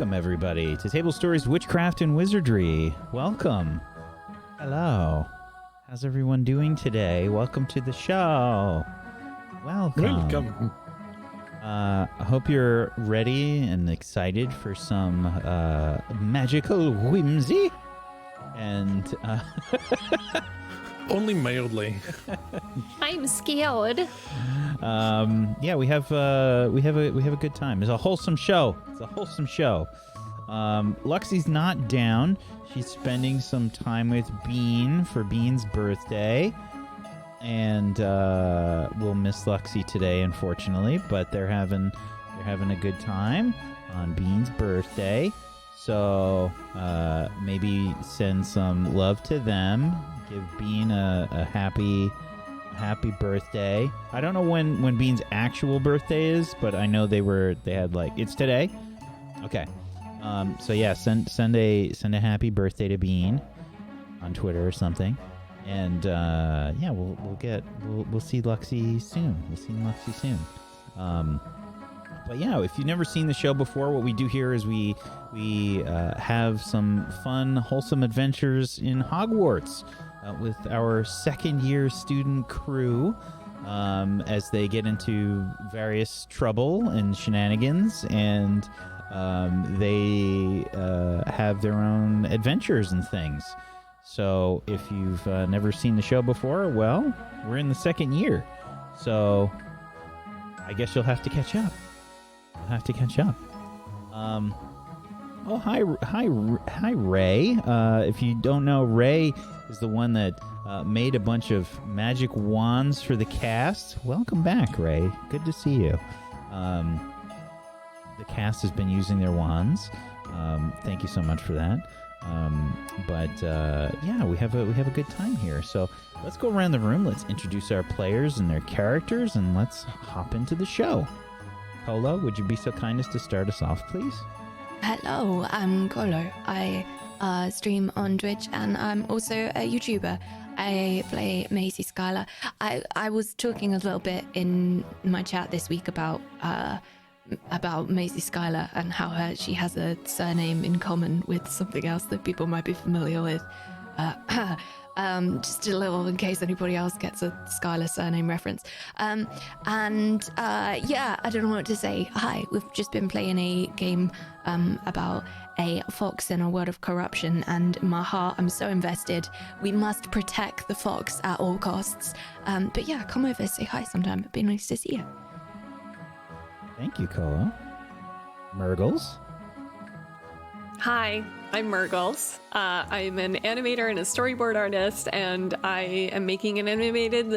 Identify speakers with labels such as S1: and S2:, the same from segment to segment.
S1: Welcome, everybody, to Table Stories, Witchcraft and Wizardry. Welcome. Hello. How's everyone doing today? Welcome to the show. Welcome. I hope you're ready and excited for some magical whimsy. And
S2: only mildly.
S3: I'm scared.
S1: Yeah, we have a good time. It's a wholesome show. Luxie's not down. She's spending some time with Bean for Bean's birthday, and we'll miss Luxie today, unfortunately. But they're having a good time on Bean's birthday. So maybe send some love to them. Give Bean a happy birthday. I don't know when Bean's actual birthday is, but I know they had it's today. Okay. So yeah, send a happy birthday to Bean on Twitter or something. And yeah, we'll see Luxie soon. But yeah, if you've never seen the show before, what we do here is we have some fun, wholesome adventures in Hogwarts with our second-year student crew as they get into various trouble and shenanigans, and they have their own adventures and things. So if you've never seen the show before, well, we're in the second year. So I guess you'll have to catch up. Oh, hi, Ray. If you don't know, Ray is the one that made a bunch of magic wands for the cast. Welcome back, Ray. Good to see you. The cast has been using their wands. Thank you so much for that. Yeah, we have a good time here. So let's go around the room. Let's introduce our players and their characters, and let's hop into the show. Colo, would you be so kind as to start us off, please?
S3: Hello, I'm Colo. I stream on Twitch, and I'm also a YouTuber. I play Maisie Skylar. I was talking a little bit in my chat this week about Maisie Skylar and how she has a surname in common with something else that people might be familiar with. Just a little in case anybody else gets a Skylar surname reference. Yeah, I don't know what to say. Hi, we've just been playing a game about a fox in a world of corruption, and in my heart, I'm so invested. We must protect the fox at all costs. But yeah, come over, say hi sometime. It'd be nice to see you.
S1: Thank you, Colo. Murgles.
S4: Hi, I'm Murgles. I'm an animator and a storyboard artist, and I am making an animated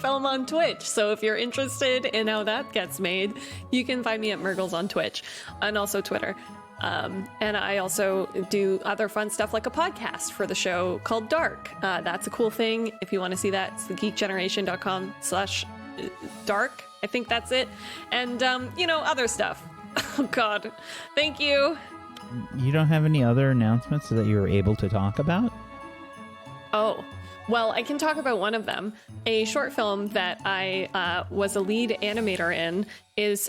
S4: film on Twitch. So if you're interested in how that gets made, you can find me at Murgles on Twitch and also Twitter. And I also do other fun stuff like a podcast for the show called Dark. That's a cool thing. If you want to see that, it's thegeekgeneration.com/dark. I think that's it. And, other stuff. Oh, God. Thank you.
S1: You don't have any other announcements that you were able to talk about?
S4: Oh, well, I can talk about one of them. A short film that I was a lead animator in is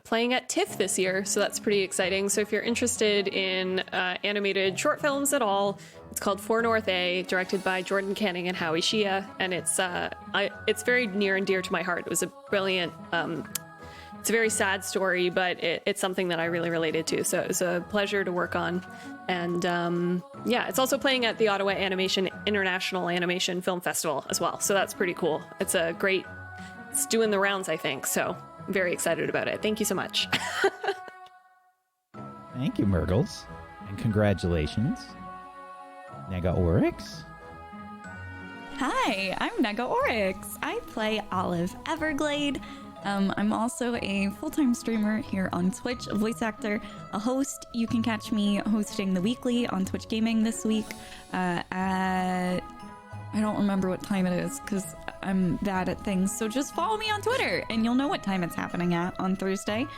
S4: playing at TIFF this year, so that's pretty exciting. So if you're interested in animated short films at all, it's called 4 North A, directed by Jordan Canning and Howie Shia, and it's very near and dear to my heart. It was a brilliant... It's a very sad story, but it's something that I really related to. So it was a pleasure to work on. And yeah, it's also playing at the Ottawa International Animation Film Festival as well. So that's pretty cool. It's doing the rounds, I think. So I'm very excited about it. Thank you so much.
S1: Thank you, Murgles. And congratulations. Nega Oryx.
S5: Hi, I'm Nega Oryx. I play Olive Everglade. I'm also a full-time streamer here on Twitch, a voice actor, a host. You can catch me hosting The Weekly on Twitch Gaming this week at I don't remember what time it is because I'm bad at things. So just follow me on Twitter and you'll know what time it's happening at on Thursday.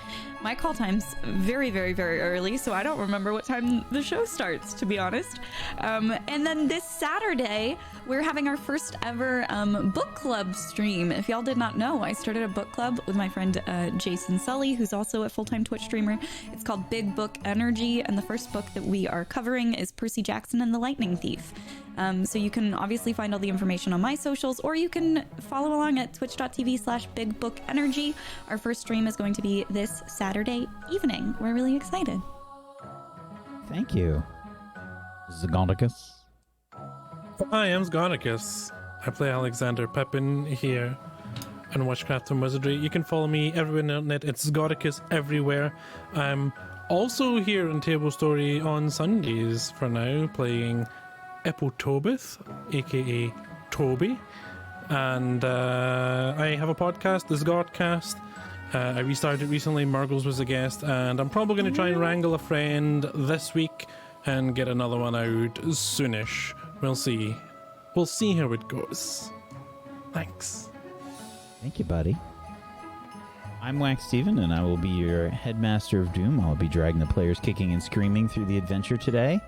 S5: My call time's very, very, very early, so I don't remember what time the show starts, to be honest. And then this Saturday, we're having our first ever book club stream. If y'all did not know, I started a book club with my friend Jason Sully, who's also a full-time Twitch streamer. It's called Big Book Energy, and the first book that we are covering is Percy Jackson and the Lightning Thief. So you can obviously find all the information on my socials, or you can follow along at twitch.tv/bigbookenergy. Our first stream is going to be this Saturday evening. We're really excited.
S1: Thank you. Zagonicus.
S2: Hi, I'm Zgonicus. I play Alexander Pippin here in Witchcraft and Wizardry. You can follow me everywhere on it. It's Zgonicus everywhere. I'm also here in Table Story on Sundays for now, playing Epotobith, aka Toby. And I have a podcast, the Zgodcast. I restarted recently. Murgles was a guest, and I'm probably going to try and wrangle a friend this week and get another one out soonish. We'll see. We'll see how it goes. Thanks.
S1: Thank you, buddy. I'm Wax Steven, and I will be your Headmaster of Doom. I'll be dragging the players kicking and screaming through the adventure today.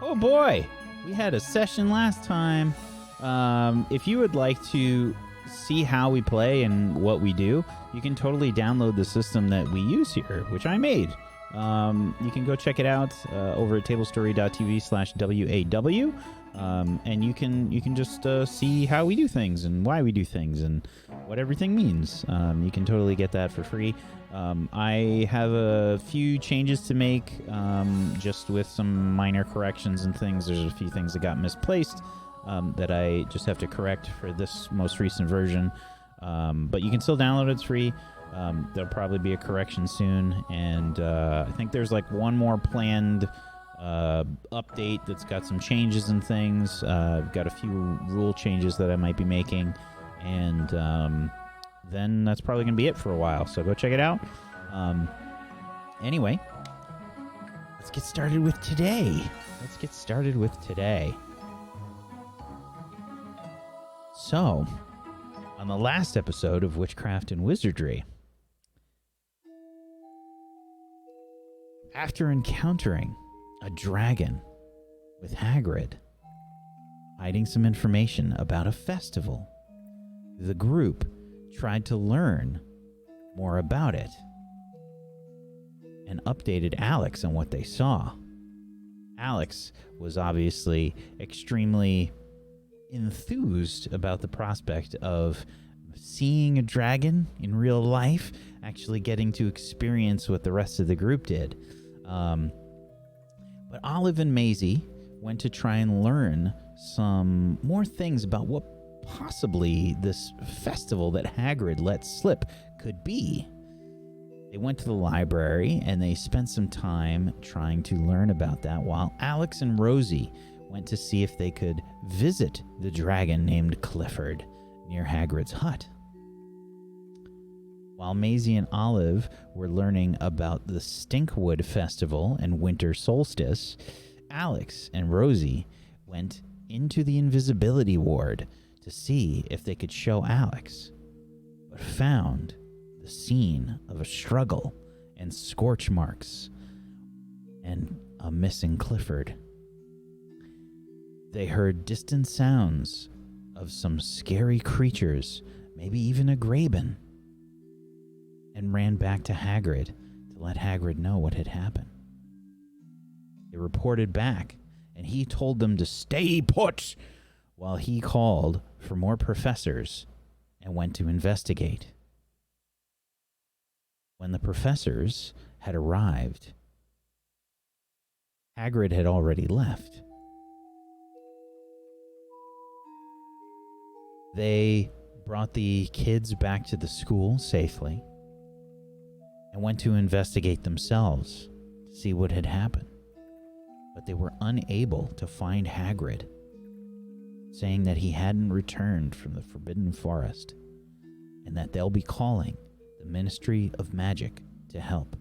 S1: Oh boy! We had a session last time. If you would like to see how we play and what we do, you can totally download the system that we use here, which I made. You can go check it out over at tablestory.tv/WAW. And you can just see how we do things and why we do things and what everything means. You can totally get that for free. I have a few changes to make, just with some minor corrections and things. There's a few things that got misplaced that I just have to correct for this most recent version. But you can still download it. It's free. There'll probably be a correction soon. And I think there's like one more planned update that's got some changes and things. I've got a few rule changes that I might be making, and then that's probably gonna be it for a while, so go check it out. Anyway, let's get started with today. So, on the last episode of Witchcraft and Wizardry, after encountering a dragon with Hagrid hiding some information about a festival, the group tried to learn more about it and updated Alex on what they saw. Alex was obviously extremely enthused about the prospect of seeing a dragon in real life, actually getting to experience what the rest of the group did. But Olive and Maisie went to try and learn some more things about what possibly this festival that Hagrid let slip could be. They went to the library and they spent some time trying to learn about that, while Alex and Rosie went to see if they could visit the dragon named Clifford near Hagrid's hut. While Maisie and Olive were learning about the Stinkwood Festival and winter solstice, Alex and Rosie went into the invisibility ward to see if they could show Alex, but found the scene of a struggle and scorch marks and a missing Clifford. They heard distant sounds of some scary creatures, maybe even a Graben, and ran back to Hagrid to let Hagrid know what had happened. They reported back, and he told them to stay put while he called for more professors and went to investigate. When the professors had arrived, Hagrid had already left. They brought the kids back to the school safely and went to investigate themselves to see what had happened. But they were unable to find Hagrid, saying that he hadn't returned from the Forbidden Forest and that they'll be calling the Ministry of Magic to help.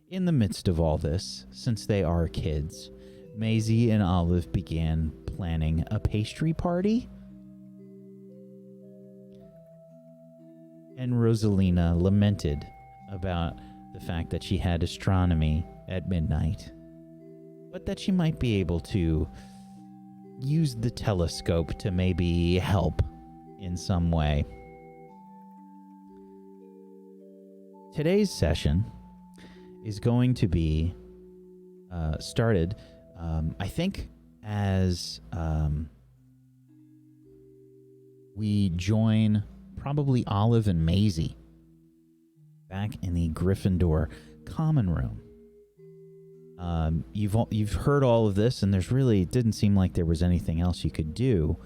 S1: In the midst of all this, since they are kids, Maisie and Olive began planning a pastry party. And Rosalina lamented about the fact that she had astronomy at midnight, but that she might be able to use the telescope to maybe help in some way. Today's session is going to be started, I think, as we join probably Olive and Maisie back in the Gryffindor common room. You've heard all of this, and it didn't seem like there was anything else you could do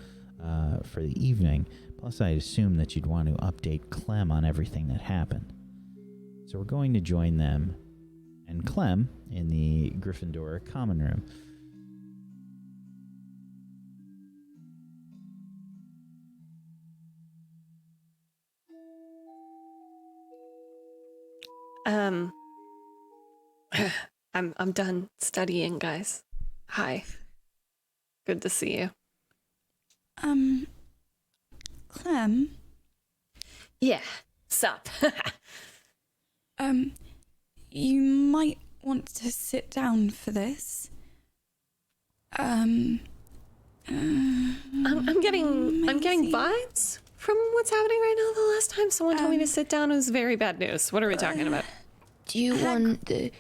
S1: for the evening. Plus, I assume that you'd want to update Clem on everything that happened. So we're going to join them and Clem in the Gryffindor common room.
S4: I'm done studying, guys. Hi. Good to see you.
S5: Clem?
S4: Yeah. Sup?
S5: You might want to sit down for this.
S4: I'm getting vibes from what's happening right now. The last time someone told me to sit down, it was very bad news. What are we talking about?
S3: Do you want the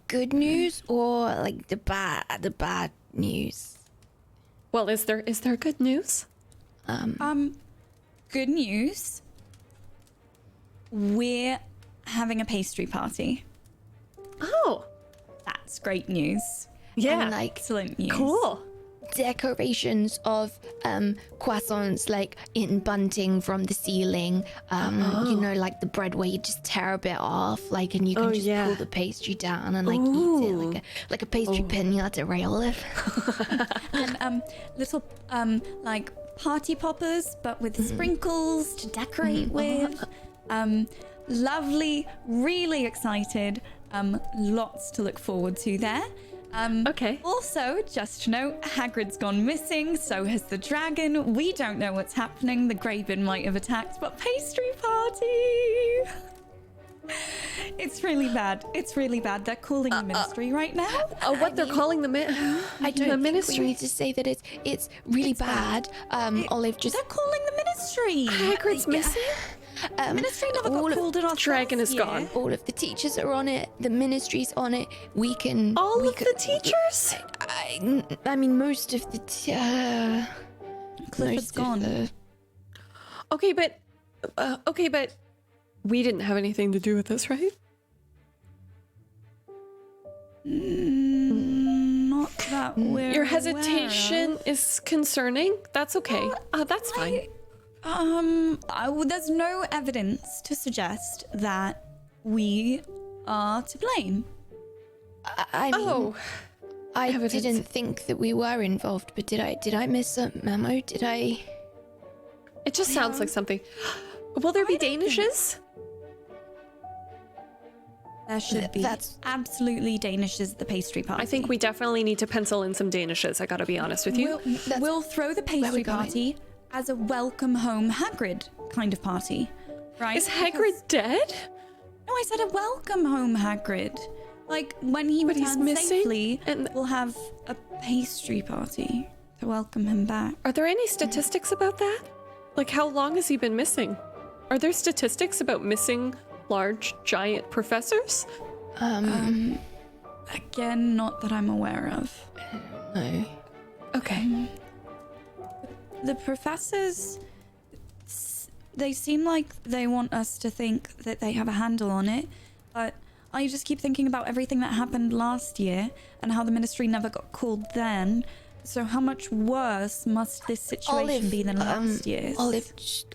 S3: good news or like the bad news?
S4: Well, is there good news?
S5: Good news. We're having a pastry party.
S4: Oh,
S5: That's great news.
S4: yeah.
S3: And like
S5: Excellent news.
S4: Cool.
S3: decorations of croissants like in bunting from the ceiling. You know, like the bread where you just tear a bit off, like, and you can just pull the pastry down and like eat it like a pastry pinata, right, Olive?
S5: And little like party poppers, but with sprinkles to decorate with. Lovely, really excited. Lots to look forward to there.
S4: Okay.
S5: Also, just to note, Hagrid's gone missing, so has the dragon. We don't know what's happening. The Graven might have attacked, but pastry party! It's really bad. It's really bad. They're calling the ministry right now.
S4: What they're calling the
S3: I don't think we need to say that it's really bad. Olive just...
S5: They're calling the ministry!
S4: Hagrid's missing?
S5: Ministry never got called at our
S4: Dragon is
S5: year.
S4: gone.
S3: All of the teachers are on it. The ministry's on it.
S4: All of the teachers?
S3: I mean, most of the...
S5: Clifford's gone.
S4: Okay, but we didn't have anything to do with this, right?
S5: Not that we're
S4: Your
S5: aware
S4: hesitation
S5: of.
S4: is concerning. That's okay. That's fine.
S5: There's no evidence to suggest that we are to blame.
S3: I mean, I
S4: evidence.
S3: didn't think that we were involved, but did I miss a memo? Did I?
S4: It just sounds like something. Will there be Danishes?
S5: There should be.
S3: That's-
S5: absolutely Danishes at the pastry party.
S4: I think we definitely need to pencil in some Danishes. I gotta be honest with you.
S5: We'll throw the pastry
S3: going.
S5: party as a welcome home Hagrid kind of party, right?
S4: Is Hagrid dead?
S5: No, I said a welcome home Hagrid. Like when he
S4: But he's
S5: returns
S4: missing,
S5: safely,
S4: and-
S5: we'll have a pastry party to welcome him back.
S4: Are there any statistics about that? Like, how long has he been missing? Are there statistics about missing large, giant professors?
S5: Again, not that I'm aware of.
S3: No.
S4: Okay.
S5: The professors, they seem like they want us to think that they have a handle on it, but I just keep thinking about everything that happened last year and how the ministry never got called then. So how much worse must this situation be than last year's?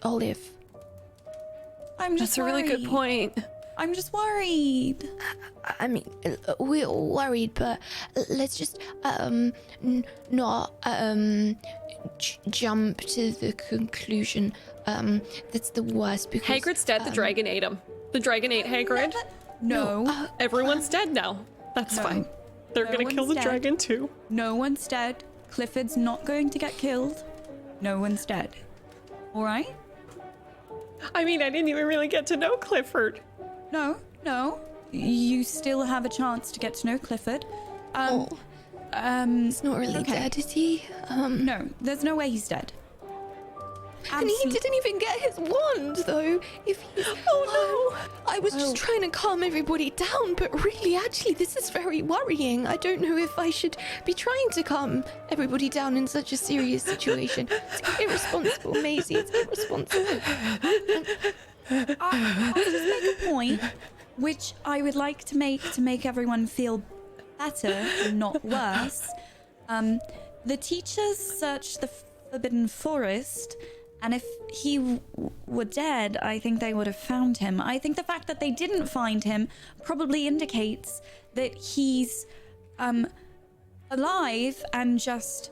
S3: Olive.
S5: I'm just
S4: That's a really good
S5: worried.
S4: point.
S5: I'm just worried.
S3: I mean, we're all worried, but let's just not jump to the conclusion that's the worst because
S4: Hagrid's dead. The dragon ate him. The dragon ate Hagrid.
S5: No.
S4: Everyone's dead now. That's fine. They're
S5: No
S4: gonna kill the
S5: one's dead.
S4: dragon too.
S5: No one's dead. Clifford's not going to get killed. No one's dead. All right?
S4: I mean, I didn't even really get to know Clifford.
S5: No. You still have a chance to get to know Clifford.
S3: He's not really
S5: okay.
S3: dead, is he?
S5: No, there's no way he's dead.
S3: And he didn't even get his wand, though. Oh no! I was just trying to calm everybody down, but really, actually, this is very worrying. I don't know if I should be trying to calm everybody down in such a serious situation. It's irresponsible, Maisie. It's irresponsible.
S5: I'll just make a point, which I would like to make everyone feel better and not worse. The teachers searched the Forbidden Forest, and if he were dead, I think they would have found him. I think the fact that they didn't find him probably indicates that he's alive and just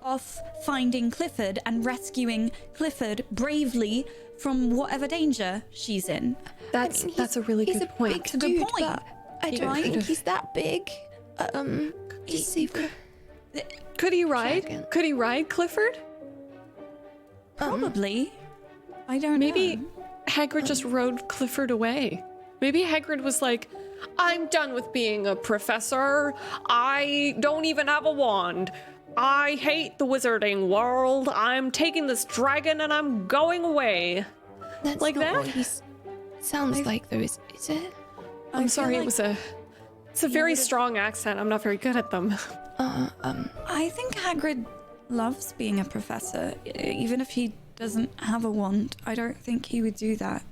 S5: off finding Clifford and rescuing Clifford bravely from whatever danger she's in.
S4: That's a really good point.
S3: Big dude,
S5: point.
S3: but I don't
S5: Right?
S3: think he's that big. To save her.
S4: Could he ride?
S3: Dragon.
S4: Could he ride Clifford?
S5: Probably. I don't
S4: Maybe
S5: know.
S4: Hagrid just rode Clifford away. Maybe Hagrid was like, I'm done with being a professor. I don't even have a wand. I hate the wizarding world. I'm taking this dragon and I'm going away.
S3: That's
S4: Like
S3: not
S4: that?
S3: what he sounds like, though, is it?
S4: I'm sorry,
S5: like
S4: it's a very strong accent. I'm not very good at them.
S5: I think Hagrid loves being a professor, even if he doesn't have a wand. I don't think he would do that.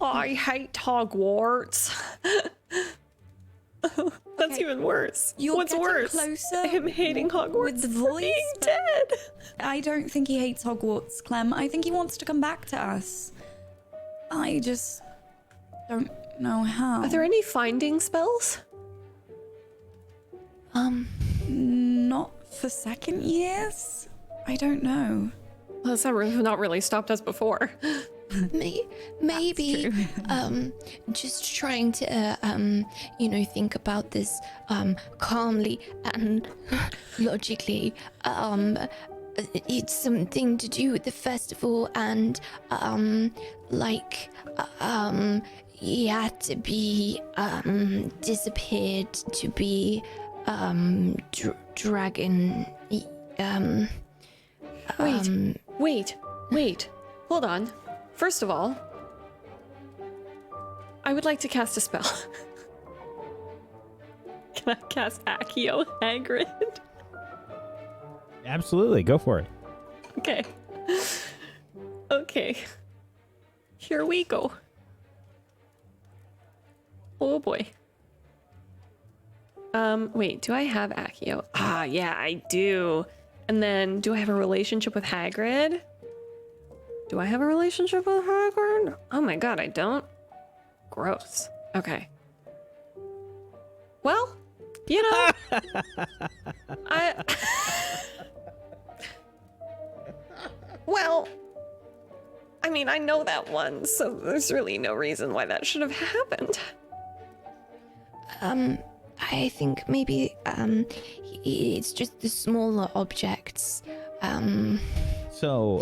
S4: I hate Hogwarts. That's
S5: Okay.
S4: even worse.
S5: You're
S4: What's
S5: getting
S4: worse?
S5: closer
S4: Him hating Hogwarts
S5: with the
S4: for
S5: voice,
S4: being
S5: but-
S4: dead.
S5: I don't think he hates Hogwarts, Clem. I think he wants to come back to us. I just don't know how.
S4: Are there any finding spells?
S5: Not for second years? I don't know.
S4: Well, that's not really stopped us before.
S3: Maybe just trying to think about this calmly and logically. It's something to do with the festival, and he had to be disappeared to be dragon.
S4: Wait. Hold on. First of all, I would like to cast a spell. Can I cast Accio Hagrid?
S1: Absolutely, go for it.
S4: Okay. Here we go. Oh boy. Wait, do I have Accio? Ah, yeah, I do. And then, do I have a relationship with Hagrid? Do I have a relationship with Hagrid? Oh my god, I don't. Gross. Okay. Well, you know, I mean, I know that one, so there's really no reason why that should have happened.
S3: I think maybe it's just the smaller objects.
S1: So,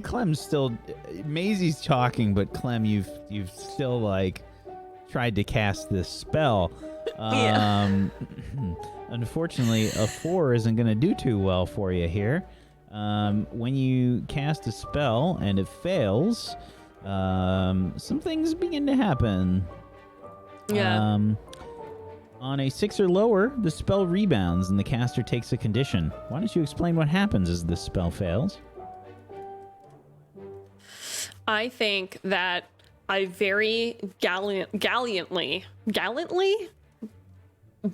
S1: Clem's still, Maisie's talking, but Clem, you've still tried to cast this spell. Unfortunately, a 4 isn't going to do too well for you here. When you cast a spell and it fails, some things begin to happen.
S4: Yeah.
S1: On a 6 or lower, the spell rebounds and the caster takes a condition. Why don't you explain what happens as this spell fails?
S4: I think that I very gallantly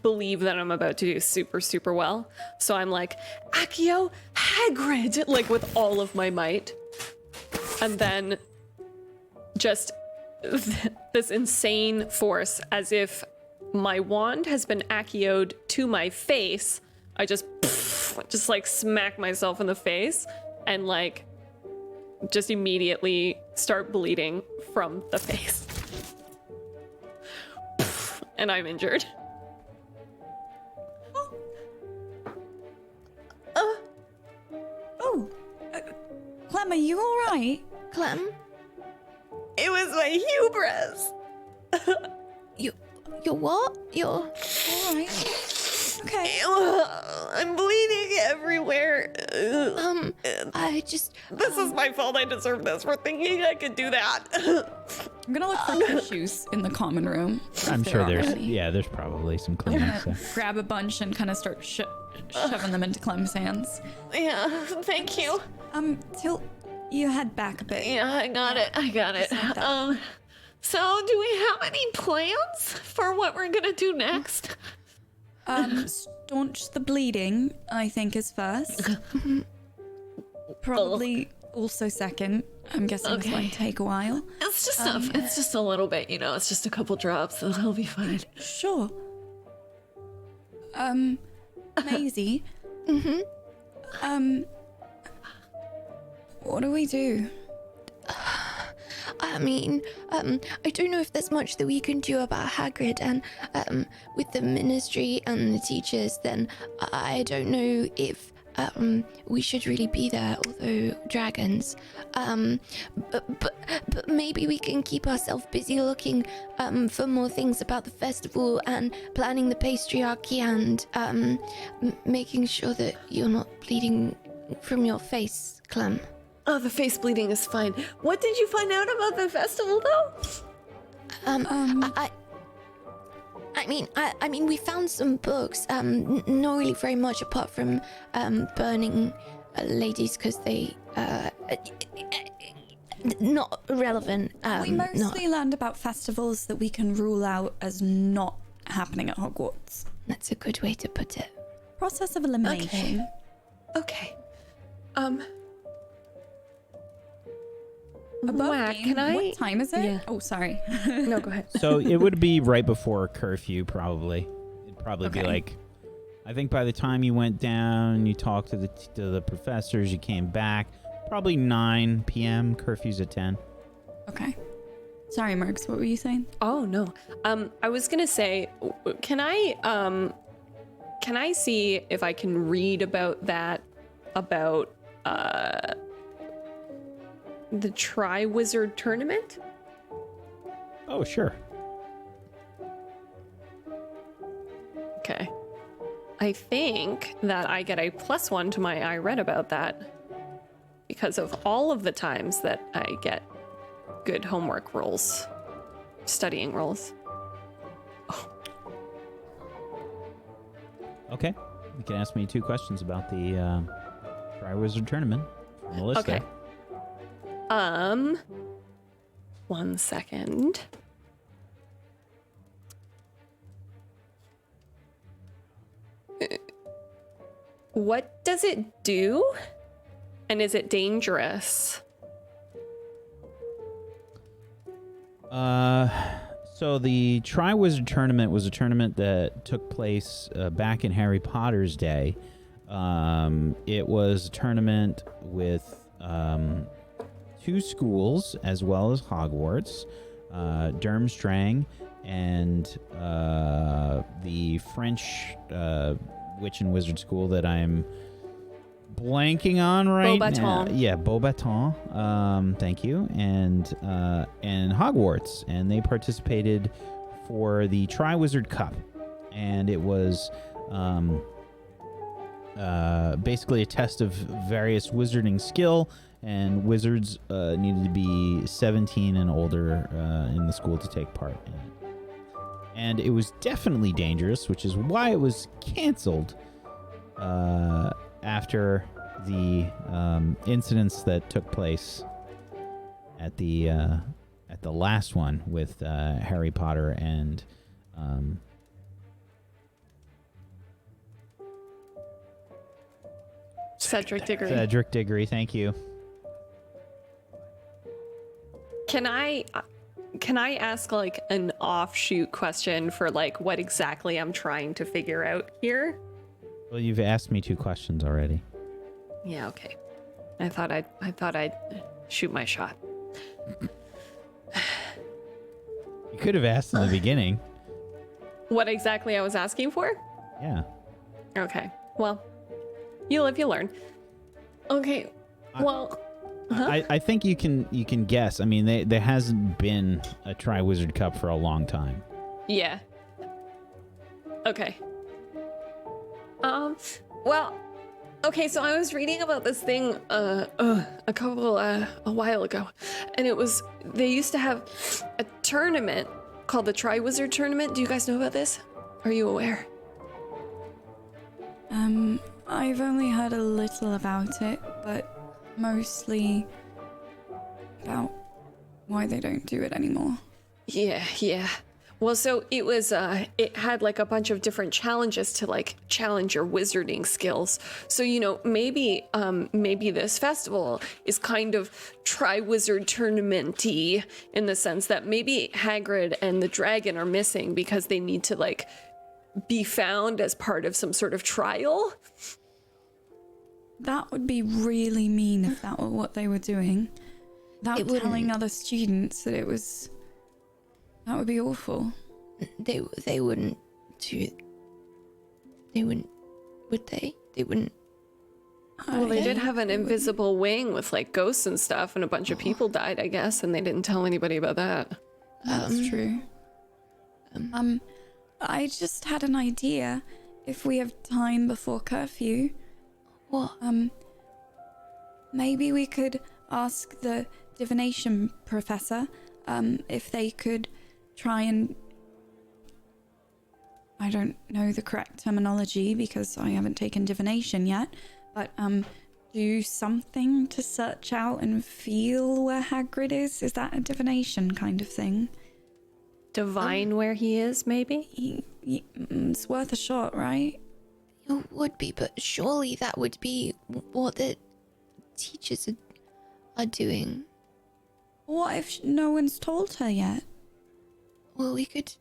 S4: believe that I'm about to do super, super well. So I'm like, Accio Hagrid, with all of my might. And then just this insane force, as if my wand has been Accio'd to my face. I just smack myself in the face and just immediately start bleeding from the face. And I'm injured.
S5: Oh, Clem, are you all right?
S3: Clem,
S4: It was my hubris.
S3: you're what? You're
S5: All right. Okay.
S4: I'm bleeding everywhere.
S3: I just
S4: This is my fault. I deserve this for thinking I could do that.
S5: I'm gonna look for tissues in the common room.
S1: I'm
S5: if
S1: sure
S5: there are
S1: there's
S5: any.
S1: there's probably some
S5: I'm
S1: cleaning
S5: gonna
S1: stuff.
S5: grab a bunch and kind of start shoving them into Clem's hands.
S4: Yeah, thank you.
S5: Tilt your head back a bit.
S4: Yeah, I got it.
S5: like that.
S4: So do we have any plans for what we're gonna do next?
S5: Staunch the bleeding, I think, is first. Probably also second. I'm guessing this might take a while.
S4: It's just a little bit, it's just a couple drops, so it'll be fine.
S5: Sure. Maisie. What do we do?
S3: I mean, I don't know if there's much that we can do about Hagrid, and with the ministry and the teachers, then I don't know if we should really be there, although dragons. But maybe we can keep ourselves busy looking for more things about the festival and planning the patriarchy and making sure that you're not bleeding from your face, Clem.
S4: Oh, the face bleeding is fine. What did you find out about the festival, though?
S3: I mean, we found some books. Not really very much apart from burning ladies because they not relevant.
S5: We mostly learned about festivals that we can rule out as not happening at Hogwarts.
S3: That's a good way to put it.
S5: Process of elimination.
S4: Okay.
S5: Above
S4: Whack,
S5: game,
S4: can I-
S5: What time is it?
S4: Yeah.
S5: Oh, sorry.
S4: No, go ahead.
S1: So it would be right before curfew, probably. It'd probably be
S5: Okay.
S1: like, I think by the time you went down, you talked to the professors, you came back, probably 9 p.m. Curfew's at 10.
S5: Okay. Sorry, Merks, what were you saying?
S4: Oh no. I was gonna say, can I see if I can read about that, about the Tri-Wizard tournament?
S1: Oh, sure.
S4: Okay. I think that I get a +1 to my I read about that because of all of the times that I get good homework rolls, studying rolls.
S1: Okay. You can ask me 2 questions about the Tri-Wizard tournament from the list
S4: Okay.
S1: there.
S4: 1 second. What does it do? And is it dangerous?
S1: So the Tri-Wizard tournament was a tournament that took place back in Harry Potter's day. It was a tournament with 2 schools as well as Hogwarts, Durmstrang, and the French witch and wizard school that I'm blanking on right now.
S4: Beauxbaton.
S1: Yeah, Beauxbaton. Thank you. And Hogwarts, and they participated for the Tri-Wizard Cup, and it was basically a test of various wizarding skill, and wizards needed to be 17 and older in the school to take part in it. And it was definitely dangerous, which is why it was canceled after the incidents that took place at the last one with Harry Potter and
S4: Cedric Diggory.
S1: Cedric Diggory. Thank you.
S4: Can I ask like an offshoot question for like what exactly I'm trying to figure out here?
S1: Well, you've asked me 2 questions already.
S4: Yeah, okay. I thought I'd shoot my shot.
S1: You could have asked in the beginning.
S4: What exactly I was asking for?
S1: Yeah.
S4: Okay. Well, you live, you learn. Okay. Well,
S1: I think you can guess. I mean, there hasn't been a Tri-Wizard Cup for a long time.
S4: yeah. Okay. Well, okay, so I was reading about this thing a while ago, and they used to have a tournament called the Tri-Wizard Tournament. Do you guys know about this? Are you aware?
S5: I've only heard a little about it, but mostly about why they don't do it anymore.
S4: Yeah. Well, so it was, it had like a bunch of different challenges to like challenge your wizarding skills. So, maybe this festival is kind of Tri-Wizard Tournament-y in the sense that maybe Hagrid and the dragon are missing because they need to like be found as part of some sort of trial.
S5: That would be really mean if that were what they were doing. Without telling other students that it was... That would be awful.
S3: They wouldn't do... They wouldn't... Would they? They wouldn't...
S4: Well, they did have an invisible wing with like ghosts and stuff, and a bunch of people died, I guess, and they didn't tell anybody about that.
S5: That's true. I just had an idea. If we have time before curfew...
S3: What?
S5: Maybe we could ask the divination professor if they could try and... I don't know the correct terminology because I haven't taken divination yet, but do something to search out and feel where Hagrid is? Is that a divination kind of thing?
S4: Divine where he is, maybe?
S5: It's worth a shot, right?
S3: It would be, but surely that would be what the teachers are doing.
S5: What if no one's told her yet?
S3: Well, we could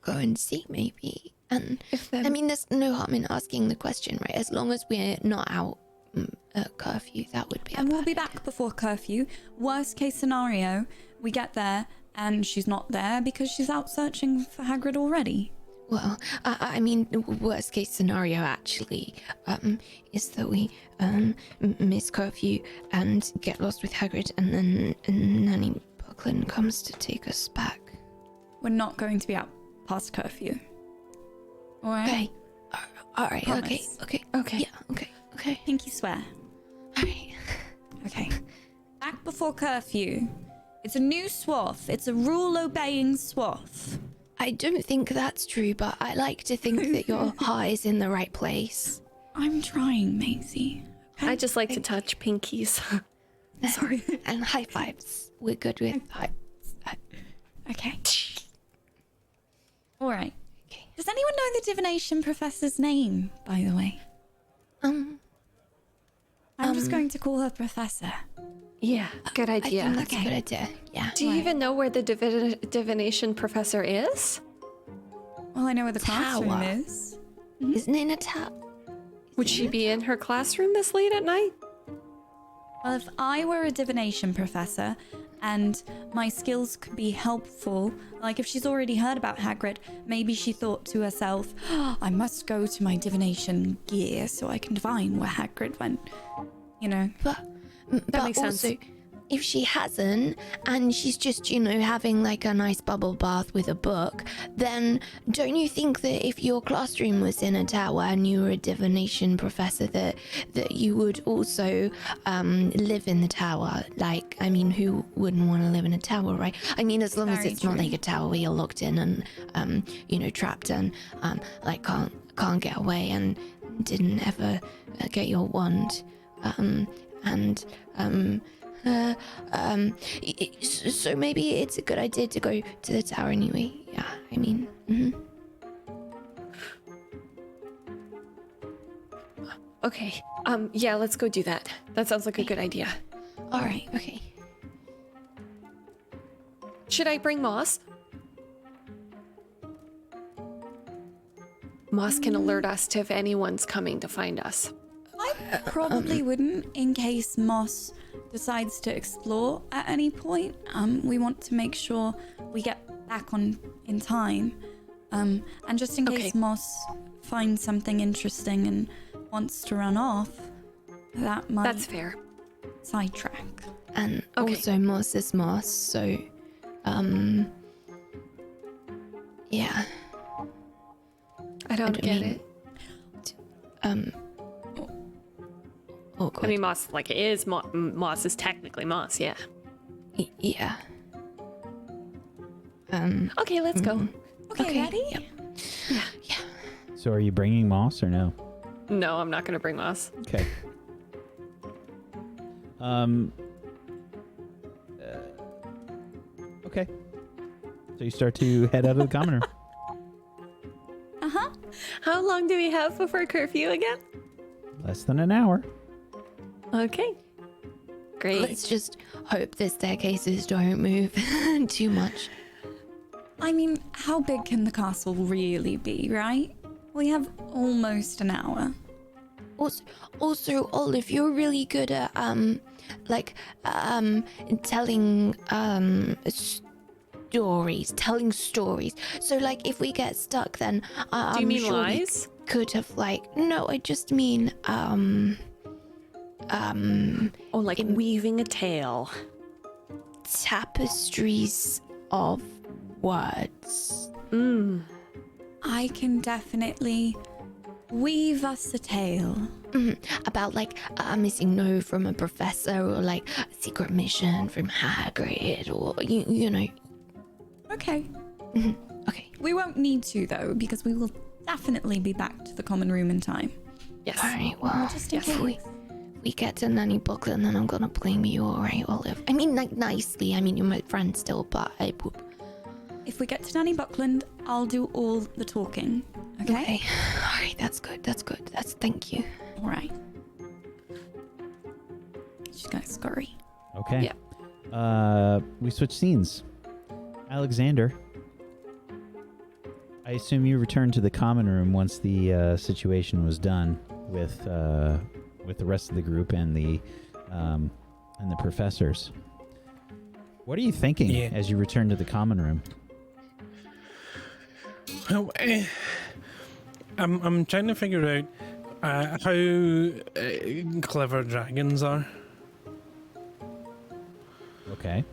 S3: go and see, maybe. And
S4: If
S3: I mean, there's no harm in asking the question, right? As long as we're not out at curfew, that would be.
S5: And we'll be back before curfew. Worst case scenario, we get there and she's not there because she's out searching for Hagrid already.
S3: Well, I mean, worst case scenario actually is that we miss curfew and get lost with Hagrid, and then Nanny Buckland comes to take us back.
S5: We're not going to be out past curfew. All right.
S3: Okay. All right.
S5: Promise.
S3: Okay. Yeah. Okay.
S5: Pinky swear.
S3: All right.
S5: Okay. Back before curfew. It's a new swath. It's a rule-obeying swath.
S3: I don't think that's true, but I like to think that your heart is in the right place.
S5: I'm trying, Maisie.
S4: I just like to touch pinkies.
S3: Sorry. And high fives. We're good with high.
S5: Okay. All right.
S3: Okay.
S5: Does anyone know the divination professor's name, by the way? I'm just going to call her Professor.
S4: Yeah, good idea.
S3: I think that's a good idea. Yeah.
S4: Do you even know where the divination professor is?
S5: Well, I know where the classroom
S3: Tower.
S5: is.
S3: Isn't it in a tower?
S4: Would she be in her classroom this late at night?
S5: Well, if I were a divination professor and my skills could be helpful, like if she's already heard about Hagrid, maybe she thought to herself, I must go to my divination gear so I can divine where Hagrid went. You know?
S3: But
S4: makes sense.
S3: also, if she hasn't, and she's just, having like a nice bubble bath with a book, then don't you think that if your classroom was in a tower and you were a divination professor, that you would also live in the tower? Like, I mean, who wouldn't want to live in a tower, right? I mean, as long as
S5: Very
S3: it's not
S5: true.
S3: like a tower where you're locked in and, trapped and, like, can't get away and didn't ever get your wand. So maybe it's a good idea to go to the tower anyway. Yeah, I mean,
S4: Okay. Yeah, let's go do that. That sounds like a good idea.
S3: all right, okay.
S4: Should I bring Moss? Moss can alert us to if anyone's coming to find us.
S5: I probably wouldn't, in case Moss decides to explore at any point. We want to make sure we get back on in time. And just in case
S4: Okay.
S5: Moss finds something interesting and wants to run off, that might
S4: That's fair.
S5: sidetrack.
S3: And
S4: Okay.
S3: also moss is moss, so yeah.
S4: I don't get
S3: mean-
S4: it.
S3: Awkward.
S4: I mean, moss like it is. Moss is technically moss. Yeah.
S3: Yeah.
S4: Okay, let's go.
S5: Okay, ready?
S3: Yep. Yeah.
S1: So are you bringing moss or no?
S4: No, I'm not gonna bring moss.
S1: Okay. Okay. So you start to head out of the common room.
S5: Uh-huh.
S4: How long do we have before curfew again?
S1: Less than an hour.
S4: Okay. Great.
S3: Let's just hope the staircases don't move too much.
S5: I mean, how big can the castle really be, right? We have almost an hour.
S3: Also, Olive, you're really good at telling telling stories. So like, if we get stuck, then
S4: Do you
S3: I'm
S4: mean
S3: sure we
S4: lies?
S3: could have no, I just mean
S4: Oh, like weaving a tale.
S3: tapestries of words.
S5: I can definitely weave us a tale.
S3: About like a missing note from a professor, or like a secret mission from Hagrid, or you know.
S5: Okay.
S3: Okay.
S5: We won't need to, though, because we will definitely be back to the common room in time.
S4: Yes.
S3: All right. Well,
S5: Just in
S3: if
S5: case.
S3: we get to Nanny Buckland, then I'm gonna blame you, all right, Olive? I mean, like, nicely. I mean, you're my friend still, but I would.
S5: If we get to Nanny Buckland, I'll do all the talking. Okay?
S3: Okay. All right. That's good. Thank you.
S5: All right. She's gonna scurry.
S1: Okay.
S4: Yeah.
S1: We switch scenes. Alexander, I assume you returned to the common room once the situation was done with the rest of the group and the professors. What are you thinking
S2: Yeah.
S1: as you return to the common room?
S2: Well, I'm trying to figure out how clever dragons are.
S1: Okay.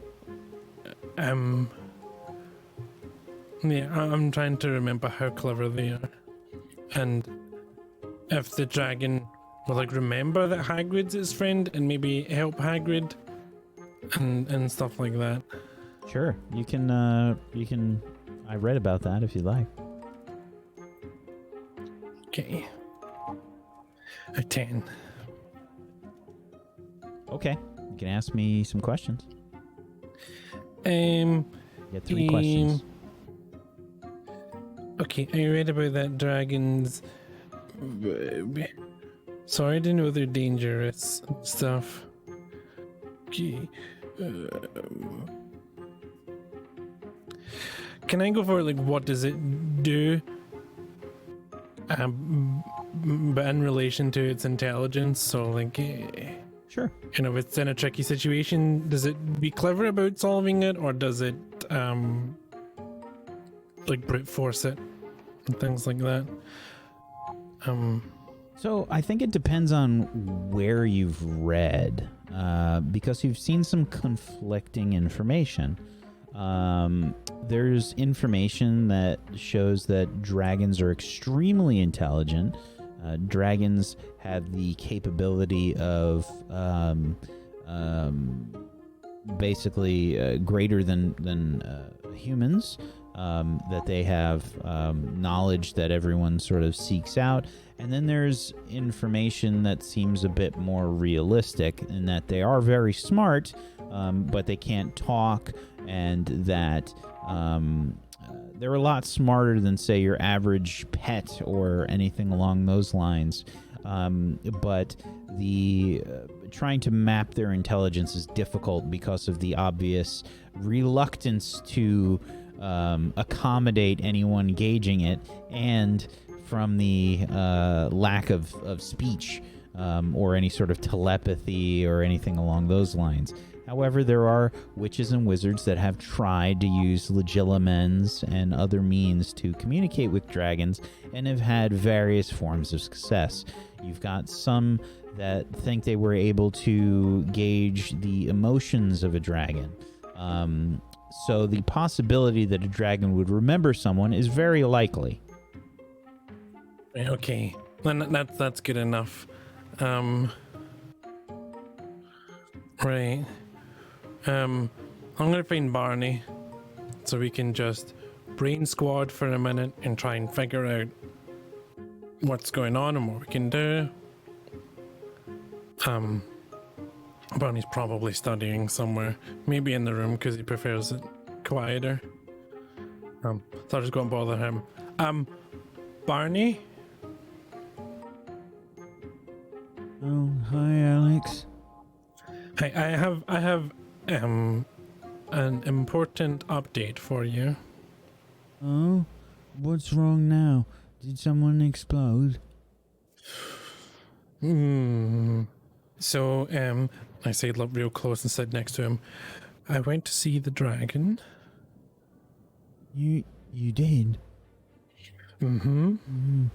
S2: Yeah, I'm trying to remember how clever they are, and if the dragon will like remember that Hagrid's his friend and maybe help Hagrid, and stuff like that.
S1: Sure. You can. I read about that if you'd like.
S2: Okay. A 10.
S1: Okay. You can ask me some questions.
S2: Um.
S1: You get 3 questions.
S2: Okay, I read about that dragons. Sorry to know they're dangerous and stuff. Okay. Can I go for like what does it do? But in relation to its intelligence, so like,
S1: Sure.
S2: you know, if it's in a tricky situation, does it be clever about solving it, or does it like brute force it and things like that?
S1: So I think it depends on where you've read, because you've seen some conflicting information. There's information that shows that dragons are extremely intelligent. Dragons have the capability of basically greater than humans. That they have knowledge that everyone sort of seeks out. And then there's information that seems a bit more realistic in that they are very smart, but they can't talk, and that they're a lot smarter than, say, your average pet or anything along those lines. But the trying to map their intelligence is difficult because of the obvious reluctance to accommodate anyone gauging it, and from the lack of speech or any sort of telepathy or anything along those lines. However, there are witches and wizards that have tried to use legilimens and other means to communicate with dragons and have had various forms of success. You've got some that think they were able to gauge the emotions of a dragon. So the possibility that a dragon would remember someone is very likely.
S2: Okay, then that's good enough. Right. I'm gonna find Barney, so we can just brain squad for a minute and try and figure out what's going on and what we can do. Barney's probably studying somewhere, maybe in the room because he prefers it quieter. So I'll just go and bother him. Barney?
S6: Oh, hi, Alex.
S2: Hi, I have an important update for you.
S6: Oh, what's wrong now? Did someone explode?
S2: So, I stayed up real close and sat next to him. I went to see the dragon.
S6: You did?
S2: Mm-hmm.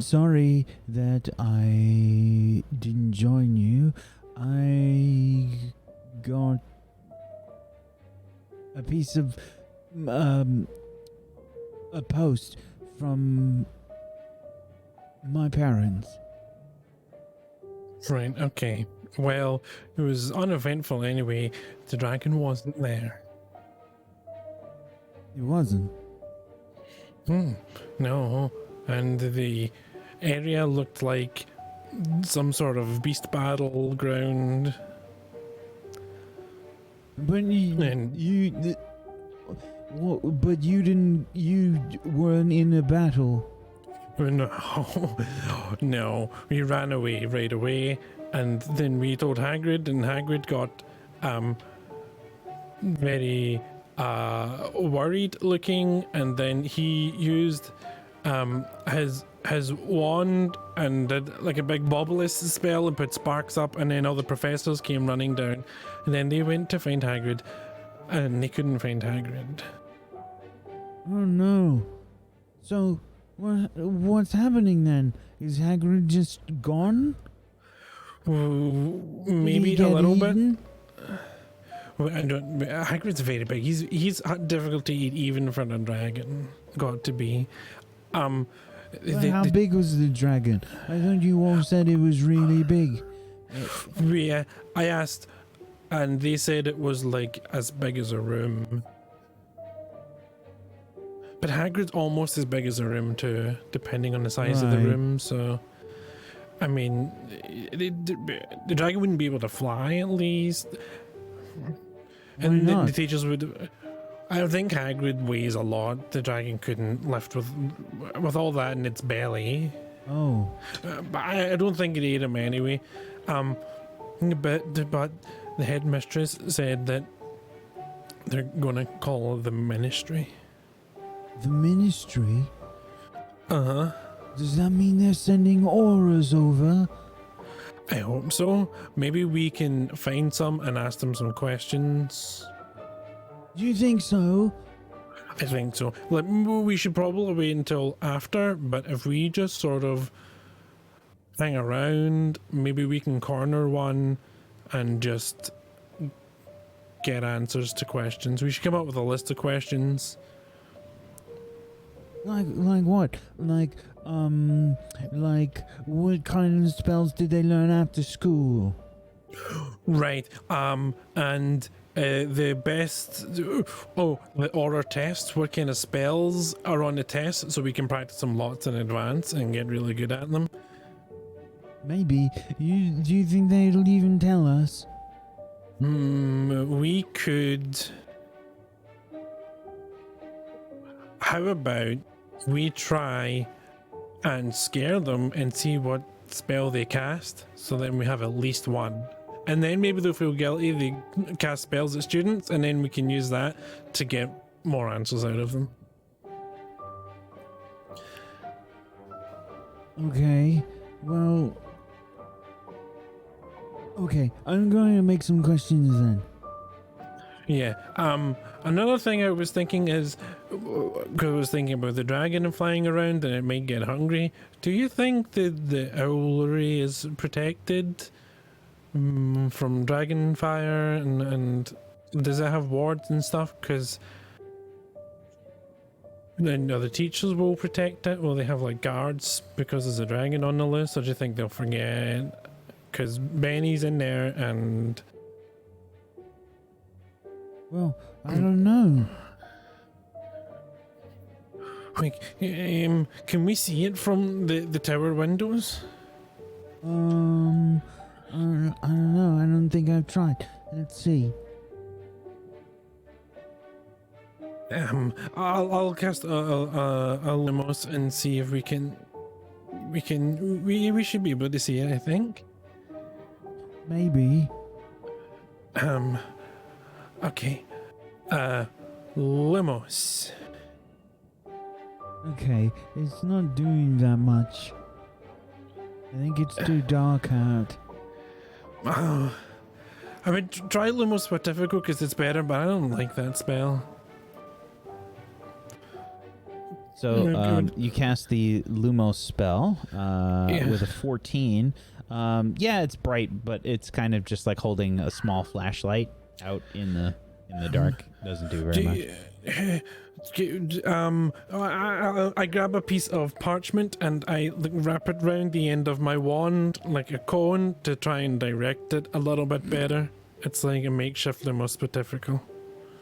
S6: Sorry that I didn't join you. I got a piece of, a post from my parents.
S2: Right, okay. Well, it was uneventful anyway. The dragon wasn't there.
S6: It wasn't.
S2: No, and the area looked like some sort of beast battleground.
S6: But
S2: And-
S6: but you weren't in a battle.
S2: No, no, we ran away right away, and then we told Hagrid, and Hagrid got very worried looking, and then he used his wand and did like a big Bobulus spell and put sparks up, and then all the professors came running down, and then they went to find Hagrid, and they couldn't find Hagrid.
S6: Oh no. So what's happening then? Is Hagrid just gone?
S2: Maybe a
S6: Did he
S2: little
S6: get
S2: bit.
S6: eaten?
S2: Well, I don't. Hagrid's very big. He's difficult to eat even for a dragon. Got to be.
S6: Well, how big was the dragon? I thought you all said it was really big.
S2: I asked, and they said it was like as big as a room. But Hagrid's almost as big as a room too, depending on the size of the
S6: Right.
S2: room. So, I mean, the dragon wouldn't be able to fly at least.
S6: Why
S2: And
S6: not?
S2: the teachers would. I think Hagrid weighs a lot. The dragon couldn't lift with all that in its belly.
S6: Oh,
S2: But I don't think it ate him anyway. But the headmistress said that they're gonna call the ministry.
S6: the ministry?
S2: Uh-huh.
S6: Does that mean they're sending auras over?
S2: I hope so. Maybe we can find some and ask them some questions.
S6: Do you think so?
S2: I think so. Like, we should probably wait until after, but if we just sort of hang around, maybe we can corner one and just get answers to questions. We should come up with a list of questions.
S6: Like what? Like what kind of spells did they learn after school?
S2: Right. And the best. Oh, the aura test. What kind of spells are on the test, so we can practice them lots in advance and get really good at them.
S6: Maybe. Do you think they'll even tell us?
S2: We could. How about we try and scare them and see what spell they cast, so then we have at least one. And then maybe they'll feel guilty, they cast spells at students, and then we can use that to get more answers out of them.
S6: Okay. Well, Okay, I'm going to make some questions then.
S2: Yeah. Another thing I was thinking is, 'cause I was thinking about the dragon flying around and it might get hungry. Do you think that the owlery is protected from dragon fire and does it have wards and stuff? Because then the teachers will protect it. Will they have like guards because there's a dragon on the loose, or do you think they'll forget? Because Benny's in there and.
S6: Well, I don't know.
S2: Like, can we see it from the tower windows?
S6: I don't know. I don't think I've tried. Let's see.
S2: I'll cast a Lumos and see if we should be able to see it, I think.
S6: Maybe.
S2: Okay. Lumos.
S6: Okay, it's not doing that much. I think it's too dark out.
S2: I mean, try Lumos for difficult because it's better, but I don't like that spell.
S1: So you cast the Lumos spell with a 14. Yeah, it's bright, but it's kind of just like holding a small flashlight out in the dark. Doesn't do very much.
S2: I grab a piece of parchment and I wrap it round the end of my wand like a cone to try and direct it a little bit better. It's like a makeshift Lumos but difficult.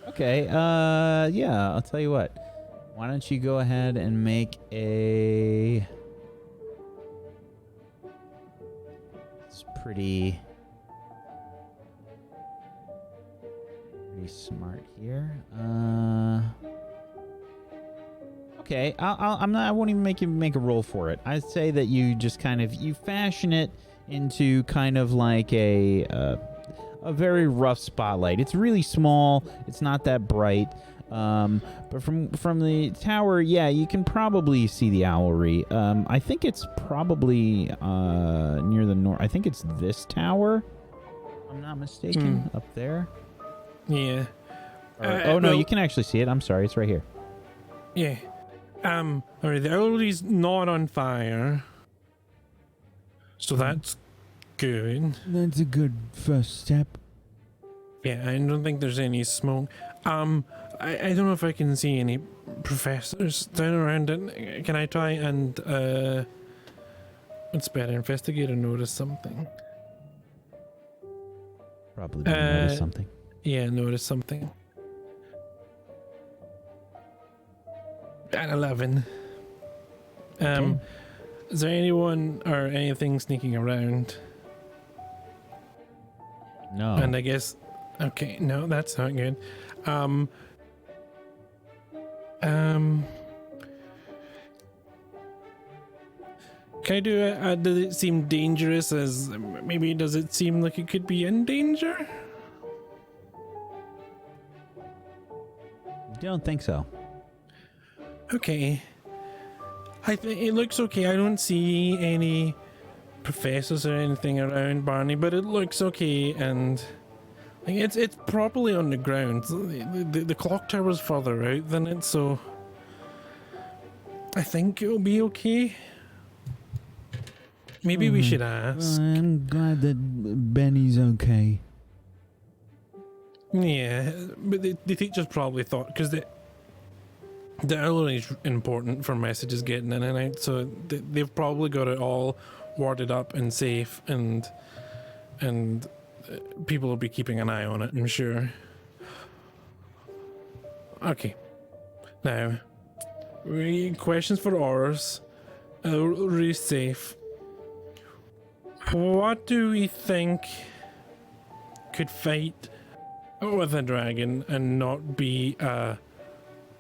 S1: Okay, yeah, I'll tell you what. Why don't you go ahead and make a... It's pretty smart here. Okay, I won't even make you make a roll for it. I'd say that you just kind of, you fashion it into kind of like a very rough spotlight. It's really small. It's not that bright. But from the tower, yeah, you can probably see the owlery. I think it's probably near the north. I think it's this tower. If I'm not mistaken, up there.
S2: Yeah.
S1: Oh no, you can actually see it. I'm sorry, it's right here.
S2: Yeah. Alright, the owlery's not on fire, so that's good.
S6: That's a good first step.
S2: Yeah, I don't think there's any smoke. I don't know if I can see any professors down around it. Can I try and what's better, investigate or notice something?
S1: Probably notice something.
S2: Yeah, notice something. At 11.
S1: Okay.
S2: Is there anyone or anything sneaking around?
S1: No.
S2: And I guess, okay, no, that's not good. Can I do it? Does it seem dangerous? As maybe does it seem like it could be in danger?
S1: Don't think so.
S2: Okay. I think it looks okay. I don't see any professors or anything around Barney, but it looks okay, and like it's properly on the ground. The clock tower's further out than it, so I think it'll be okay. Maybe we should ask.
S6: I'm glad that Benny's okay.
S2: Yeah, but the teachers probably thought, because the owlery is important for messages getting in and out, so they've probably got it all warded up and safe, and people will be keeping an eye on it, I'm sure. Okay, now questions for Oris. Owlery is safe. What do we think could fight with a dragon and not be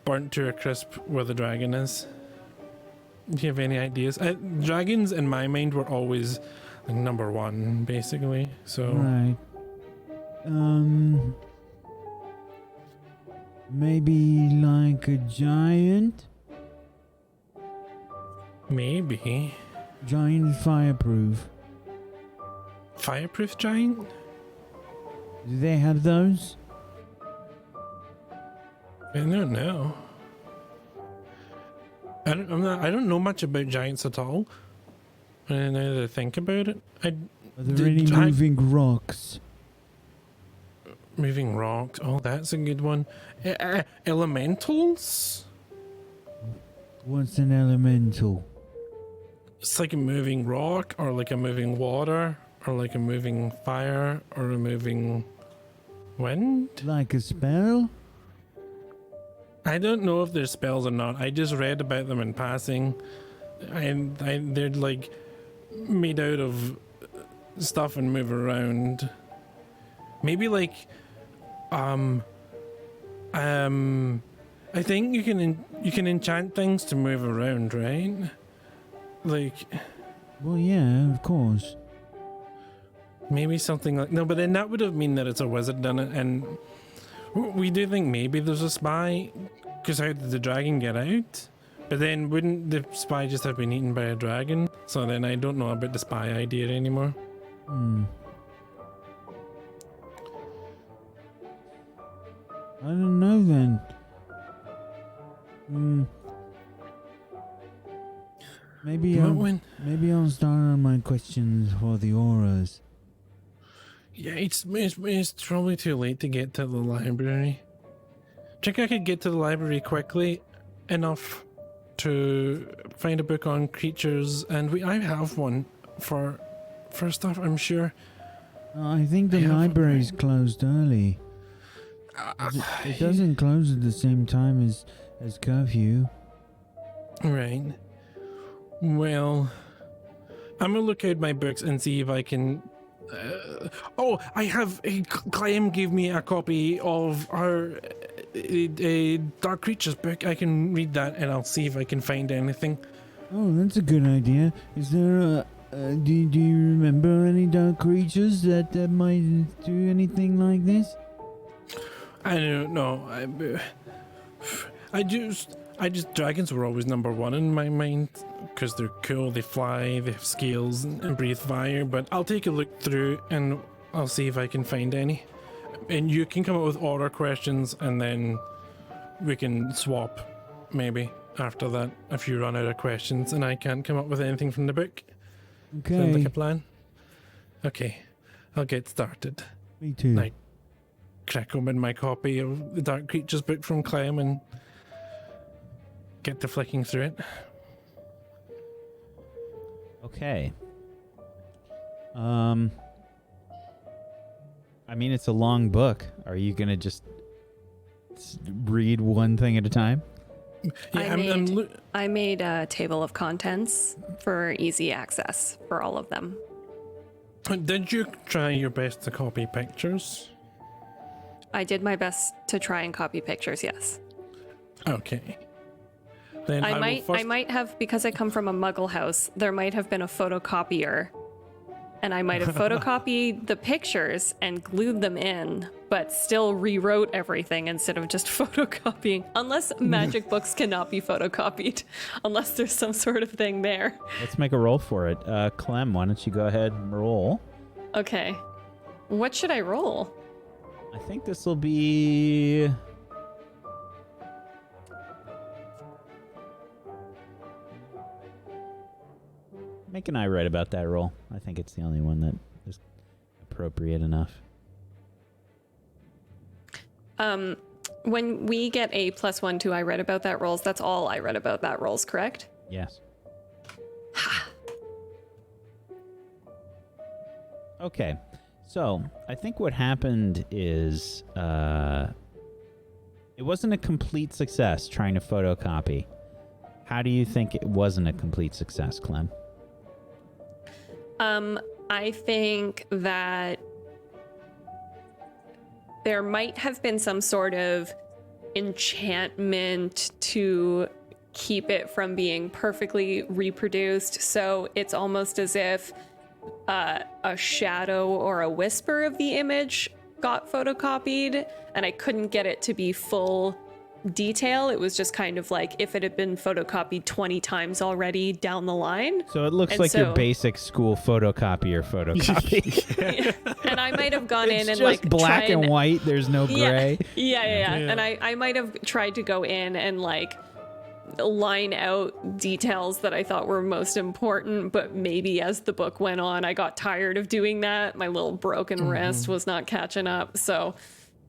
S2: burnt to a crisp where the dragon is? Do you have any ideas? Dragons in my mind were always like number one, basically. So
S6: Right. Maybe like a giant?
S2: maybe
S6: Giant fireproof.
S2: fireproof giant?
S6: Do they have those?
S2: I don't know. I don't know much about giants at all. Now that I think about it,
S6: Are there any moving rocks?
S2: Moving rocks. Oh, that's a good one. Elementals?
S6: What's an elemental?
S2: It's like a moving rock, or like a moving water, or like a moving fire, or a moving wind.
S6: Like a spell?
S2: I don't know if they're spells or not. I just read about them in passing, and they're like made out of stuff and move around. Maybe like, I think you can enchant things to move around, right? Like,
S6: well, yeah, of course.
S2: maybe something like no, but then that would have mean that it's a wizard done it, and we do think maybe there's a spy, because how did the dragon get out? But then wouldn't the spy just have been eaten by a dragon? So then I don't know about the spy idea anymore.
S6: I don't know then. Maybe I'll start on my questions for the auras.
S2: Yeah, it's probably too late to get to the library. Think I could get to the library quickly enough to find a book on creatures, and I have one for stuff, I'm sure.
S6: I think the library's closed early. It doesn't close at the same time as curfew.
S2: Right. Well, I'm gonna look out my books and see if I can. I have. Clem gave me a copy of her Dark Creatures book. I can read that and I'll see if I can find anything.
S6: Oh, that's a good idea. Is there a? Do you remember any dark creatures that might do anything like this?
S2: I don't know. I just dragons were always number one in my mind because they're cool. They fly, they have scales, and breathe fire. But I'll take a look through and I'll see if I can find any. And you can come up with order questions, and then we can swap maybe after that if you run out of questions and I can't come up with anything from the book.
S6: Okay.
S2: Sounds like a plan. Okay, I'll get started.
S6: Me too.
S2: I crack open my copy of the Dark Creatures book from Clem and get to flicking through it.
S1: Okay. I mean, it's a long book. Are you gonna just read one thing at a time?
S2: Yeah,
S4: I made a table of contents for easy access for all of them.
S2: Did you try your best to copy pictures?
S4: I did my best to try and copy pictures, yes.
S2: Okay. Then
S4: I might have, because I come from a muggle house, there might have been a photocopier, and I might have photocopied the pictures and glued them in, but still rewrote everything instead of just photocopying. Unless magic books cannot be photocopied, unless there's some sort of thing there.
S1: Let's make a roll for it. Clem, why don't you go ahead and roll?
S4: Okay. What should I roll?
S1: I think this will be... Make an eye right about that roll. I think it's the only one that is appropriate enough.
S4: When we get a +1 to I read about that rolls, that's all I read about that rolls, correct?
S1: Yes. Okay. So, I think what happened is it wasn't a complete success trying to photocopy. How do you think it wasn't a complete success, Clem?
S4: I think that there might have been some sort of enchantment to keep it from being perfectly reproduced. So it's almost as if a shadow or a whisper of the image got photocopied, and I couldn't get it to be full detail. It was just kind of like if it had been photocopied 20 times already down the line.
S1: So it looks
S4: And
S1: like your
S4: so-
S1: basic school photocopier photocopy.
S4: And I might have gone in
S1: It's
S4: and
S1: just
S4: like
S1: black
S4: try
S1: and white. There's no gray.
S4: Yeah. And I might have tried to go in and like line out details that I thought were most important, but maybe as the book went on, I got tired of doing that. My little broken wrist was not catching up. So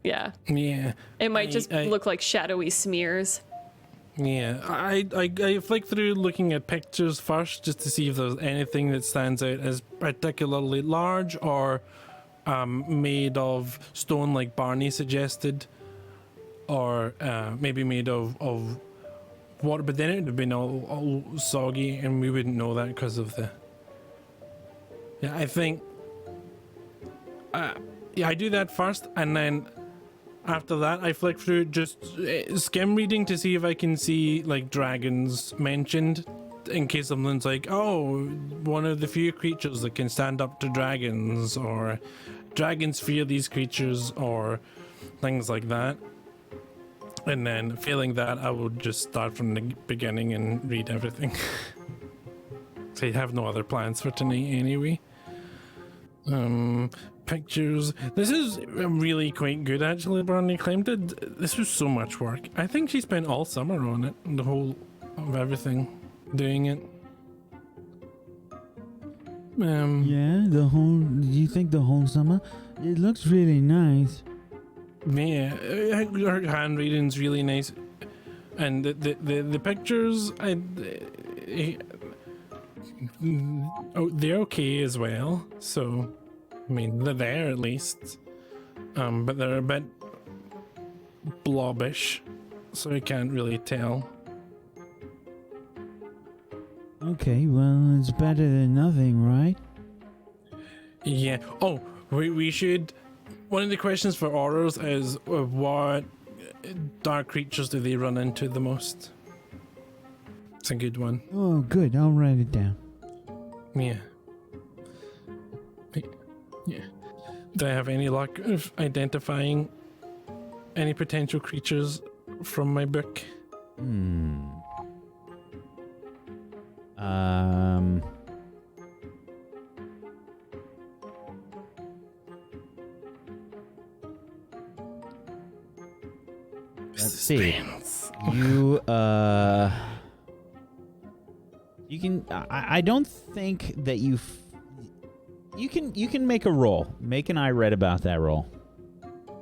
S4: yeah, it might just look like shadowy smears.
S2: Yeah, I flicked through looking at pictures first just to see if there's anything that stands out as particularly large or made of stone like Barney suggested, or maybe made of water, but then it would have been all soggy and we wouldn't know that because of the... Yeah, I think... I do that first, and then after that I flick through just skim reading to see if I can see like dragons mentioned, in case someone's like, oh, one of the few creatures that can stand up to dragons, or dragons fear these creatures, or things like that. And then failing that, I will just start from the beginning and read everything. So I have no other plans for tonight anyway. Pictures. This is really quite good actually, Brandy Clem did. This was so much work. I think she spent all summer on it, the whole of everything, doing it.
S6: Yeah, do you think the whole summer? It looks really nice.
S2: Yeah, her handwriting's really nice, and the pictures, they're okay as well. So, I mean, they're there at least, but they're a bit blobbish, so I can't really tell.
S6: Okay, well, it's better than nothing, right?
S2: Yeah. Oh, we should. One of the questions for Aurors is what dark creatures do they run into the most? It's a good one.
S6: Oh, good. I'll write it down.
S2: Yeah. Yeah. Do I have any luck of identifying any potential creatures from my book?
S1: Let's see. You can. I don't think that you can make a roll. Make an I read about that roll.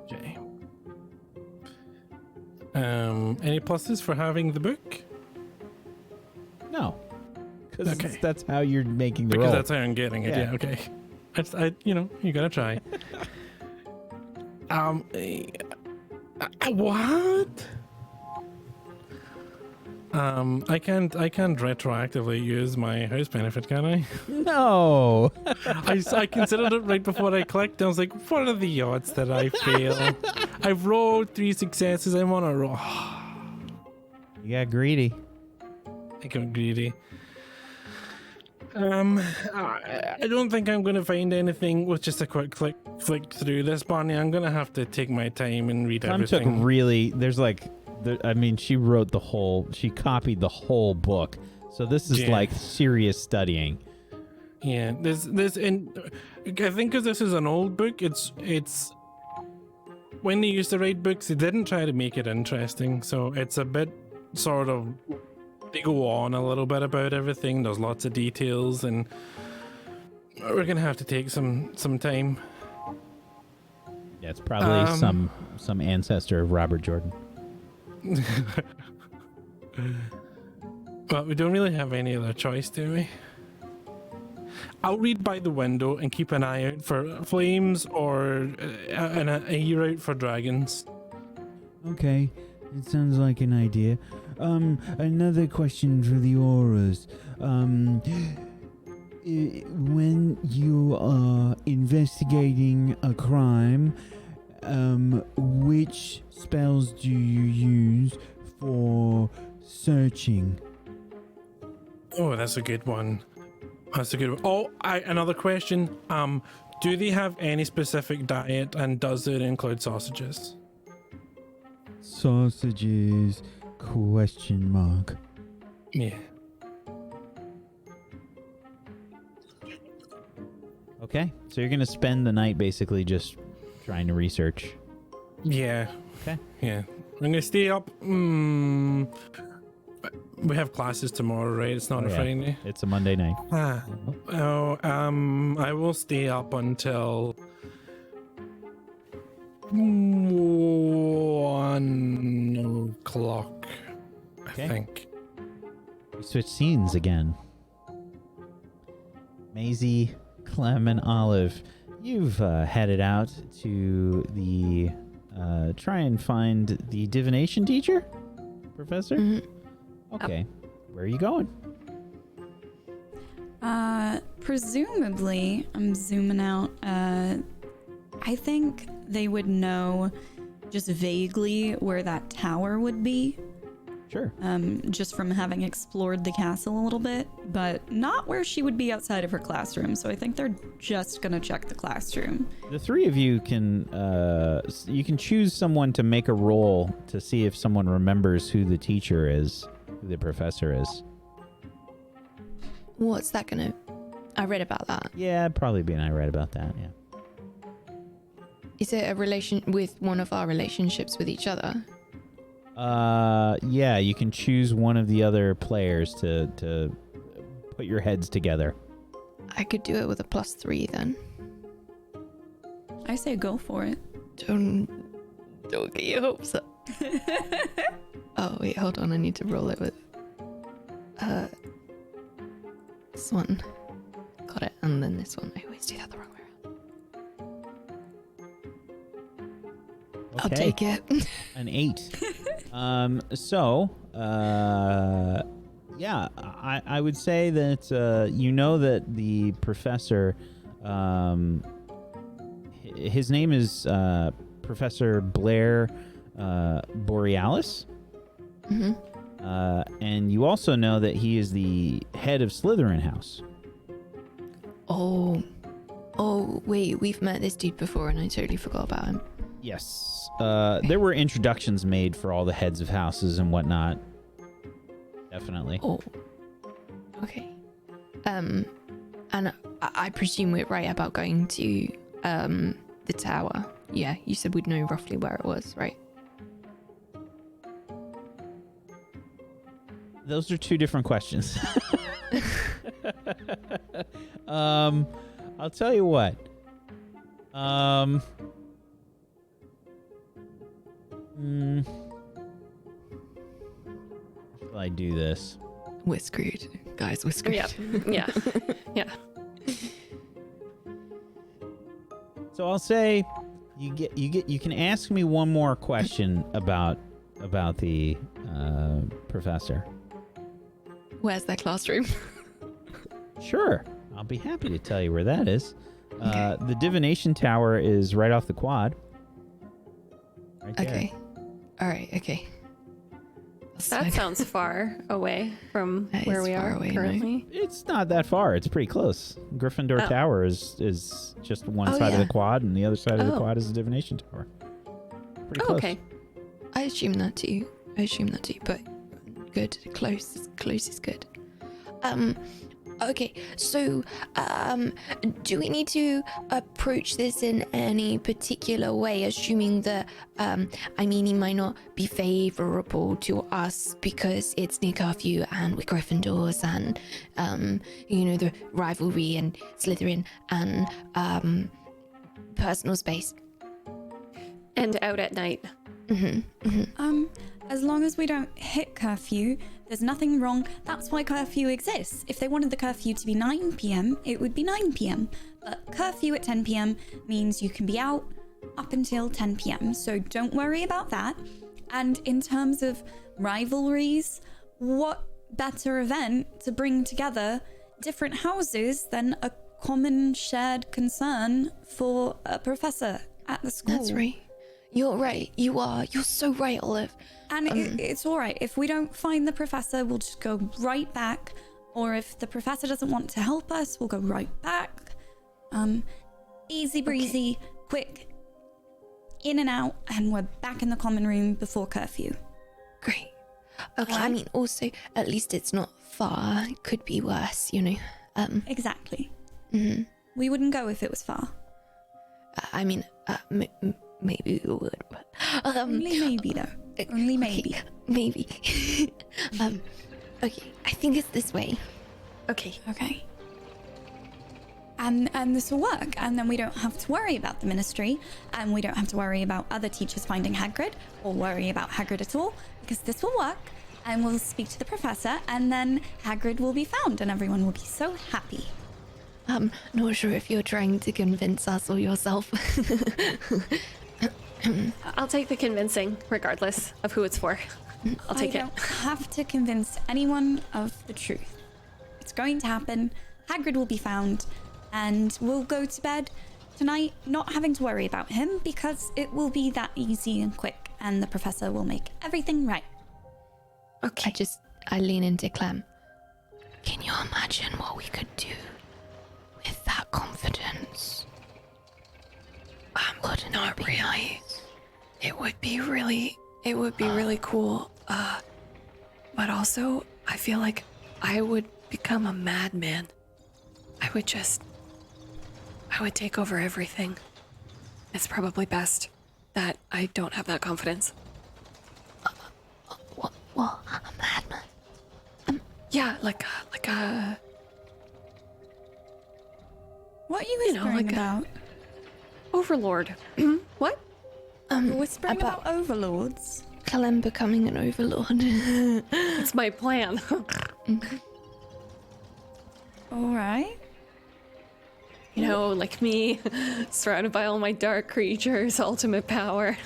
S2: Okay. Any pluses for having the book?
S1: No, because
S2: Okay.
S1: that's how you're making the
S2: Because
S1: roll.
S2: that's how I'm getting it.
S1: Yeah.
S2: Yeah. Okay. You gotta try. What? I can't retroactively use my house benefit, can I?
S1: No.
S2: I considered it right before I clicked. I was like, what are the odds that I fail? I've rolled 3 successes. I'm on a roll.
S1: You got greedy.
S2: I got greedy. I don't think I'm going to find anything with just a quick flick through this, Barney. I'm going to have to take my time and read
S1: Clem took
S2: everything.
S1: she copied the whole book. So this is like serious studying.
S2: Yeah, and I think because this is an old book, it's when they used to write books, they didn't try to make it interesting. So it's a bit sort of, they go on a little bit about everything. There's lots of details, and we're gonna have to take some time.
S1: Yeah, it's probably some ancestor of Robert Jordan.
S2: But we don't really have any other choice, do we? I'll read by the window and keep an eye out for flames or an ear out for dragons.
S6: Okay, it sounds like an idea. Another question for the auras. When you are investigating a crime, which spells do you use for searching?
S2: Oh, that's a good one. Oh, another question. Do they have any specific diet, and does it include sausages?
S6: Sausages? Question mark.
S2: Yeah.
S1: Okay, so you're gonna spend the night basically just trying to research.
S2: Yeah.
S1: Okay.
S2: Yeah. I'm gonna stay up. We have classes tomorrow, right? It's not
S1: Oh,
S2: a
S1: yeah.
S2: Friday.
S1: It's a Monday night.
S2: I will stay up until 1 o'clock,
S1: Okay.
S2: I think.
S1: We switch scenes again. Maisie, Clem, and Olive, you've headed out to the try and find the divination teacher, Professor.
S3: Mhm.
S1: Okay, where are you going?
S5: Presumably, I'm zooming out. I think they would know just vaguely where that tower would be.
S1: Sure.
S5: Just from having explored the castle a little bit, but not where she would be outside of her classroom. So I think they're just gonna check the classroom.
S1: The three of you can choose someone to make a roll to see if someone remembers who the teacher is, who the professor is.
S3: What's that gonna? I read about that.
S1: Yeah, probably be I read about that. Yeah.
S3: Is it a relation with one of our relationships with each other?
S1: Yeah, you can choose one of the other players to put your heads together.
S3: I could do it with a +3 then.
S5: I say go for it.
S3: Don't get your hopes up. Oh wait, hold on. I need to roll it with. This one. Got it, and then this one. I always do that the wrong way around. I'll
S1: Okay.
S3: take it.
S1: An 8. Yeah, I would say that you know that the professor, his name is Professor Blair Borealis.
S3: Mm-hmm.
S1: And you also know that he is the head of Slytherin House.
S3: Oh, wait, we've met this dude before, and I totally forgot about him.
S1: Yes. There were introductions made for all the heads of houses and whatnot. Definitely.
S3: Oh, okay. And I presume we're right about going to the tower. Yeah, you said we'd know roughly where it was, right?
S1: Those are two different questions. I'll tell you what. Shall I do this?
S3: We're screwed, guys. We're screwed.
S4: Yeah. Yeah.
S1: So I'll say you can ask me one more question about the professor.
S3: Where's their classroom?
S1: Sure. I'll be happy to tell you where that is.
S3: Okay.
S1: The divination tower is right off the quad. Right there.
S3: Okay. All right. Okay.
S4: That sounds far away from
S3: That
S4: where
S3: is
S4: we
S3: far
S4: are
S3: away, no?
S4: currently.
S1: It's not that far. It's pretty close. Gryffindor
S4: Oh.
S1: Tower is just one
S3: Oh,
S1: side of
S3: yeah.
S1: the quad, and the other side of the
S4: Oh.
S1: quad is the divination tower. Pretty
S4: Oh,
S1: close.
S4: okay.
S3: I assume that too. But good. Close is good. Okay. So, do we need to approach this in any particular way, assuming that, he might not be favorable to us because it's near curfew and we're Gryffindors and, the rivalry and Slytherin and, personal space.
S4: And out at night.
S5: As long as we don't hit curfew, there's nothing wrong. That's why curfew exists. If they wanted the curfew to be 9 p.m, it would be 9 p.m. But curfew at 10 p.m. means you can be out up until 10 p.m. So don't worry about that. And in terms of rivalries, what better event to bring together different houses than a common shared concern for a professor at the school?
S3: That's right. You're right. You are. You're so right, Olive.
S5: And it's all right. If we don't find the professor, we'll just go right back. Or if the professor doesn't want to help us, we'll go right back. Easy breezy, quick, in and out, and we're back in the common room before curfew.
S3: Great. Okay, I
S5: Alright.
S3: mean, also, at least it's not far. It could be worse, you know.
S5: Exactly.
S3: Mhm.
S5: We wouldn't go if it was far.
S3: I mean, maybe we would, but
S5: Only maybe, though. Only maybe.
S3: okay, maybe. Okay, I think it's this way.
S4: Okay.
S5: Okay. And this will work, and then we don't have to worry about the ministry, and we don't have to worry about other teachers finding Hagrid, or worry about Hagrid at all, because this will work, and we'll speak to the professor, and then Hagrid will be found, and everyone will be so happy.
S3: Not sure if you're trying to convince us or yourself.
S4: I'll take the convincing, regardless of who it's for. I'll take
S5: I
S4: it.
S5: don't have to convince anyone of the truth. It's going to happen. Hagrid will be found, and we'll go to bed tonight not having to worry about him because it will be that easy and quick, and the professor will make everything right.
S4: Okay.
S3: I lean into Clem. Can you imagine what we could do with that confidence? Wouldn't
S4: Not
S3: it be
S4: really.
S3: nice?
S4: It would be really cool. But also, I feel like I would become a madman. I would take over everything. It's probably best that I don't have that confidence.
S3: What? A madman?
S4: Yeah, like a
S5: What are you
S4: You know,
S5: whispering
S4: like a-
S5: about?
S4: overlord. What?
S5: You're whispering
S3: about-
S5: about overlords?
S3: Clem becoming an overlord.
S4: It's my plan.
S5: All right.
S4: You know, like me, surrounded by all my dark creatures, ultimate power.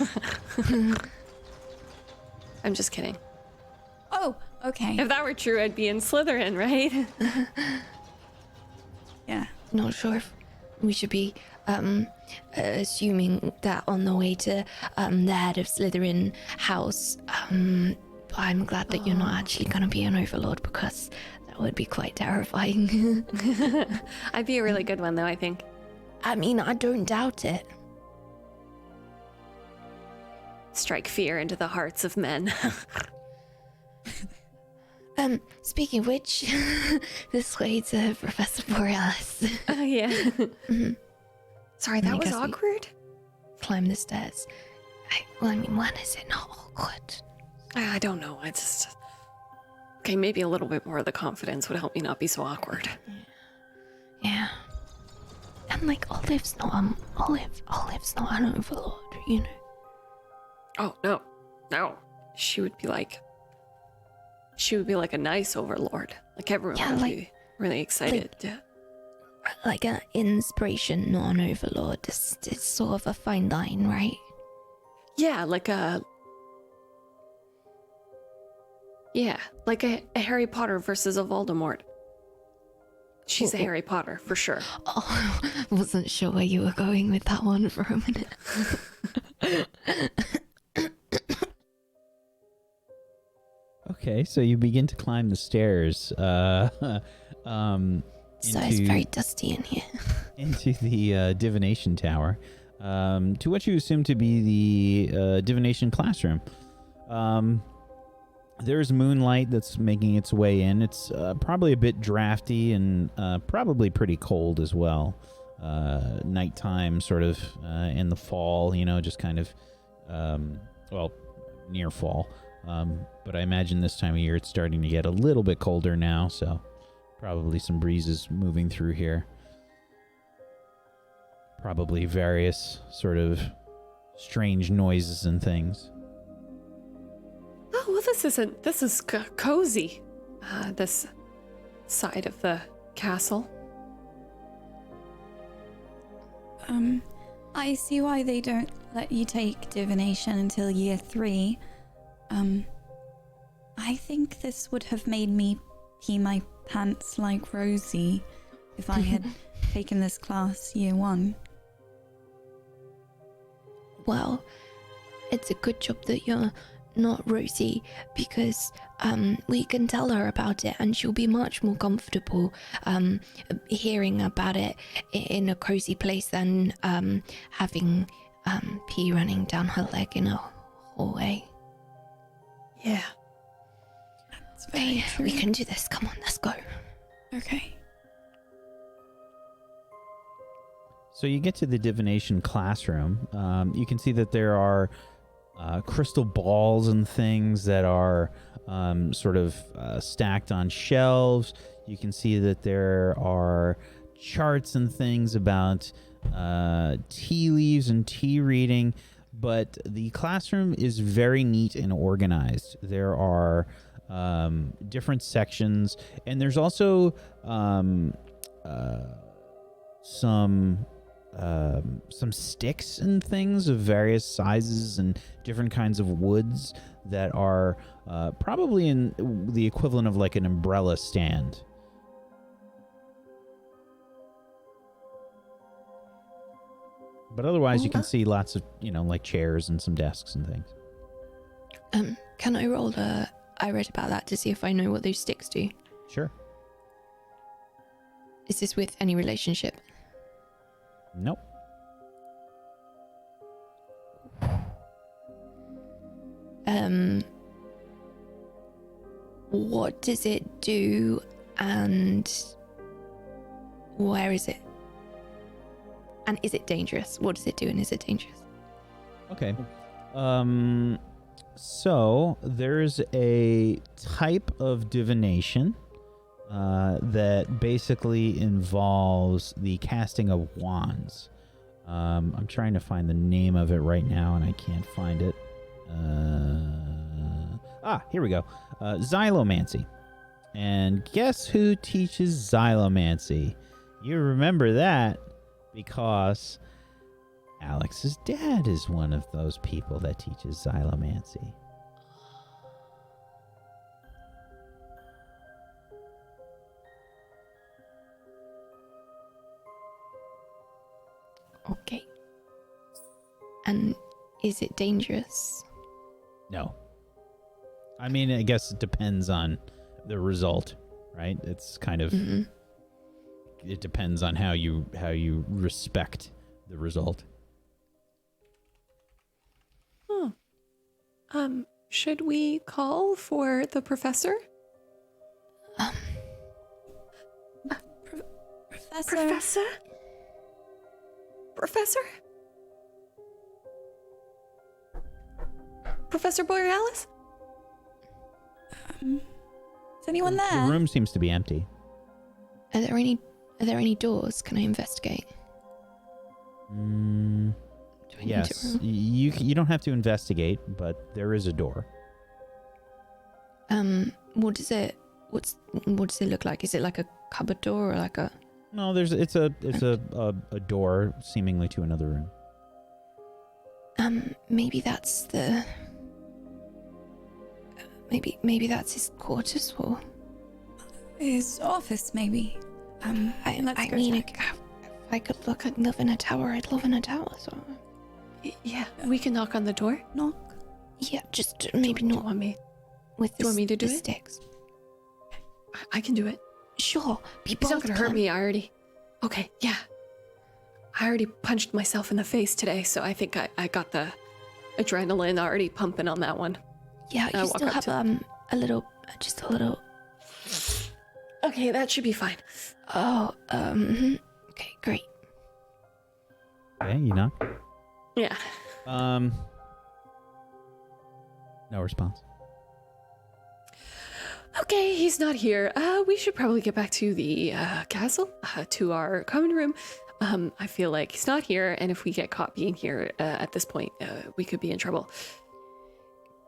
S4: I'm just kidding.
S5: Oh, okay.
S4: If that were true, I'd be in Slytherin, right?
S5: Yeah.
S3: Not sure if we should be assuming that on the way to the head of Slytherin house. But I'm glad that you're not actually going to be an overlord because that would be quite terrifying.
S4: I'd be a really good one, though, I think.
S3: I mean, I don't doubt it.
S4: Strike fear into the hearts of men.
S3: Speaking of which, this way to Professor Borealis.
S4: Oh, yeah. Sorry,
S3: I
S4: that was
S3: guess we-
S4: awkward.
S3: Climb the stairs. I mean, when is it not awkward?
S4: I don't know. I just. Okay, maybe a little bit more of the confidence would help me not be so awkward.
S3: Yeah. And like Olive's not an overlord, you know.
S4: Oh, no. She would be like a nice overlord. Like everyone
S3: Yeah,
S4: would
S3: like-
S4: be really excited.
S3: Like an inspiration, not an overlord. It's sort of a fine line, right?
S4: Yeah, like a Harry Potter versus a Voldemort. She's a Harry Potter for sure.
S3: Oh, wasn't sure where you were going with that one for a minute.
S1: Okay, so you begin to climb the stairs.
S3: So it's very dusty in here.
S1: Into the divination tower, to what you assume to be the divination classroom. There's moonlight that's making its way in. It's probably a bit drafty and probably pretty cold as well. Nighttime, sort of in the fall, just kind of, near fall. But I imagine this time of year it's starting to get a little bit colder now, so probably some breezes moving through here. Probably various sort of strange noises and things.
S4: Oh, well, this is cozy. This side of the castle.
S5: I see why they don't let you take divination until year 3. I think this would have made me pee my pants like Rosie if I had taken this class year 1.
S3: Well, it's a good job that you're not Rosie because we can tell her about it and she'll be much more comfortable hearing about it in a cozy place than having pee running down her leg in a hallway.
S4: Yeah.
S5: It's very true.
S3: We can do this. Come on, let's go.
S5: Okay.
S1: So you get to the divination classroom. You can see that there are crystal balls and things that are sort of stacked on shelves. You can see that there are charts and things about tea leaves and tea reading, but the classroom is very neat and organized. There are different sections, and there's also some sticks and things of various sizes and different kinds of woods that are probably in the equivalent of like an umbrella stand. But otherwise, you can see lots of, like chairs and some desks and things.
S3: Can I roll I read about that to see if I know what those sticks do.
S1: Sure.
S3: Is this with any relationship?
S1: Nope.
S3: What does it do and where is it? And is it dangerous? What does it do and is it dangerous?
S1: Okay. So there's a type of divination that basically involves the casting of wands. I'm trying to find the name of it right now and I can't find it. Here we go. Xylomancy. And guess who teaches xylomancy? You remember that because Alex's dad is one of those people that teaches xylomancy.
S3: Okay. And is it dangerous?
S1: No. I mean, I guess it depends on the result, right? It's kind of it depends on how you respect the result.
S4: Should we call for the professor?
S5: Professor?
S4: Professor? Professor Borealis?
S5: Is anyone
S1: The
S5: there?
S1: room seems to be empty.
S3: Are there any doors? Can I investigate? Do I need
S1: Yes,
S3: to-
S1: you don't have to investigate, but there is a door.
S3: What does it look like? Is it like a cupboard door or like a
S1: No, it's a door seemingly to another room.
S3: maybe that's the maybe that's his quarters or
S5: His office, maybe. Let's
S3: I
S5: go
S3: mean,
S5: check.
S3: if I could live in a tower, I'd live in a tower. So
S4: Yeah, we can knock on the door.
S5: Knock.
S3: yeah, just maybe
S4: Do you
S3: not
S4: want me?
S3: with
S4: do you want me to
S3: the
S4: do it?
S3: sticks.
S4: I can do it.
S3: Sure, be
S4: He's
S3: bold.
S4: not gonna hurt
S3: Clem.
S4: me. I already. Okay, yeah. I already punched myself in the face today, so I think I got the adrenaline already pumping on that one.
S3: Yeah,
S4: I
S3: you
S4: walk
S3: still
S4: up
S3: have
S4: to-
S3: just a little.
S4: Okay, that should be fine.
S3: Oh, okay, great.
S1: Okay, you knock.
S4: Yeah.
S1: No response.
S4: Okay, he's not here. We should probably get back to the castle, to our common room. I feel like he's not here, and if we get caught being here at this point, we could be in trouble.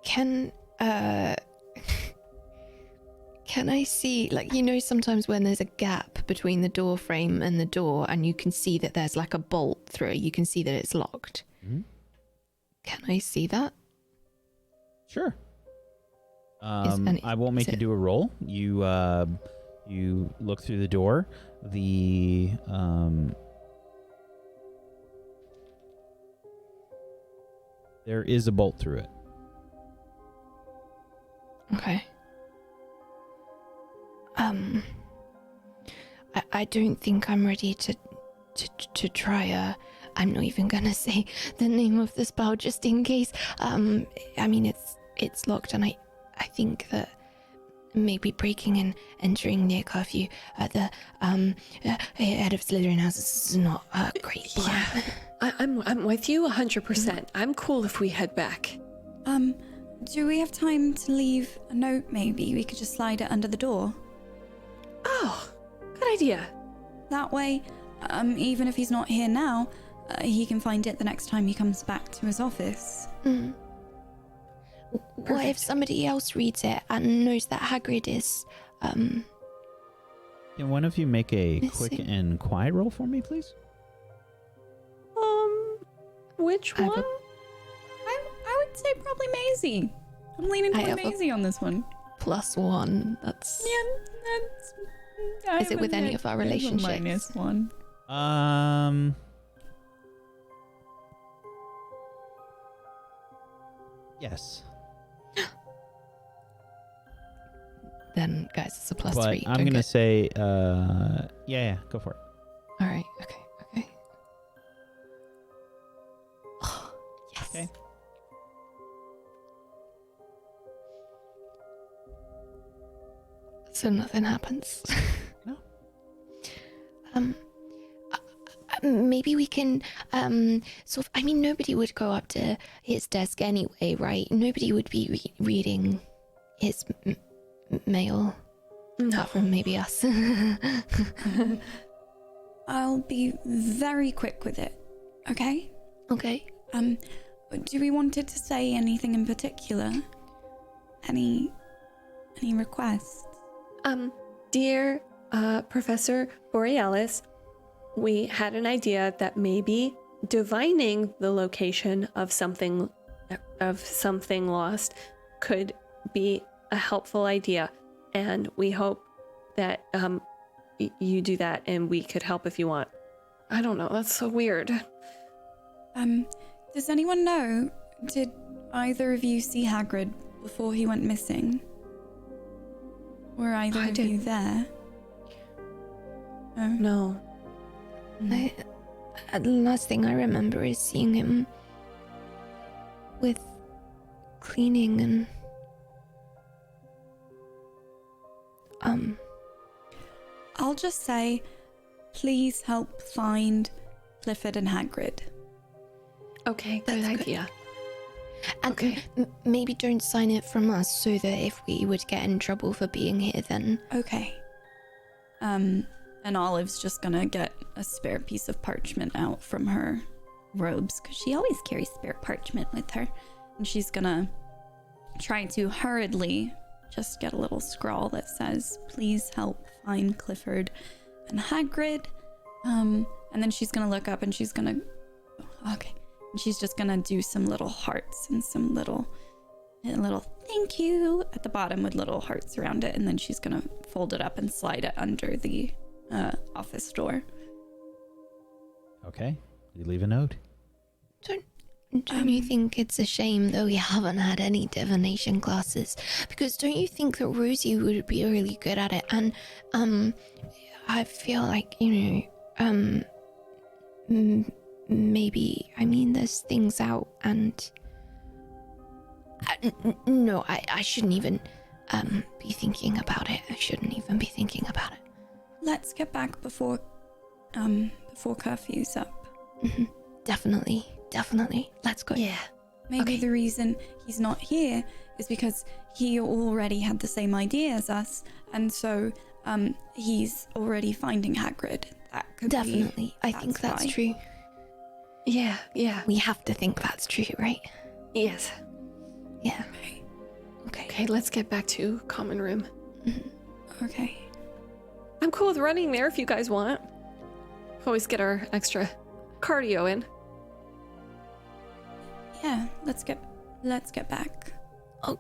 S3: Can I see, like, sometimes when there's a gap between the door frame and the door and you can see that there's like a bolt through it, you can see that it's locked.
S1: Mhm.
S3: Can I see that?
S1: Sure.
S3: and
S1: I won't make
S3: is
S1: you
S3: it-
S1: do a roll. You look through the door. There is a bolt through it.
S3: Okay. I don't think I'm ready to try I'm not even gonna say the name of the spell just in case. I mean, it's locked, and I think that maybe breaking and entering near curfew at the head of Slytherin House is not a great plan.
S4: Yeah, I'm with you 100%. I'm cool if we head back.
S5: Do we have time to leave a note maybe? We could just slide it under the door.
S4: Oh, good idea.
S5: That way, even if he's not here now, he can find it the next time he comes back to his office.
S3: What if somebody else reads it and knows that Hagrid is,
S1: Can one of you make a quick
S3: Missing.
S1: and quiet roll for me, please?
S4: Which
S3: I have
S4: one?
S5: I would say probably Maisie. I'm leaning
S3: I
S5: toward
S3: have a-
S5: Maisie on this one.
S3: +1? That's...
S5: That's...
S3: Is it with any of our relationships?
S5: -1.
S1: Yes.
S3: Then, guys, it's a +3.
S1: But I'm
S3: Don't
S1: gonna
S3: get-
S1: say, yeah, go for it.
S3: All right, okay. Oh, yes.
S1: Okay.
S3: So nothing happens.
S1: No.
S3: Maybe we can, sort of, I mean, nobody would go up to his desk anyway, right? Nobody would be reading his mail. Apart from maybe us.
S5: I'll be very quick with it, okay?
S3: Okay.
S5: Do we want it to say anything in particular? Any requests?
S4: Dear Professor Borealis, we had an idea that maybe divining the location of something lost could be a helpful idea, and we hope that you do that, and we could help if you want. I don't know, that's so weird.
S5: Does anyone know, did either of you see Hagrid before he went missing? Were either of you there?
S4: No.
S3: The last thing I remember is seeing him with cleaning and
S5: I'll just say, please help find Clifford and Hagrid.
S4: Okay, good
S3: That's good.
S4: idea.
S3: and
S4: Okay.
S3: maybe don't sign it from us so that if we would get in trouble for being here, then
S5: Okay. And Olive's just gonna get a spare piece of parchment out from her robes, because she always carries spare parchment with her. And she's gonna try to hurriedly just get a little scrawl that says, please help find Clifford and Hagrid. And then she's gonna look up and she's gonna, okay. And she's just gonna do some little hearts and some little thank you at the bottom with little hearts around it. And then she's gonna fold it up and slide it under the office door.
S1: Okay. You leave a note.
S3: don't you think it's a shame that we haven't had any divination classes? Because don't you think that Rosie would be really good at it? And I feel like, maybe, I mean, there's things out and no, I shouldn't even be thinking about it. I shouldn't even be thinking about it.
S5: Let's get back before curfew's up.
S3: Definitely. Let's go.
S4: Yeah.
S5: Maybe
S3: Okay.
S5: the reason he's not here is because he already had the same idea as us, and so he's already finding Hagrid. That could
S3: Definitely. I think that's
S5: why.
S3: true.
S4: Yeah.
S3: We have to think that's true, right?
S4: Yes.
S3: Yeah. Okay.
S4: Okay, let's get back to common room.
S5: Okay.
S4: I'm cool with running there if you guys want. Always get our extra cardio in.
S5: Yeah. Let's get back.
S3: Oh,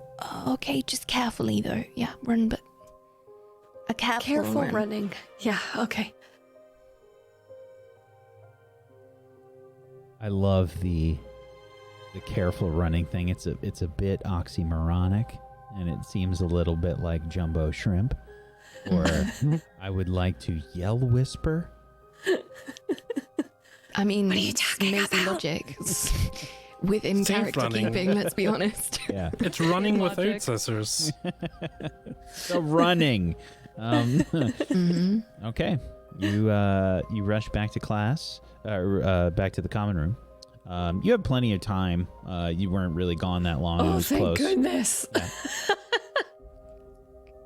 S3: okay. Just carefully, though. Yeah, run, but a careful run.
S4: running. Yeah, okay.
S1: I love the careful running thing. It's a bit oxymoronic, and it seems a little bit like jumbo shrimp. Or I would like to yell whisper.
S3: I mean,
S4: What are you
S3: it's
S4: talking
S3: amazing
S4: about?
S3: logic. It's within
S2: Safe
S3: character
S2: running.
S3: keeping, let's be honest.
S1: Yeah.
S2: It's running without
S5: Logic.
S2: scissors.
S1: So running.
S3: Mhm.
S1: Okay. You rush back to class, back to the common room. You have plenty of time. You weren't really gone that long. It
S4: Oh,
S1: was
S4: thank
S1: close.
S4: goodness.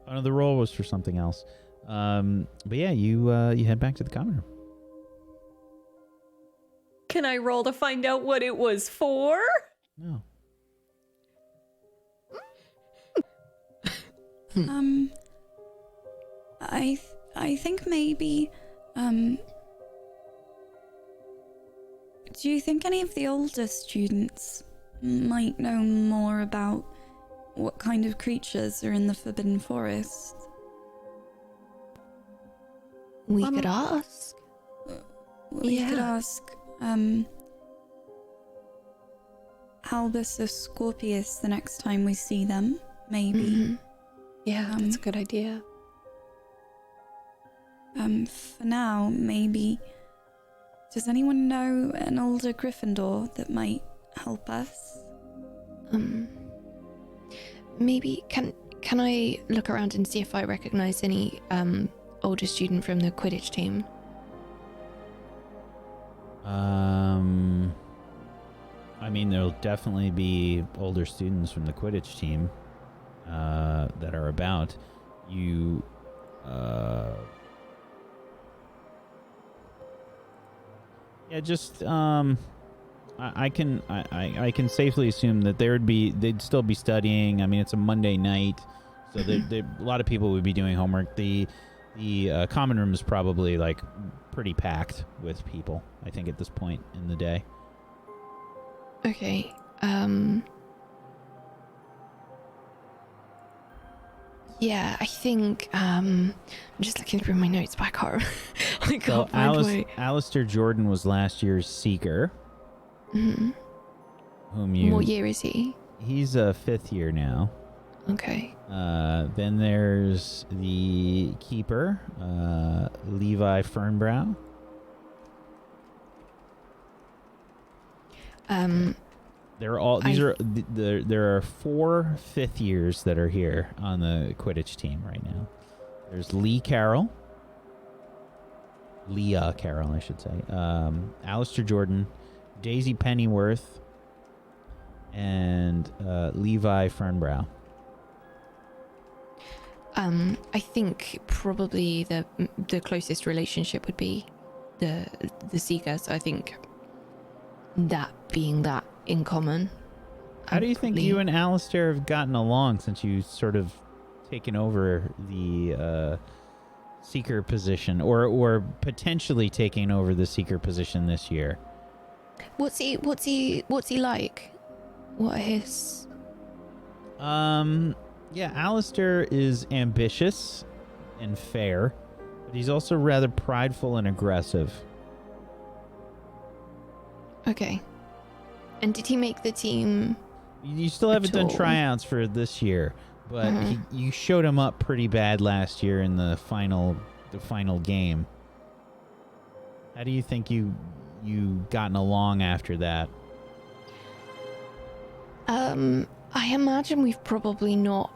S1: Oh, no, the roll was for something else. But yeah, you head back to the common room.
S4: Can I roll to find out what it was for?
S1: No.
S5: I think maybe, do you think any of the older students might know more about what kind of creatures are in the Forbidden Forest?
S3: We could ask.
S5: We could
S4: Yeah.
S5: ask, Albus or Scorpius the next time we see them, maybe.
S3: Mhm.
S4: Yeah, that's a good idea.
S5: For now, maybe. Does anyone know an older Gryffindor that might help us?
S3: Maybe can I look around and see if I recognize any older student from the Quidditch team?
S1: I mean, there'll definitely be older students from the Quidditch team that are about. You, yeah, just I can safely assume that they'd still be studying. I mean, it's a Monday night, so a lot of people would be doing homework. The common room is probably like pretty packed with people, I think, at this point in the day.
S3: Okay. Yeah, I think I'm just looking through my notes, but I can't. I
S1: So
S3: can't find my.
S1: Alistair Jordan was last year's Seeker,
S3: Mhm.
S1: whom you.
S3: What year is he?
S1: He's a 5th year now.
S3: Okay.
S1: Then there's the Keeper, Levi Fernbrow. They're all these
S3: I-
S1: are there are 4 5th years that are here on the Quidditch team right now. There's Leah Carroll, I should say. Alistair Jordan, Daisy Pennyworth, and Levi Fernbrow.
S3: I think probably the closest relationship would be the Seeker. So I think that being that in common.
S1: How do you think you and Alistair have gotten along since you sort of taken over the Seeker position, or potentially taking over the Seeker position this year?
S3: What's he like? What are his?
S1: Yeah, Alistair is ambitious and fair, but he's also rather prideful and aggressive.
S3: Okay. And did he make the team?
S1: You still haven't done
S3: all.
S1: tryouts for this year, but you showed him up pretty bad last year in the final game. How do you think you gotten along after that?
S3: I imagine we've probably not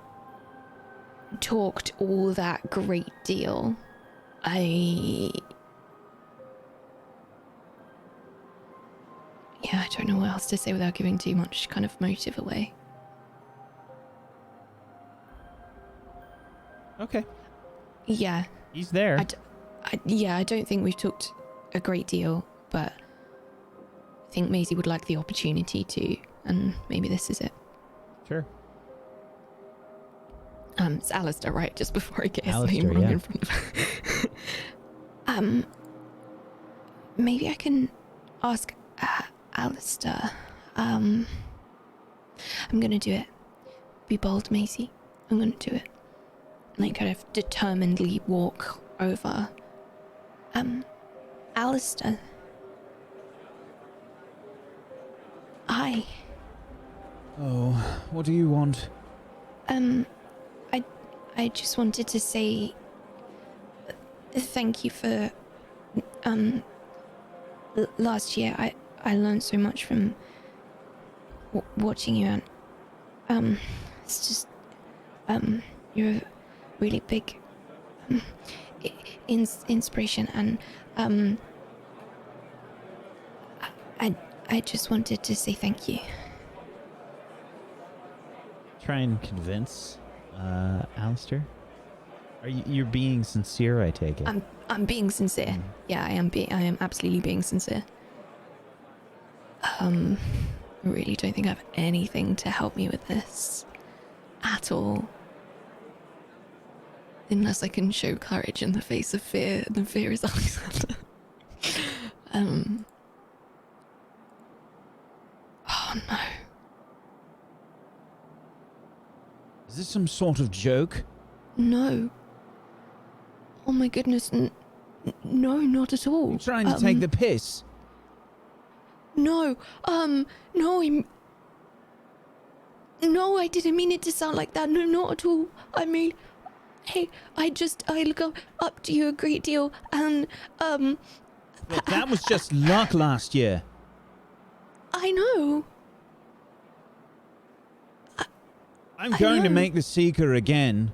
S3: talked all that great deal. I don't know what else to say without giving too much kind of motive away.
S1: Okay.
S3: Yeah,
S1: He's there.
S3: I don't think we've talked a great deal, but I think Maisie would like the opportunity to, and maybe this is it.
S1: Sure.
S3: It's Alistair, right? Just before I get his
S1: Alistair,
S3: name wrong
S1: yeah.
S3: in front of maybe I can ask Alistair. I'm gonna do it. Be bold, Maisie. I'm gonna do it. And I kind of determinedly walk over. Alistair. Hi.
S6: Oh, what do you want?
S3: I just wanted to say thank you for last year I learned so much from watching you, and it's just you're a really big inspiration, and I just wanted to say thank you.
S1: Try and convince Alistair. You're being sincere, I take it.
S3: I'm being sincere. Yeah, I am absolutely being sincere. I really don't think I have anything to help me with this at all. Unless I can show courage in the face of fear, and the fear is Alexander. Oh no.
S6: Is this some sort of joke?
S3: No. Oh my goodness, no, not at all.
S6: You trying to take the piss?
S3: No, no, I didn't mean it to sound like that. No, not at all. I mean, hey, I look up to you a great deal, and
S6: Look, that was just luck last year.
S3: I know.
S6: I'm going to
S3: know.
S6: make the Seeker again.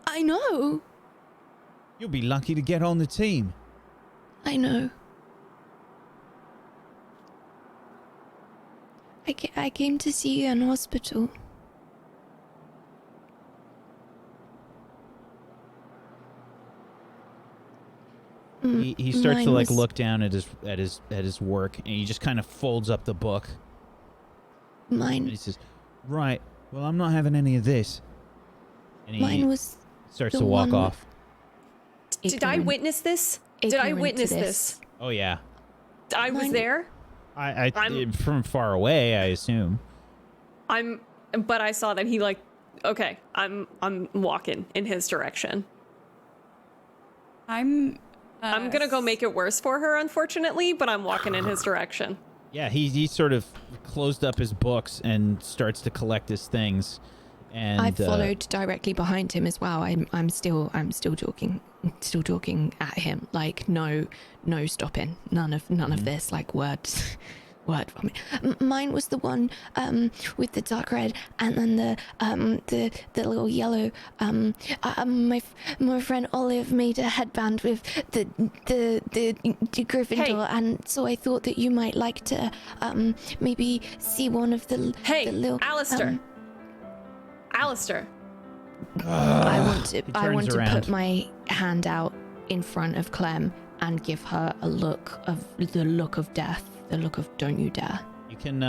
S3: I know.
S6: You'll be lucky to get on the team.
S3: I know. I came to see you in hospital.
S1: He starts
S3: Mine
S1: to like
S3: was-
S1: look down at his work, and he just kind of folds up the book. And
S3: Mine
S1: he says,
S6: Right. Well, I'm not having any of this.
S1: and he
S3: mine was
S1: starts
S3: the
S1: to walk
S3: one-
S1: off.
S4: Did I
S3: ignorant-
S4: witness this? Did I
S3: ignorant to
S4: witness this?
S1: Oh yeah,
S4: I was
S3: Mine-
S4: there. I'm-
S1: from far away, I assume.
S4: But I saw that he okay, I'm walking in his direction.
S5: I'm
S4: gonna go make it worse for her, unfortunately, but I'm walking in his direction.
S1: Yeah, he sort of closed up his books and starts to collect his things. And
S3: I followed directly behind him as well. I'm still talking at him. Like no stopping. None of this. Like word from me. Mine was the one with the dark red, and then the little yellow. My friend Olive made a headband with the Gryffindor,
S4: Hey.
S3: and so I thought that you might like to maybe see one of the
S4: Hey,
S3: the little
S4: Alistair. Alistair.
S3: I want to
S1: turns
S3: put
S1: around.
S3: my hand out in front of Clem and give her the look of death, the look of don't you dare.
S1: you can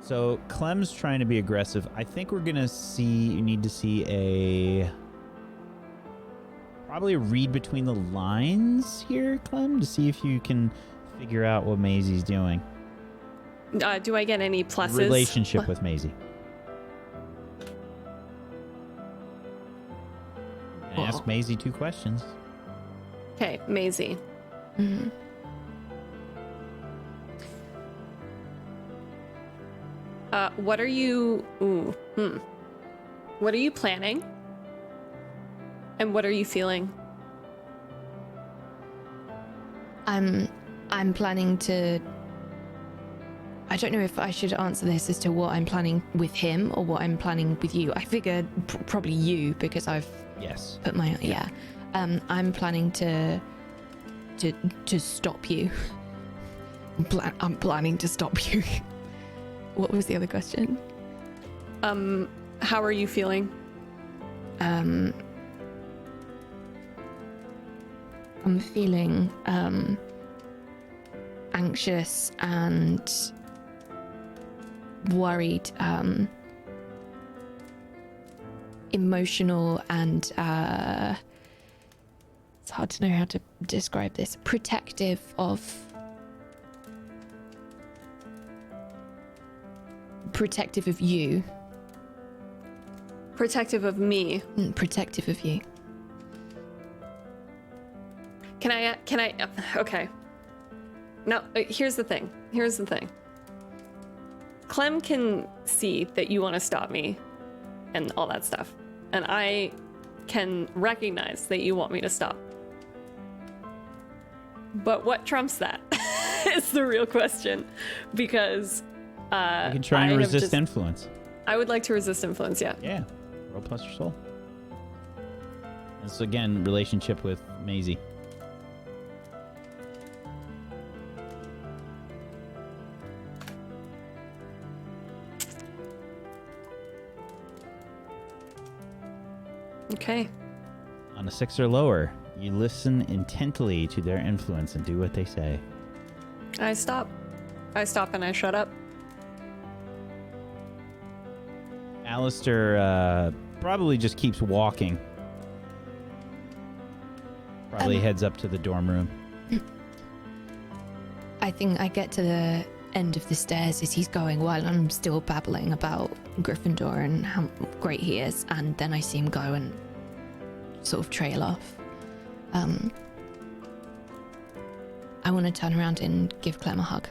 S1: So Clem's trying to be aggressive. I think we're gonna you need to see probably read between the lines here, Clem, to see if you can figure out what Maisie's doing.
S4: Do I get any pluses?
S1: Relationship with Maisie. And ask Maisie 2 questions.
S4: Okay, Maisie.
S3: Mhm.
S4: What are you? What are you planning? And what are you feeling?
S3: I'm planning to. I don't know if I should answer this as to what I'm planning with him or what I'm planning with you. I figured probably you because I've
S1: Yes.
S3: put my I'm planning to stop you. I'm planning to stop you. What was the other question?
S4: How are you feeling?
S3: I'm feeling anxious and worried, emotional, and it's hard to know how to describe this. Protective of you.
S4: Protective of me.
S3: Protective of you.
S4: Can I? Okay. Now, here's the thing. Clem can see that you want to stop me and all that stuff. And I can recognize that you want me to stop. But what trumps that is the real question, because
S1: You can try and resist influence.
S4: I would like to resist influence, yeah.
S1: Yeah. Roll plus your soul. This again, relationship with Maisie.
S4: Okay.
S1: On a 6 or lower, you listen intently to their influence and do what they say.
S4: I stop and I shut up.
S1: Alistair probably just keeps walking. Probably heads up to the dorm room.
S3: I think I get to the end of the stairs as he's going while I'm still babbling about Gryffindor and how great he is, and then I see him go and sort of trail off. I want to turn around and give Clem a hug.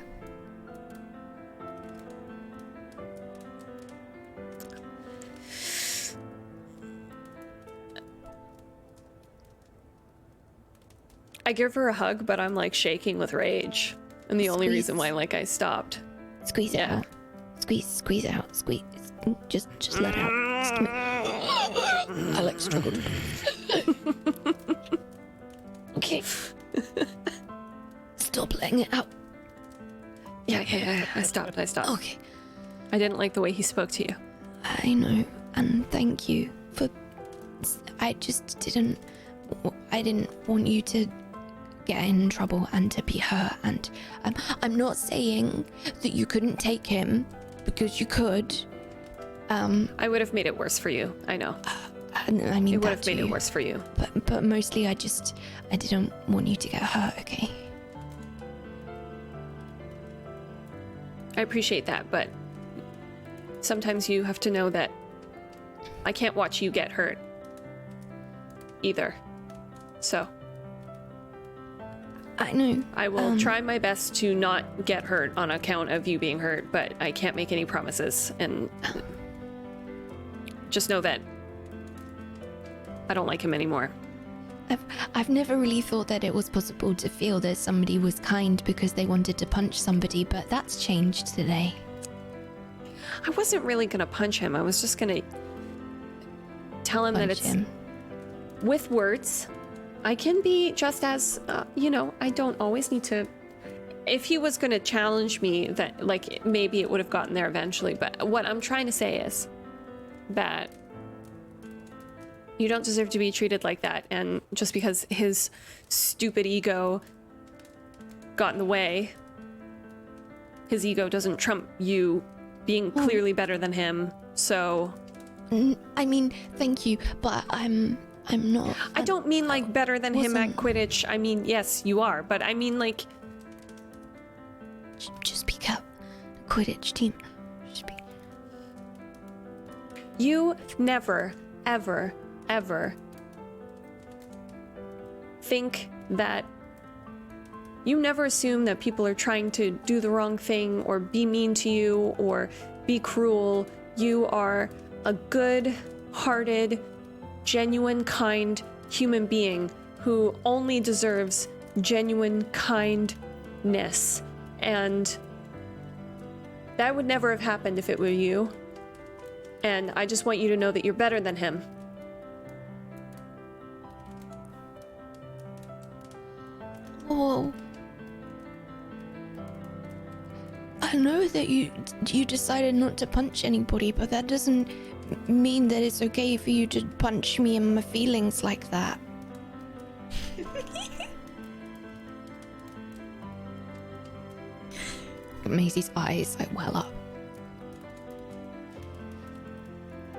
S4: I give her a hug, but I'm like shaking with rage. And the only
S3: Squeeze.
S4: reason why like I stopped.
S3: Squeeze it
S4: Yeah.
S3: out. Squeeze out. Squeeze. Just let it out. Just give me. I like struggled. Okay. Stop letting it out.
S4: Yeah. I stopped.
S3: Okay.
S4: I didn't like the way he spoke to you.
S3: I know, and thank you for. I just didn't. I didn't want you to get in trouble and to be hurt. And I'm not saying that you couldn't take him, because you could.
S4: I would have made it worse for you. I know.
S3: I mean,
S4: It would
S3: that
S4: have made it
S3: too.
S4: worse for you.
S3: But mostly, I didn't want you to get hurt. Okay.
S4: I appreciate that, but sometimes you have to know that I can't watch you get hurt either. So
S3: I know.
S4: I will try my best to not get hurt on account of you being hurt, but I can't make any promises. And just know that I don't like him anymore.
S3: I've never really thought that it was possible to feel that somebody was kind because they wanted to punch somebody, but that's changed today.
S4: I wasn't really going to punch him. I was just going to tell him that
S3: Punch
S4: it's
S3: him.
S4: with words. I can be just as, I don't always need to. If he was going to challenge me, that like maybe it would have gotten there eventually. But what I'm trying to say is that you don't deserve to be treated like that. And just because his stupid ego got in the way, his ego doesn't trump you being clearly better than him. So
S3: I mean, thank you, but I'm not.
S4: I don't mean like better than him at
S3: wasn't-
S4: Quidditch. I mean, yes, you are, but I mean like
S3: Just speak up. Quidditch team. Just speak.
S4: you never, ever, ever think that you never assume that people are trying to do the wrong thing or be mean to you or be cruel. You are a good-hearted, genuine, kind human being who only deserves genuine kindness. And that would never have happened if it were you. And I just want you to know that you're better than him.
S3: Whoa. I know that you decided not to punch anybody, but that doesn't mean that it's okay for you to punch me in my feelings like that. Maisie's eyes like well up.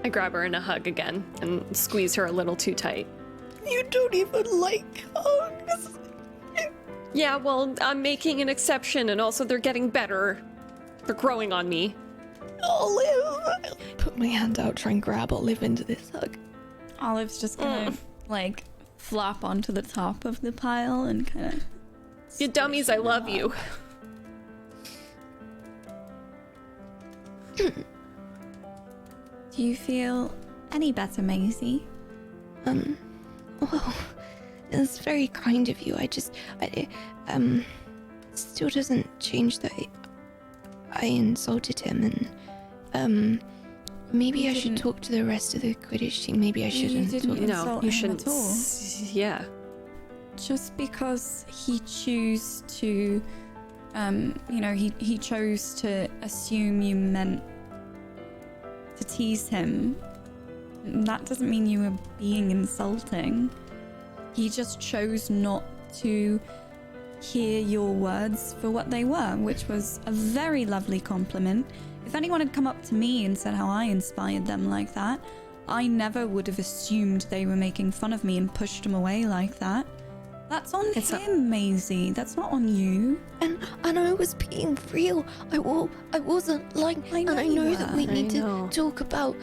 S4: I grab her in a hug again and squeeze her a little too tight.
S3: You don't even like hugs.
S4: Yeah, well, I'm making an exception, and also they're getting better. They're growing on me.
S3: Olive. Put my hand out, try and grab Olive into this hug.
S5: Olive's just gonna like flop onto the top of the pile and kind of.
S4: You dummies, I love you.
S5: Do you feel any better, Maisie?
S3: Well, it's very kind of you. Still doesn't change that I insulted him, and maybe I should talk to the rest of the Quidditch team. Maybe I shouldn't.
S5: didn't
S3: talk.
S5: insult
S4: No, you
S5: him
S4: shouldn't.
S5: at all.
S4: Yeah.
S5: Just because he chose to, he chose to assume you meant to tease him. That doesn't mean you were being insulting. He just chose not to hear your words for what they were, which was a very lovely compliment. If anyone had come up to me and said how I inspired them like that, I never would have assumed they were making fun of me and pushed them away like that. That's on him, Maisie. That's not on you.
S3: And I was being real. I wasn't lying.
S5: I know
S3: and I
S5: you
S3: know
S5: were.
S3: that we need
S4: I know.
S3: to talk about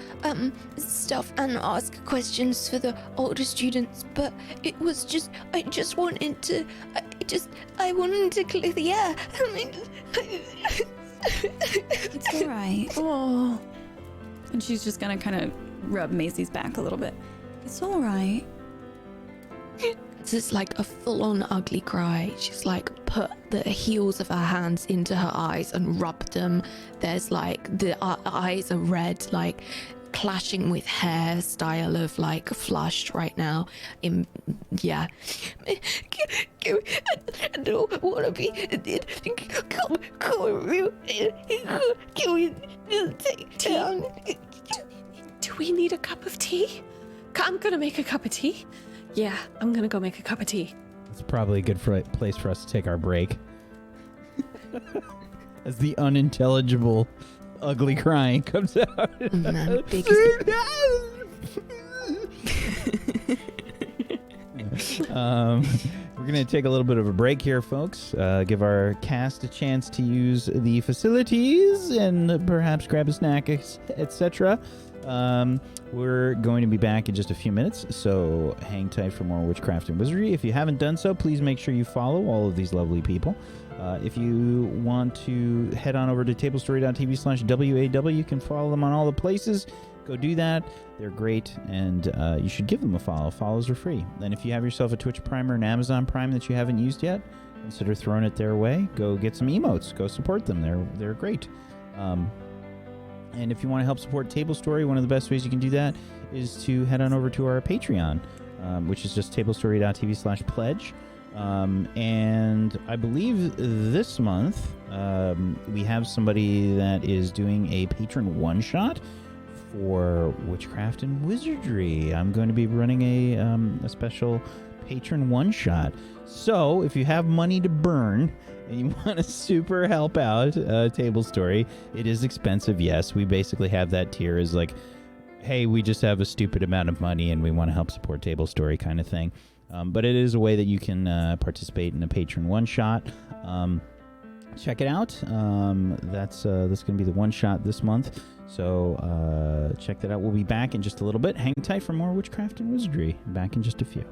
S3: stuff and ask questions for the older students. But it was just I wanted to clear the air.
S5: It's all right.
S4: Oh.
S5: And she's just gonna kind of rub Maisie's back a little bit. It's all right.
S3: This is like a full-on ugly cry. She's like put the heels of her hands into her eyes and rubbed them. There's like the eyes are red, like clashing with hairstyle of like flushed right now. Yeah. I don't want to be.
S4: Do we need a cup of tea? I'm gonna make a cup of tea. Yeah, I'm gonna go make a cup of tea.
S1: It's probably a good place for us to take our break. As the unintelligible, ugly crying comes out.
S3: Man,
S1: We're going to take a little bit of a break here, folks. Give our cast a chance to use the facilities and perhaps grab a snack, etc. We're going to be back in just a few minutes, so hang tight for more Witchcraft and Wizardry. If you haven't done so, please make sure you follow all of these lovely people. If you want to head on over to tablestory.tv/WAW, you can follow them on all the places. Go do that. They're great, and you should give them a follow. Follows are free. And if you have yourself a Twitch Prime or an Amazon Prime that you haven't used yet, consider throwing it their way. Go get some emotes. Go support them. They're great. And if you want to help support Table Story, one of the best ways you can do that is to head on over to our Patreon, which is just tablestory.tv/pledge. And I believe this month we have somebody that is doing a patron one-shot for Witchcraft and Wizardry. I'm going to be running a special patron one-shot. So if you have money to burn and you want to super help out Table Story, it is expensive, yes. We basically have that tier as like, hey, we just have a stupid amount of money and we want to help support Table Story kind of thing. But it is a way that you can participate in a patron one-shot. Check it out. That's going to be the one-shot this month. So check that out. We'll be back in just a little bit. Hang tight for more Witchcraft and Wizardry. Back in just a few.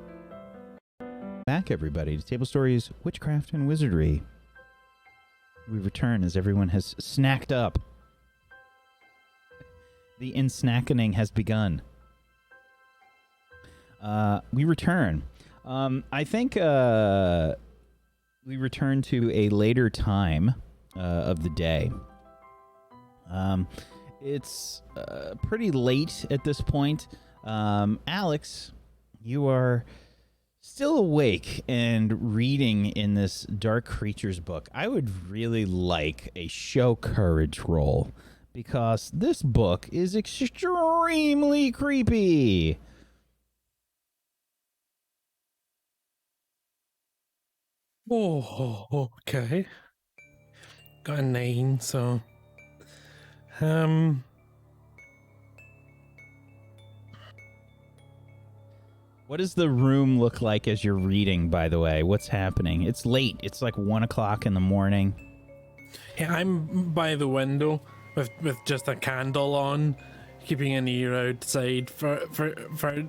S1: Back, everybody, to Table Stories Witchcraft and Wizardry. We return as everyone has snacked up. The insnackening has begun. We return. I think we return to a later time of the day. It's pretty late at this point. Alex, you are still awake and reading in this Dark Creatures book. I would really like a show courage roll because this book is extremely creepy.
S2: Oh, okay. Got a 9, so
S1: What does the room look like as you're reading, by the way? What's happening? It's late. It's like 1 o'clock in the morning.
S2: yeah, I'm by the window with just a candle on, keeping an ear outside for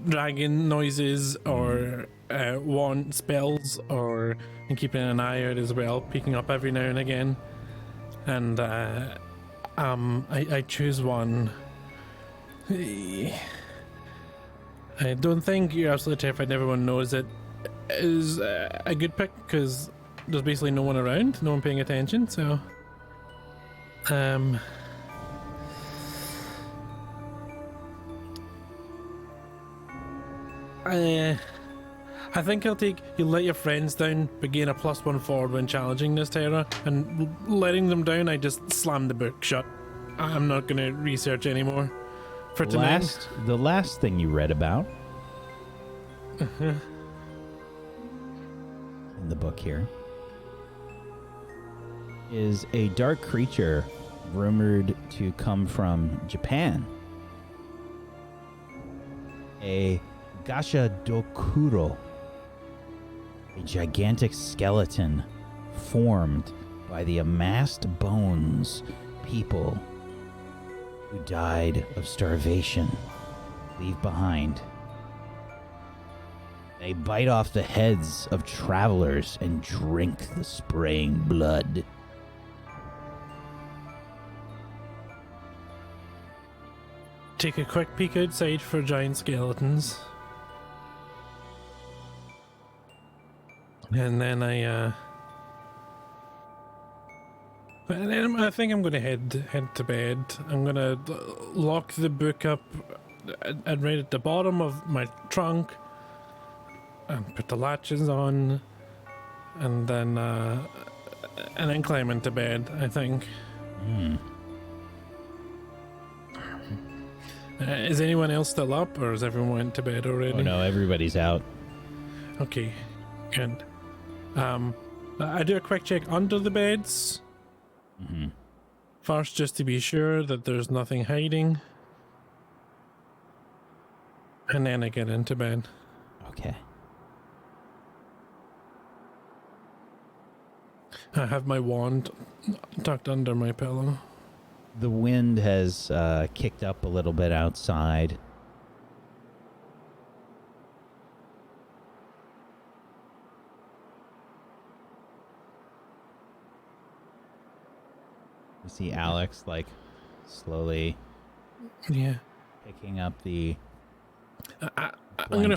S2: dragon noises or wand spells, or and keeping an eye out as well, peeking up every now and again. And I choose one. I don't think You're Absolutely Terrified Everyone Knows It is a good pick because there's basically no one around, no one paying attention, so I think I'll take You Let Your Friends Down, but gain a +1 forward when challenging this terror, and letting them down, I just slam the book shut. I'm not going to research anymore for tonight.
S1: The last thing you read about in the book here is a dark creature rumored to come from Japan. A Gasha Dokuro, a gigantic skeleton formed by the amassed bones people who died of starvation leave behind. They bite off the heads of travelers and drink the spraying blood.
S2: Take a quick peek outside for giant skeletons. And then I think I'm gonna head to bed. I'm gonna lock the book up and right at the bottom of my trunk and put the latches on, and then climb into bed, I think. Is anyone else still up, or has everyone went to bed already?
S1: Oh no, everybody's out.
S2: Okay, good. I do a quick check under the beds. First, just to be sure that there's nothing hiding. And then I get into bed.
S1: Okay.
S2: I have my wand tucked under my pillow.
S1: The wind has kicked up a little bit outside. You see Alex, like, slowly picking up the
S2: I'm gonna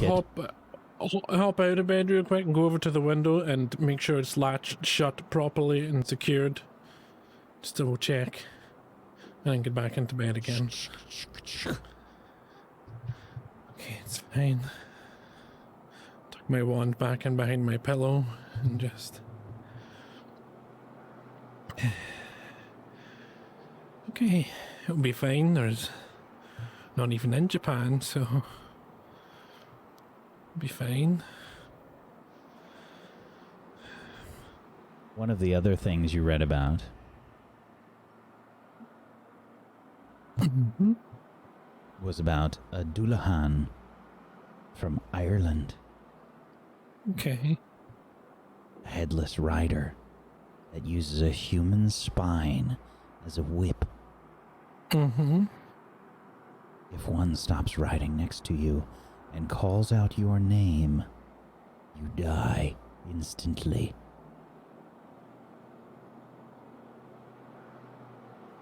S2: hop out of bed real quick and go over to the window and make sure it's latched shut properly and secured. Just double check. And then get back into bed again. Okay, it's fine. Tuck my wand back in behind my pillow and just... Okay, it'll be fine. There's not even in Japan, so it'll be fine.
S1: One of the other things you read about was about a Dullahan from Ireland.
S2: Okay.
S1: A headless rider that uses a human spine as a whip. If one stops riding next to you and calls out your name, you die instantly.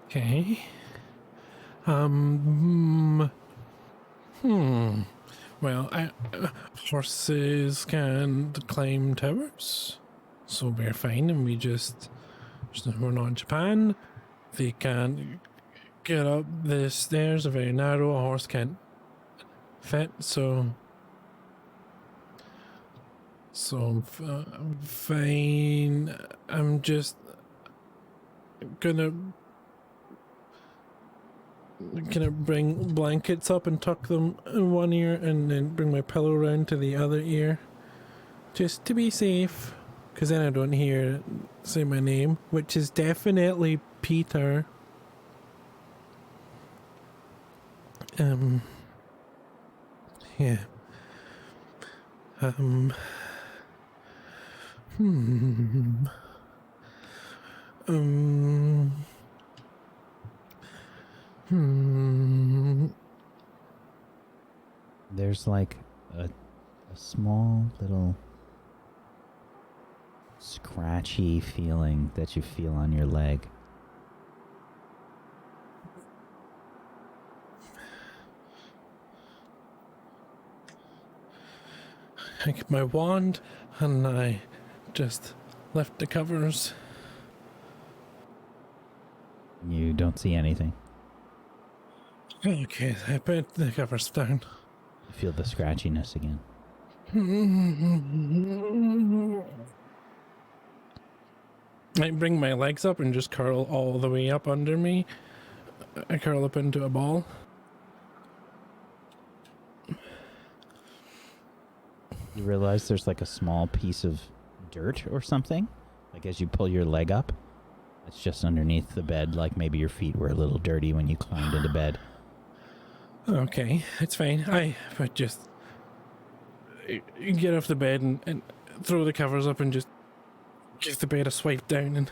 S2: Okay. Well, horses can climb towers, so we're fine, and we're not in Japan. They can get up the stairs, are very narrow. A horse can't fit, so I'm fine. I'm just gonna bring blankets up and tuck them in one ear and then bring my pillow around to the other ear just to be safe, because then I don't hear say my name, which is definitely Peter. Yeah.
S1: There's like a small little scratchy feeling that you feel on your leg.
S2: I get my wand and I just lift the covers.
S1: You don't see anything.
S2: Okay, I put the covers down.
S1: You feel the scratchiness again.
S2: I bring my legs up and just curl all the way up under me. I curl up into a ball.
S1: You realize there's like a small piece of dirt or something, like as you pull your leg up. It's just underneath the bed, like maybe your feet were a little dirty when you climbed into bed.
S2: Okay, it's fine. I just get off the bed and throw the covers up and just give the bed a swipe down and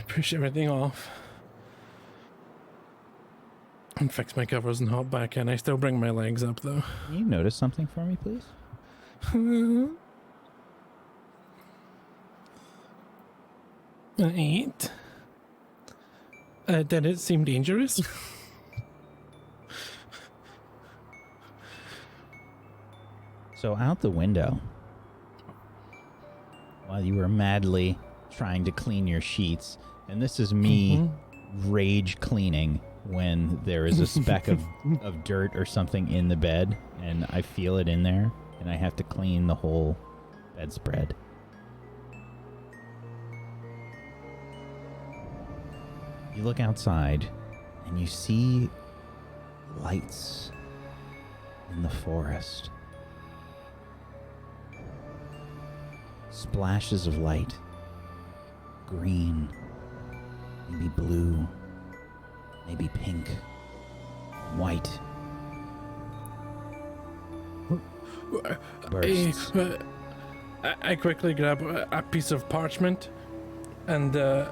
S2: push everything off. And fix my covers and hop back in. I still bring my legs up though.
S1: Can you notice something for me, please?
S2: 8. Did it seem dangerous?
S1: So out the window, while you were madly trying to clean your sheets, and this is me rage cleaning when there is a speck of dirt or something in the bed, and I feel it in there, and I have to clean the whole bedspread. You look outside, and you see lights in the forest. Splashes of light. Green, maybe blue, maybe pink, white. Bursts.
S2: I quickly grab a piece of parchment and a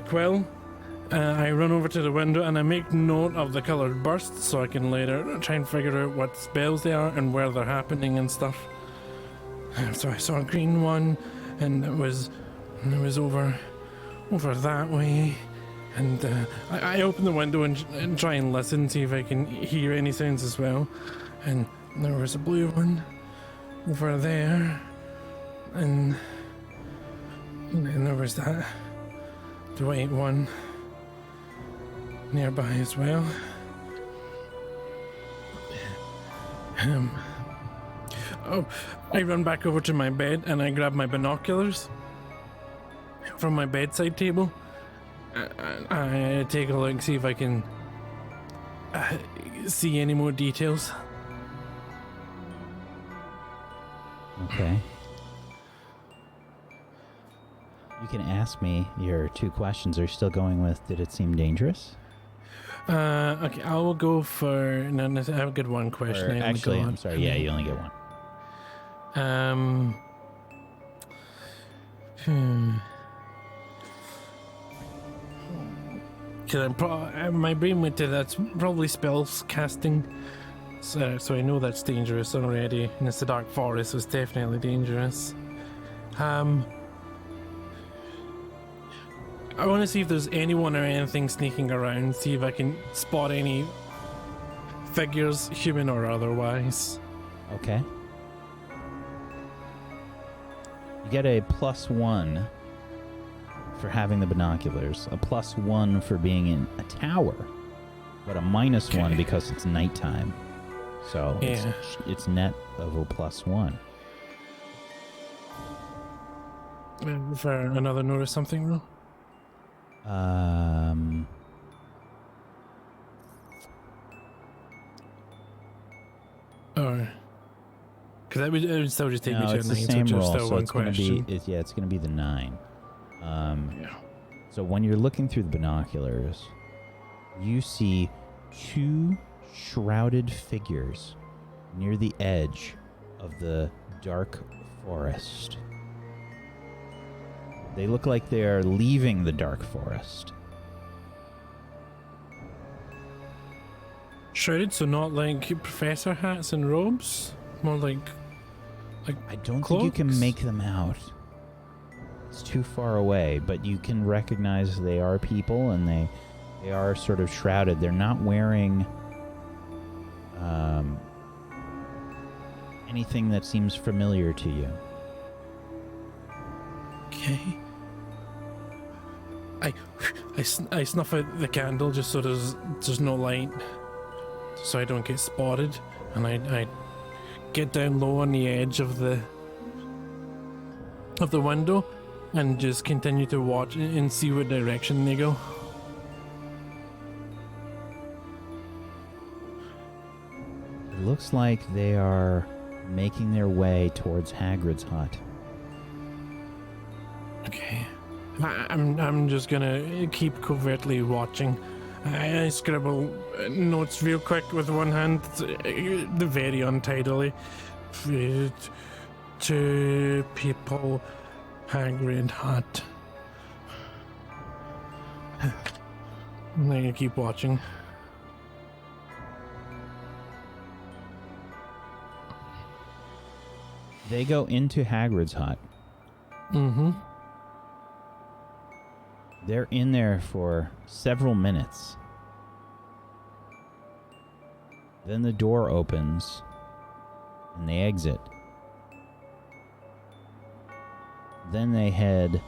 S2: quill. I run over to the window and I make note of the colored bursts so I can later try and figure out what spells they are and where they're happening and stuff. So I saw a green one, and it was over that way. And I open the window and try and listen, see if I can hear any sounds as well. And there was a blue one over there, and then there was the white one nearby as well. I run back over to my bed and I grab my binoculars from my bedside table. I take a look, see if I can see any more details.
S1: Okay. You can ask me your 2 questions. Are you still going with, did it seem dangerous?
S2: Okay, I will go for... No, I have a good one question.
S1: Or actually, I'm sorry. Yeah, you only get one.
S2: Cause my brain went to that's probably spells casting, so I know that's dangerous already. And it's the dark forest, so it's definitely dangerous. I want to see if there's anyone or anything sneaking around. See if I can spot any figures, human or otherwise.
S1: Okay. You get a +1 for having the binoculars, a +1 for being in a tower, but a -1 because it's nighttime. So
S2: Yeah.
S1: it's net of a +1.
S2: For another note or something, Will? Or because it would still just take me
S1: No,
S2: to
S1: it's
S2: a
S1: the
S2: 9,
S1: same
S2: so
S1: roll,
S2: just still
S1: so
S2: one
S1: it's going to
S2: question.
S1: be it's going to be the 9.
S2: Yeah.
S1: So when you're looking through the binoculars, you see 2 shrouded figures near the edge of the dark forest. They look like they are leaving the dark forest.
S2: Shrouded, so not like professor hats and robes, more like
S1: I don't think you can
S2: cloaks?
S1: make them out. It's too far away, but you can recognize they are people, and they are sort of shrouded. They're not wearing anything that seems familiar to you.
S2: Okay. I snuff out the candle just so there's no light, so I don't get spotted, and I get down low on the edge of the window and just continue to watch and see what direction they go.
S1: It looks like they are making their way towards Hagrid's hut.
S2: Okay. I'm just gonna keep covertly watching. I scribble notes real quick with one hand, very untidily. To people, Hagrid hut. I'm gonna keep watching.
S1: They go into Hagrid's hut.
S2: Mm-hmm.
S1: They're in there for several minutes. Then the door opens and they exit. Then they head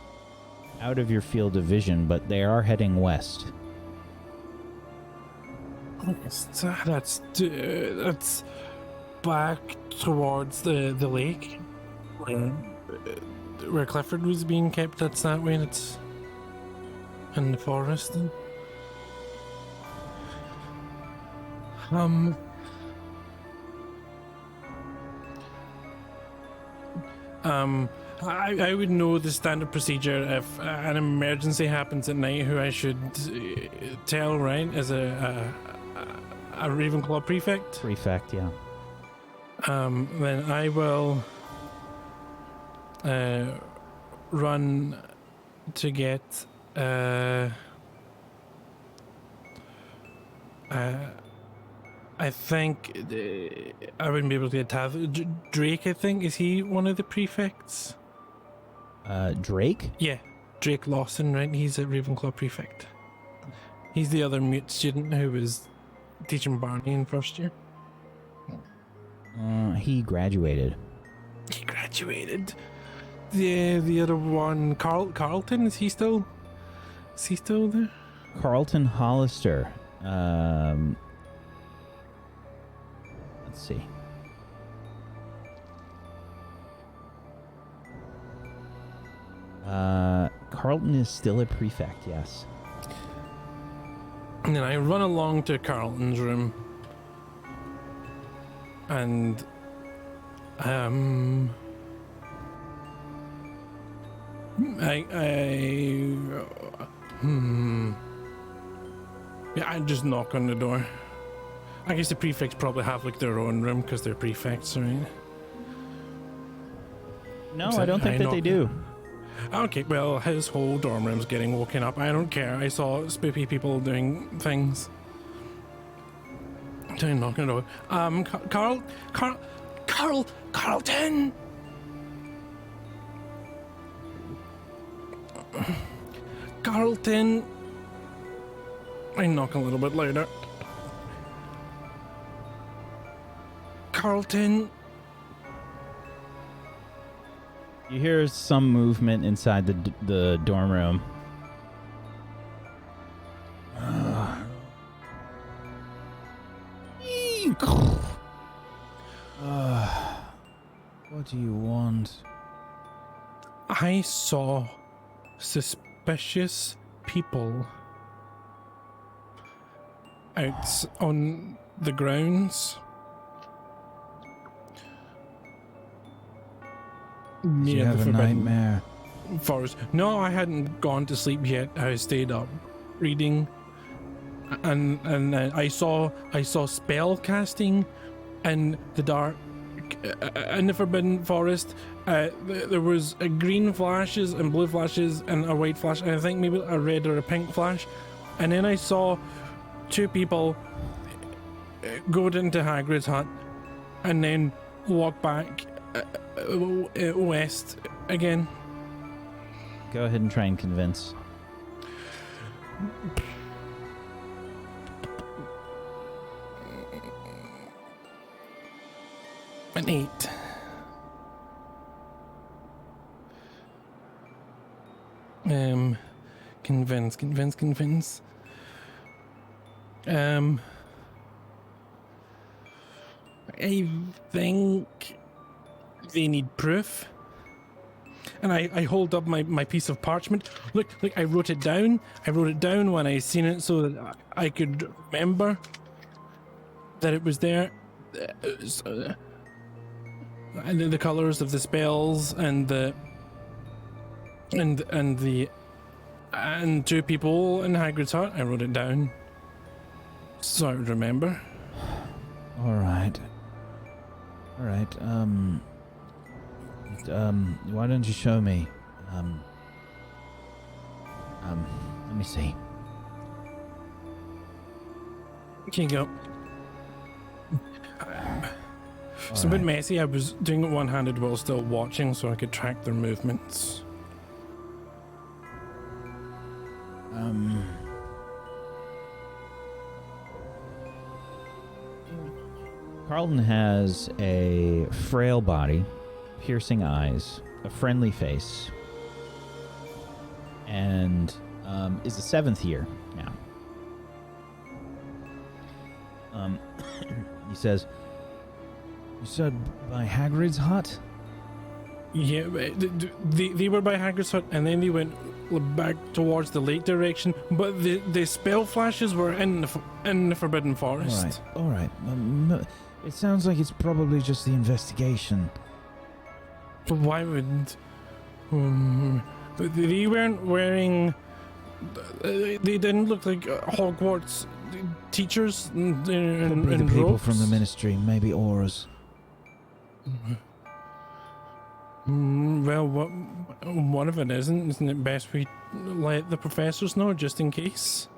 S1: out of your field of vision, but they are heading west.
S2: That's back towards the lake where Clifford was being kept. That's that way. It's in the forest. Then. I would know the standard procedure if an emergency happens at night. Who I should tell, right? As a Ravenclaw prefect.
S1: Prefect, yeah.
S2: Then I will run to get I think I wouldn't be able to get Drake. I think, is he one of the prefects?
S1: Drake?
S2: Yeah, Drake Lawson, right? He's a Ravenclaw prefect. He's the other mute student who was teaching Barney in first year.
S1: He graduated.
S2: He graduated. The other one, Carlton, is he still there?
S1: Carlton Hollister. Let's see. Carlton is still a prefect, yes.
S2: And then I run along to Carlton's room. And yeah, I just knock on the door. I guess the prefects probably have like their own room because they're prefects, right?
S1: No, I don't think that they do.
S2: Okay, well, his whole dorm room's getting woken up. I don't care. I saw spooky people doing things. I'm knocking on the door. Carlton! Carlton! I knock a little bit louder. Carlton!
S1: You hear some movement inside the dorm room.
S6: What do you want?
S2: I saw suspicious people out on the grounds.
S6: Do you have a nightmare?
S2: Forest. No, I hadn't gone to sleep yet. I stayed up reading, and I saw spell casting in the dark in the Forbidden Forest. There was green flashes and blue flashes and a white flash, and I think maybe a red or a pink flash. And then I saw two people go into Hagrid's hut and then walk back west again.
S1: Go ahead and try and convince.
S2: An 8. Convince. I think they need proof. And I hold up my piece of parchment. Look, I wrote it down. I wrote it down when I seen it so that I could remember that it was there. And the colors of the spells and two people in Hagrid's hut. I wrote it down so I would remember.
S1: All right. Why don't you show me? Let me see.
S2: Here you go. It's a bit messy. I was doing it one-handed while still watching so I could track their movements.
S1: Carlton has a frail body, piercing eyes, a friendly face, and is a 7th year now. He says, "You said by Hagrid's hut?"
S2: Yeah, they were by Hagrid's hut, and then they went back towards the lake direction. But the spell flashes were in the Forbidden Forest.
S1: All right. No, it sounds like it's probably just the investigation.
S2: But why would? They weren't wearing. They didn't look like Hogwarts teachers in
S1: Probably the people
S2: robes.
S1: from the ministry, maybe auras.
S2: Well, one of it isn't it best we let the professors know just in case?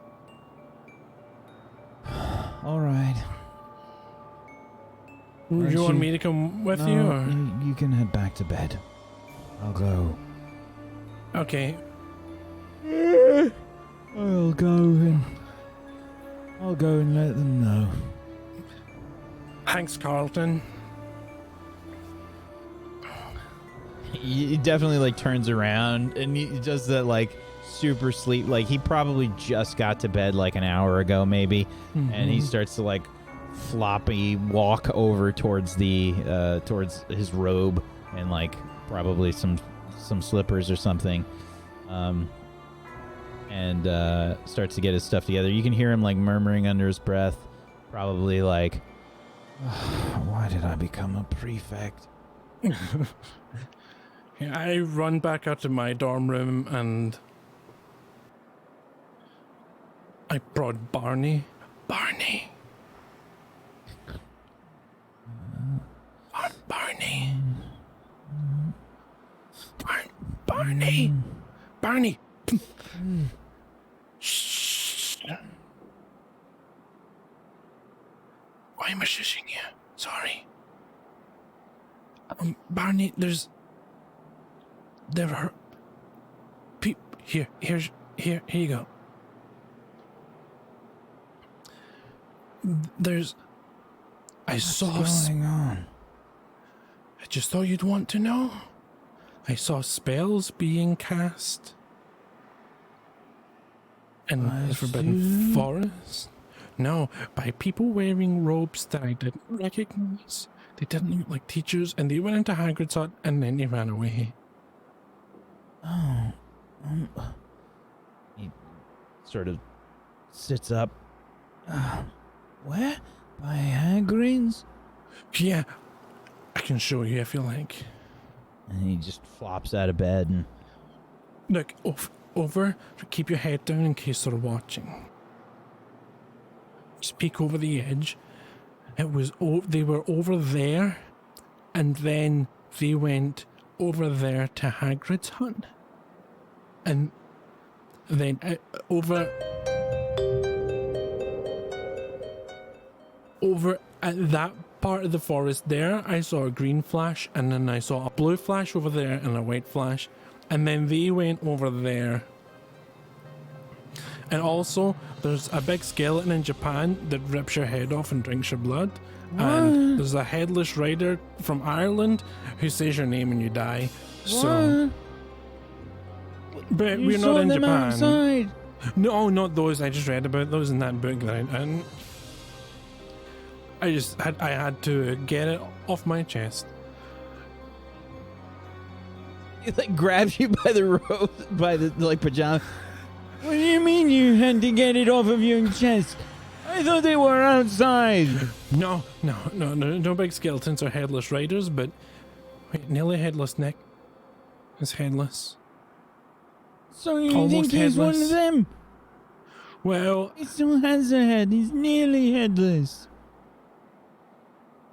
S1: All right.
S2: Do you want me to come with you? Or?
S1: You can head back to bed. I'll go.
S2: Okay.
S1: I'll go and let them know.
S2: Thanks, Carlton.
S1: He definitely turns around and he does that super sleep. He probably just got to bed an hour ago maybe, and he starts to floppy walk over towards towards his robe and probably some slippers or something, and starts to get his stuff together. You can hear him murmuring under his breath, probably why did I become a prefect?
S2: I run back out to my dorm room and I brought Barney. Barney. Barney. Shh. Why am I shushing you? Sorry. Barney, there are here you go.
S1: What's going on?
S2: I just thought you'd want to know. I saw spells being cast in the Forbidden Forest. No, by people wearing robes that I didn't recognize. They didn't look like teachers, and they went into Hagrid's hut, and then they ran away.
S1: Oh. He sort of sits up. Where? By Hagrid's?
S2: Yeah, I can show you if you like.
S1: And he just flops out of bed and...
S2: Look, over. Keep your head down in case they're watching. Just peek over the edge. It was they were over there, and then they went over there to Hagrid's hut, and then over at that part of the forest there, I saw a green flash, and then I saw a blue flash over there and a white flash, and then they went over there. And also, there's a big skeleton in Japan that rips your head off and drinks your blood.
S1: What?
S2: And there's a headless rider from Ireland who says your name and you die. So, But
S6: You
S2: we're
S6: saw
S2: not in
S6: them
S2: Japan.
S6: outside.
S2: No, not those. I just read about those in that book that I had to get it off my chest.
S1: He like grabs you by the robe, by the like pajama.
S6: What do you mean you had to get it off of your chest? I thought they were outside.
S2: No big skeletons or headless riders, but wait, nearly headless Nick is headless.
S6: So you
S2: Almost
S6: think he's one
S2: headless.
S6: of them?
S2: Well,
S6: He still has a head. He's nearly headless.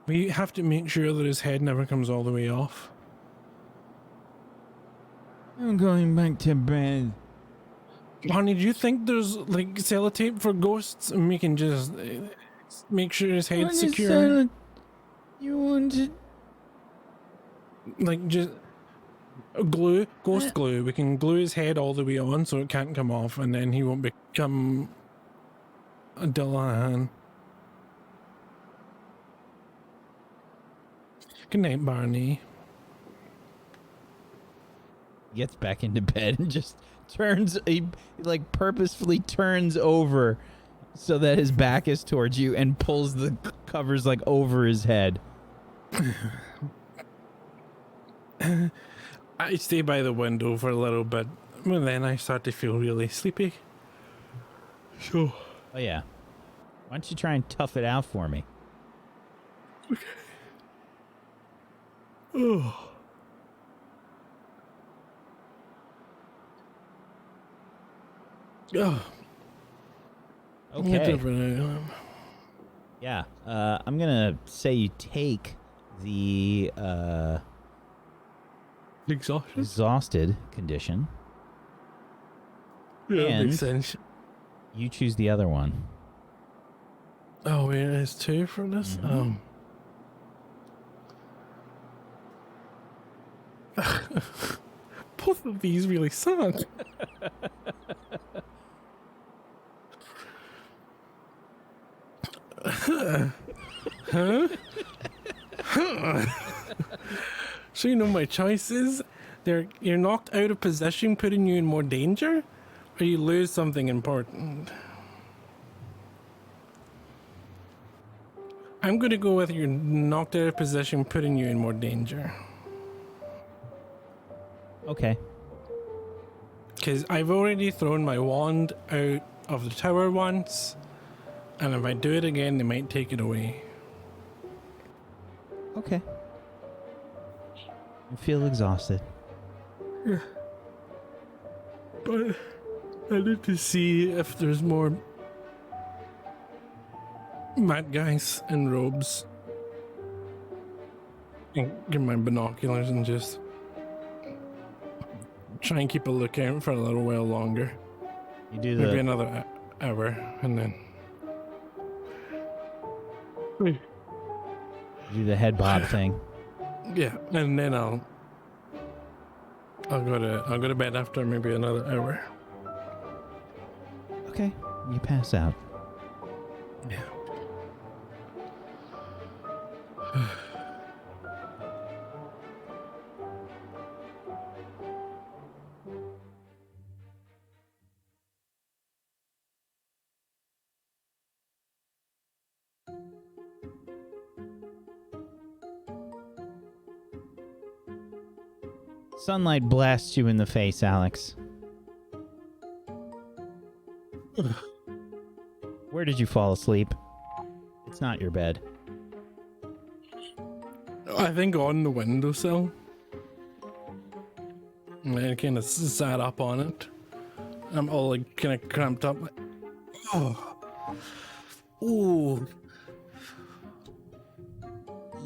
S2: we have to make sure that his head never comes all the way off.
S6: I'm going back to bed.
S2: Honey, do you think there's like sellotape for ghosts and we can just make sure his
S6: What
S2: head's
S6: is
S2: secure?
S6: that? You wanted...
S2: Like just glue, ghost glue. We can glue his head all the way on so it can't come off, and then he won't become a Dylan. Good night, Barney.
S1: He gets back into bed and just turns, he like purposefully turns over so that his back is towards you and pulls the covers like over his head.
S2: I stay by the window for a little bit, and then I start to feel really sleepy. So,
S1: Oh yeah. Why don't you try and tough it out for me?
S2: oh. Oh,
S1: Okay.
S2: whatever I am.
S1: Yeah. I'm gonna say you take the
S2: Exhaustion?
S1: exhausted condition.
S2: Yeah,
S1: And-
S2: makes sense.
S1: You choose the other one.
S2: Oh, wait, there's two for this?
S1: Mhm.
S2: Both of these really suck. Huh? So you know my choices? You're knocked out of position, putting you in more danger, or you lose something important. I'm gonna go with you're knocked out of position, putting you in more danger.
S1: Okay.
S2: Because I've already thrown my wand out of the tower once, and if I do it again, they might take it away.
S1: Okay. You feel exhausted.
S2: But I need to see if there's more mad guys in robes. And get my binoculars and just try and keep a lookout for a little while longer.
S1: You do
S2: Maybe
S1: the
S2: another hour, and then.
S1: head bob thing.
S2: Yeah, and then I'll go to bed after maybe another hour.
S1: Okay. You pass out.
S2: Yeah.
S1: Sunlight blasts you in the face, Alex. Where did you fall asleep? It's not your bed.
S2: I think on the windowsill. And I kind of sat up on it. I'm all like kind of cramped up. Like, oh. Ooh.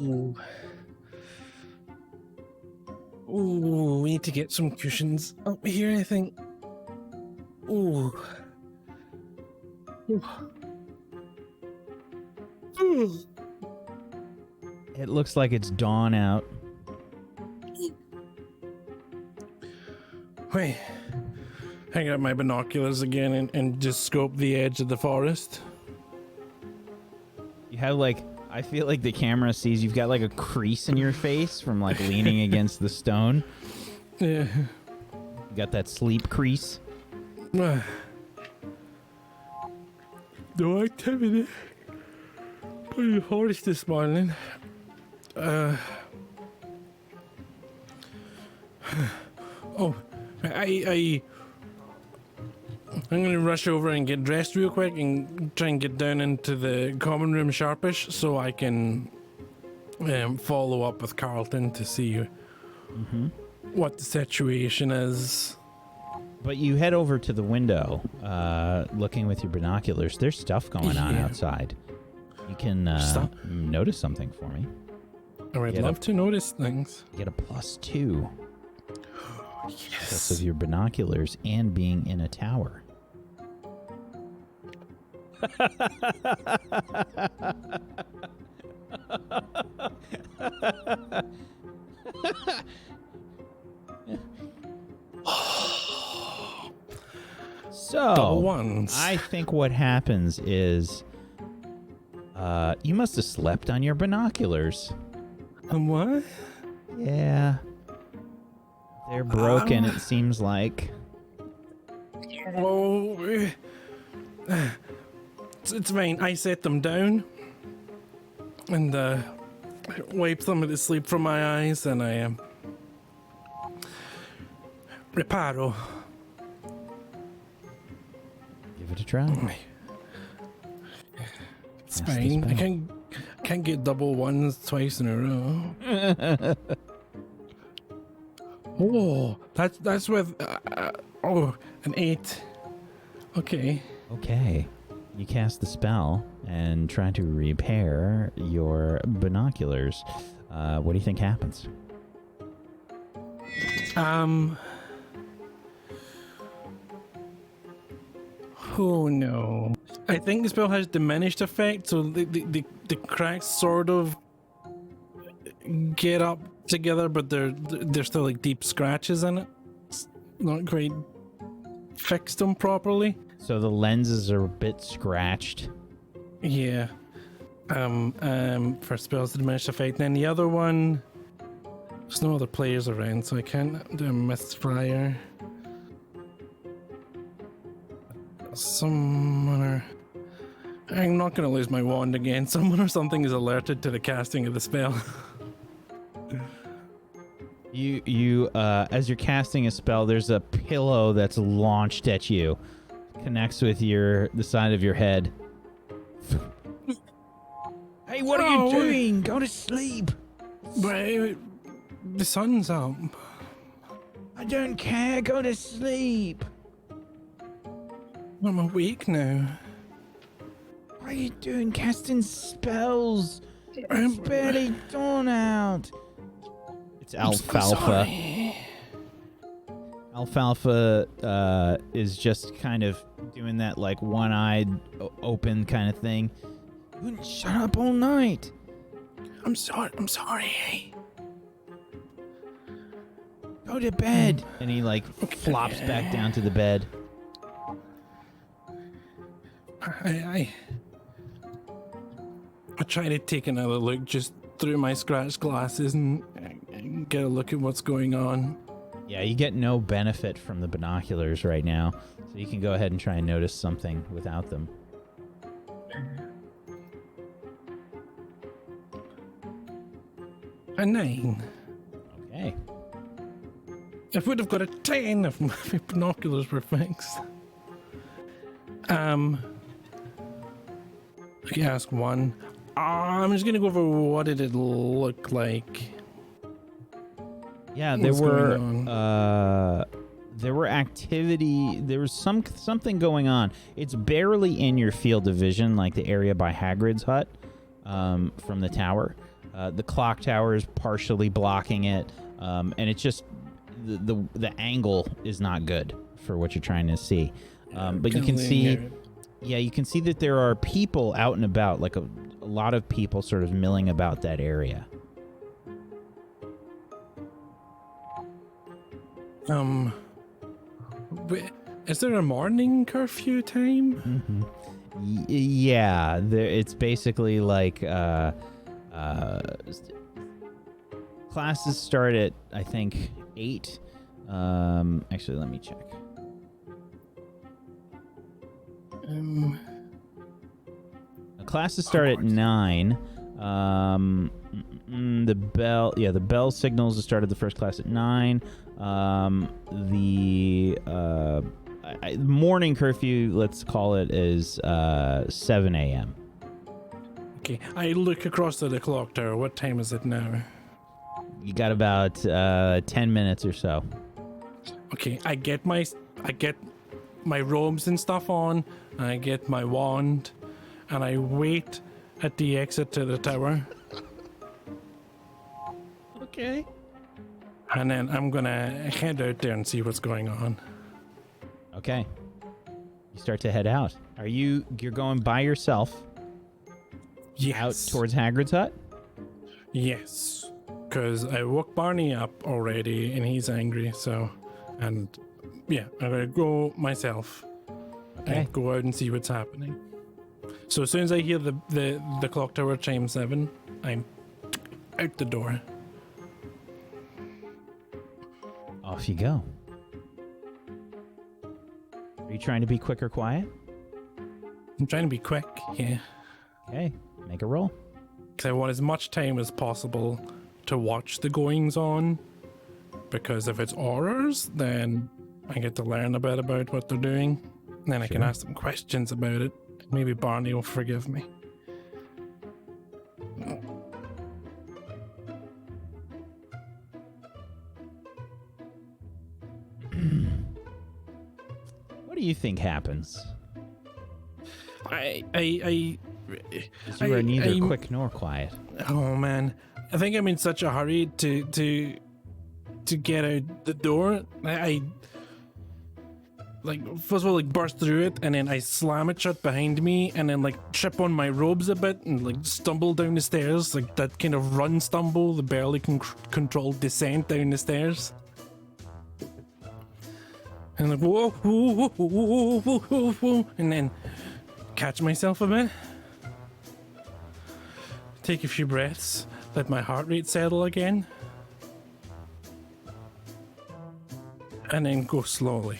S2: Ooh. Ooh, we need to get some cushions up here, I think. Ooh. Ooh. Ooh.
S1: It looks like it's dawn out.
S2: Wait. Hang up my binoculars again and just scope the edge of the forest.
S1: You have like, I feel like the camera sees you've got like a crease in your face from like leaning against the stone.
S2: Yeah.
S1: got that sleep crease.
S2: No activity. Pretty harsh this morning. Oh, I'm gonna rush over and get dressed real quick and try and get down into the common room sharpish so I can follow up with Carlton to see what the situation is.
S1: But you head over to the window, looking with your binoculars. There's stuff going on outside. You can notice something for me.
S2: I would love to notice things.
S1: Get a +2.
S2: Yes.
S1: Because of your binoculars and being in a tower. So,
S2: Double ones.
S1: I think what happens is you must have slept on your binoculars.
S2: What?
S1: Yeah. They're broken, it seems like.
S2: Oh, it's fine. I set them down and wipe some of the sleep from my eyes, and I reparo.
S1: Give it a try.
S2: It's
S1: Cast the
S2: fine. I
S1: spell.
S2: can't get double ones twice in a row. Oh, that's with an 8. Okay.
S1: Okay. You cast the spell and try to repair your binoculars. What do you think happens?
S2: Oh no. I think the spell has diminished effect, so the cracks sort of get up together, but they're still like deep scratches in it. It's not quite fixed them properly.
S1: So the lenses are a bit scratched.
S2: Yeah. For spells to diminish effect. And then the other one, there's no other players around, so I can't do a misfire. Summoner. I'm not going to lose my wand again. Someone or something is alerted to the casting of the spell.
S1: You as you're casting a spell, there's a pillow that's launched at you. Connects with the side of your head. Hey, what are you doing? Go to sleep.
S2: But the sun's up.
S1: I don't care. Go to sleep.
S2: I'm awake now.
S1: What are you doing casting spells? It's barely dawn out. It's Alfalfa. Alfalfa is just kind of doing that like one-eyed open kind of thing. You wouldn't shut up all night.
S2: I'm sorry.
S1: Go to bed. And he like flops back down to the bed.
S2: I try to take another look just through my scratch glasses and get a look at what's going on.
S1: Yeah, you get no benefit from the binoculars right now, so you can go ahead and try and notice something without them.
S2: A 9.
S1: Okay.
S2: I would have got a 10 if my binoculars were fixed. I can ask one. I'm just gonna go over what did it look like.
S1: Yeah, there
S2: What's going
S1: there were activity. There was something going on. It's barely in your field of vision, like the area by Hagrid's hut from the tower. The clock tower is partially blocking it, and it's just the angle is not good for what you're trying to see. But you can see, you can see that there are people out and about, like a lot of people sort of milling about that area.
S2: Is there a morning curfew time?
S1: Mm-hmm. Yeah, it's basically like classes start at I think 8. Actually, let me check. The classes start at 9. The bell signals the start of the first class at 9. The morning curfew, let's call it, is 7 a.m.
S2: Okay, I look across at the clock tower. What time is it now?
S1: You got about 10 minutes or so.
S2: Okay, I get my robes and stuff on, and I get my wand, and I wait at the exit to the tower.
S1: Okay.
S2: And then I'm gonna head out there and see what's going on.
S1: Okay. You start to head out. You're going by yourself
S2: Yes.
S1: out towards Hagrid's hut?
S2: Yes. Because I woke Barney up already and he's angry, so. And yeah, I'm gonna go myself.
S1: Okay.
S2: And go out and see what's happening. So as soon as I hear the clock tower chime 7, I'm out the door.
S1: Off you go. Are you trying to be quick or quiet?
S2: I'm trying to be quick, yeah.
S1: Okay, make a roll.
S2: Because I want as much time as possible to watch the goings on. Because if it's horrors, then I get to learn a bit about what they're doing. And then I can
S1: Sure.
S2: ask them questions about it. Maybe Barney will forgive me.
S1: What do you think happens?
S2: I
S1: 'Cause you are neither
S2: I'm-
S1: quick nor quiet.
S2: Oh man, I think I'm in such a hurry to get out the door. I like first of all like burst through it, and then I slam it shut behind me, and then like trip on my robes a bit, and like stumble down the stairs, like that kind of run stumble, the barely controlled descent down the stairs. And like whoa, whoa, whoa, whoa, whoa, whoa, whoa, and then catch myself a bit. Take a few breaths, let my heart rate settle again. And then go slowly.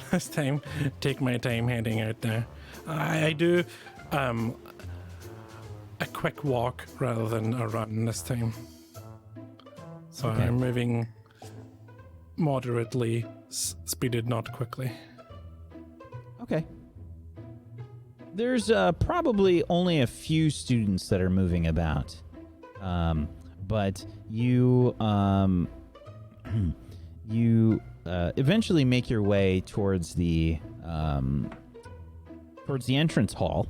S2: This time, take my time heading out there. I do a quick walk rather than a run this time. So
S1: Okay.
S2: I'm moving moderately, speeded not quickly.
S1: Okay. There's probably only a few students that are moving about. But you eventually make your way towards the entrance hall.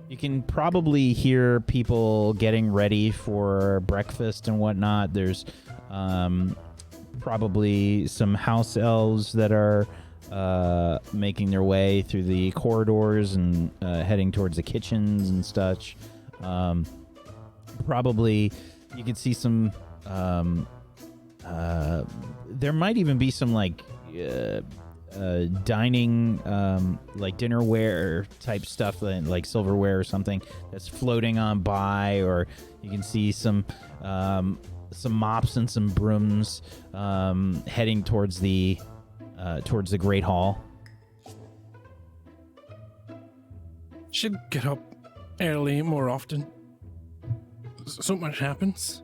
S1: You can probably hear people getting ready for breakfast and whatnot. There's probably some house elves that are making their way through the corridors and heading towards the kitchens and such. Probably you could see some there might even be some like dining like dinnerware type stuff, like silverware or something that's floating on by, or you can see some mops and some brooms heading towards the Great Hall.
S2: Should get up early more often. So much happens.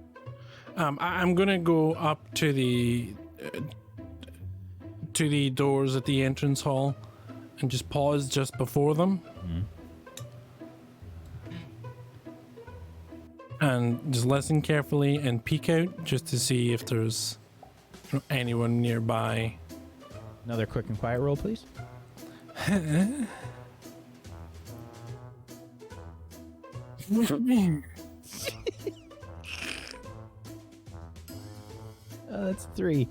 S2: I'm gonna go up to the doors at the entrance hall and just pause just before them. And just listen carefully and peek out just to see if there's anyone nearby.
S1: Another quick and quiet roll, please. That's 3.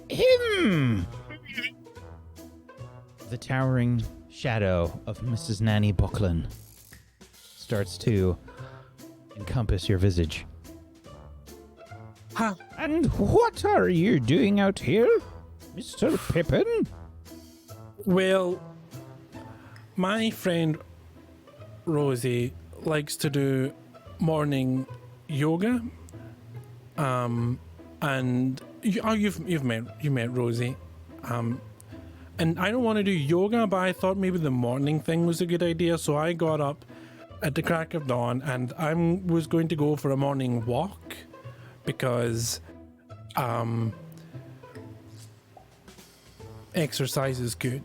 S1: Him! The towering shadow of Mrs. Nanny Buckland starts to encompass your visage.
S2: Huh.
S1: And what are you doing out here, Mr. Pippin?
S2: Well, my friend Rosie likes to do morning yoga. And you've met Rosie. And I don't want to do yoga, but I thought maybe the morning thing was a good idea. So I got up at the crack of dawn and I was going to go for a morning walk because exercise is good.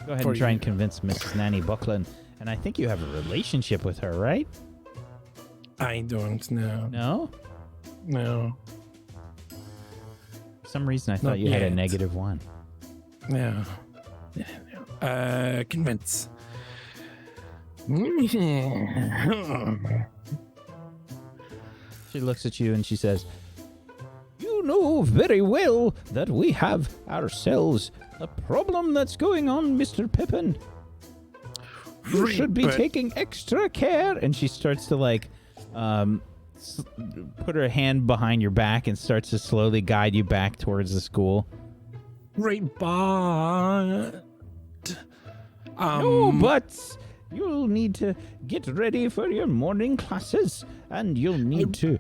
S1: Go ahead
S2: For
S1: and try
S2: you.
S1: and convince Mrs. Nanny Buckland. And I think you have a relationship with her, right?
S2: I don't know.
S1: No?
S2: No.
S1: For some reason I thought
S2: Not
S1: you had a
S2: yet.
S1: -1.
S2: No. Convince.
S1: She looks at you and she says, "You know very well that we have ourselves a problem that's going on, Mr. Pippin. You
S2: Right,
S1: should be
S2: but-
S1: taking extra care." And she starts to put her hand behind your back and starts to slowly guide you back towards the school.
S2: Right, but
S1: No buts. You'll need to get ready for your morning classes, and you'll need to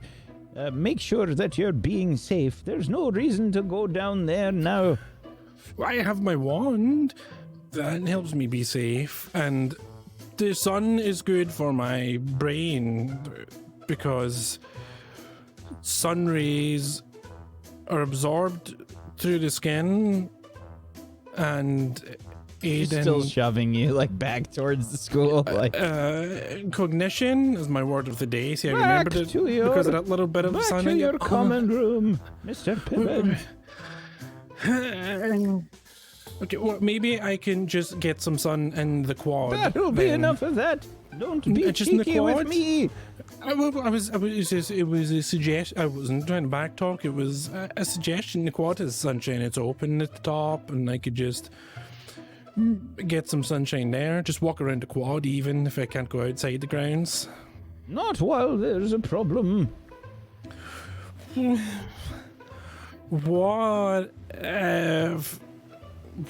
S1: make sure that you're being safe. There's no reason to go down there now.
S2: I have my wand that helps me be safe, and the sun is good for my brain because sun rays are absorbed through the skin and
S1: She's
S2: aid
S1: still
S2: in
S1: shoving you back towards the school.
S2: cognition is my word of the day. See, I
S1: Back
S2: remembered it
S1: to your-
S2: because of that little bit of
S1: Back
S2: sun.
S1: to
S2: in
S1: your
S2: it.
S1: common room, Mr. Pippin.
S2: Okay, well, maybe I can just get some sun in the quad.
S1: That'll be
S2: then.
S1: enough of that. Don't be
S2: Just in the
S1: cheeky with
S2: quad?
S1: me.
S2: It was a suggestion. I wasn't trying to backtalk. It was a suggestion. The quad is sunshine. It's open at the top, and I could just get some sunshine there. Just walk around the quad, even if I can't go outside the grounds.
S1: Not while there's a problem.
S2: What if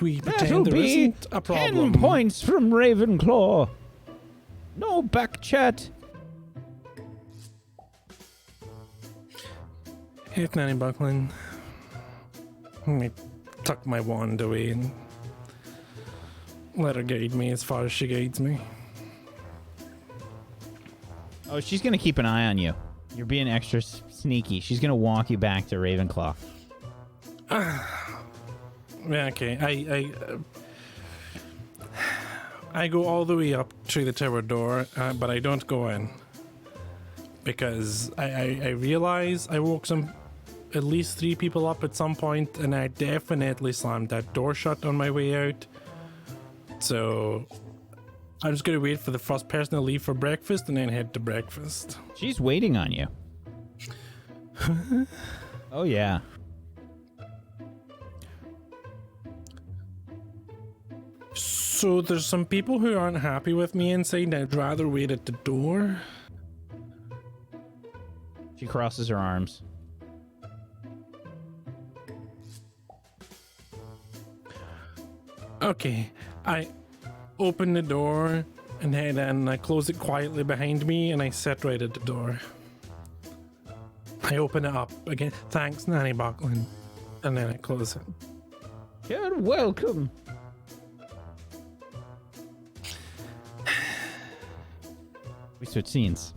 S2: we
S1: That'll
S2: pretend there
S1: be
S2: isn't a problem?
S1: 10 points from Ravenclaw. No back chat.
S2: Hey, Nanny Buckland. Let me tuck my wand away and let her guide me as far as she guides me.
S1: Oh, she's going to keep an eye on you. You're being extra sneaky. She's going to walk you back to Ravenclaw.
S2: Yeah, okay. I go all the way up through the tower door, but I don't go in because I realize I woke at least 3 people up at some point, and I definitely slammed that door shut on my way out. So I'm just gonna wait for the first person to leave for breakfast and then head to breakfast.
S1: She's waiting on you. Oh, yeah.
S2: So there's some people who aren't happy with me inside, and I'd rather wait at the door.
S1: She crosses her arms.
S2: Okay, I open the door and head in, and I close it quietly behind me, and I sit right at the door. I open it up again. Thanks, Nanny Buckland. And then I close it.
S1: You're welcome. We switch scenes.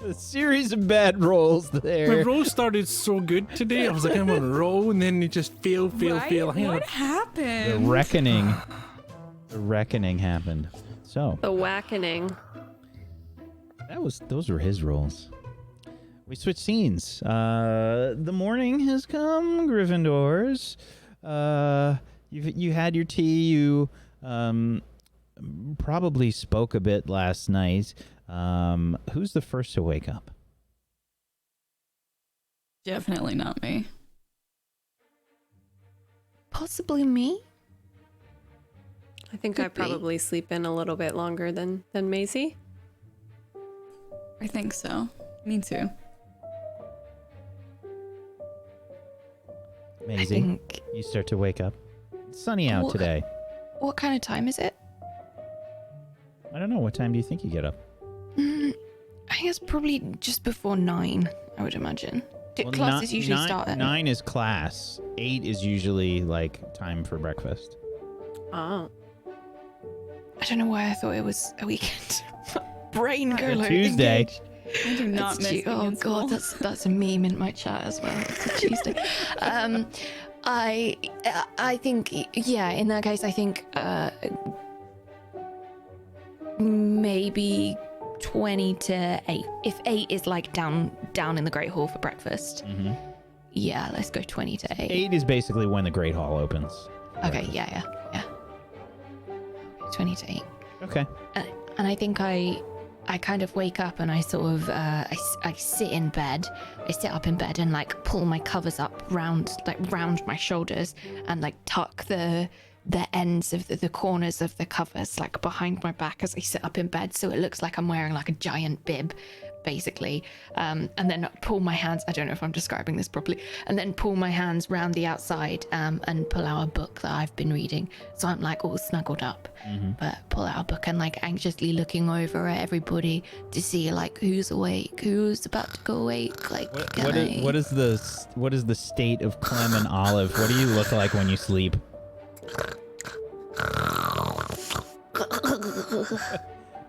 S1: A series of bad rolls
S2: My
S1: there.
S2: roll started so good today. I was like, I'm on a roll, and then it just fail.
S5: Right?
S2: Hang on.
S5: What
S1: The
S5: happened?
S1: reckoning. The reckoning happened. So
S4: The wackening.
S1: those were his rolls. We switch scenes. The morning has come, Gryffindors. You had your tea. You probably spoke a bit last night. Who's the first to wake up?
S5: Definitely not me.
S3: Possibly me?
S4: I think
S3: Could
S4: I
S3: be.
S4: probably sleep in a little bit longer than Maisie.
S5: I think so. Me too.
S3: I
S1: Maisie,
S3: think.
S1: you start to wake up. It's sunny out
S3: What?
S1: today.
S3: What kind of time is it?
S1: I don't know. What time do you think you get up?
S3: I guess probably just before 9, I would imagine. Classes usually start at
S1: 9 is class. 8 is usually like time for breakfast.
S4: Oh.
S3: I don't know why I thought it was a weekend. Brain go
S1: Tuesday.
S5: I do not miss being
S3: Oh
S5: in school.
S3: god, that's a meme in my chat as well. It's a Tuesday. I think, yeah, in that case, I think maybe 20 to 8. If 8 is like down in the Great Hall for breakfast, yeah, let's go 20 to 8.
S1: 8 is basically when the Great Hall opens.
S3: Okay, yeah. 20 to 8.
S1: Okay.
S3: And I think I kind of wake up and I sort of I sit in bed. I sit up in bed and like pull my covers up round my shoulders and like tuck the ends of the corners of the covers like behind my back as I sit up in bed, so it looks like I'm wearing like a giant bib, basically. And then pull my hands, I don't know if I'm describing this properly, and then pull my hands round the outside and pull out a book that I've been reading. So I'm like all snuggled up, but pull out a book and like anxiously looking over at everybody to see like who's awake, who's about to go awake. Like
S1: what is the state of Clem and Olive? What do you look like when you sleep?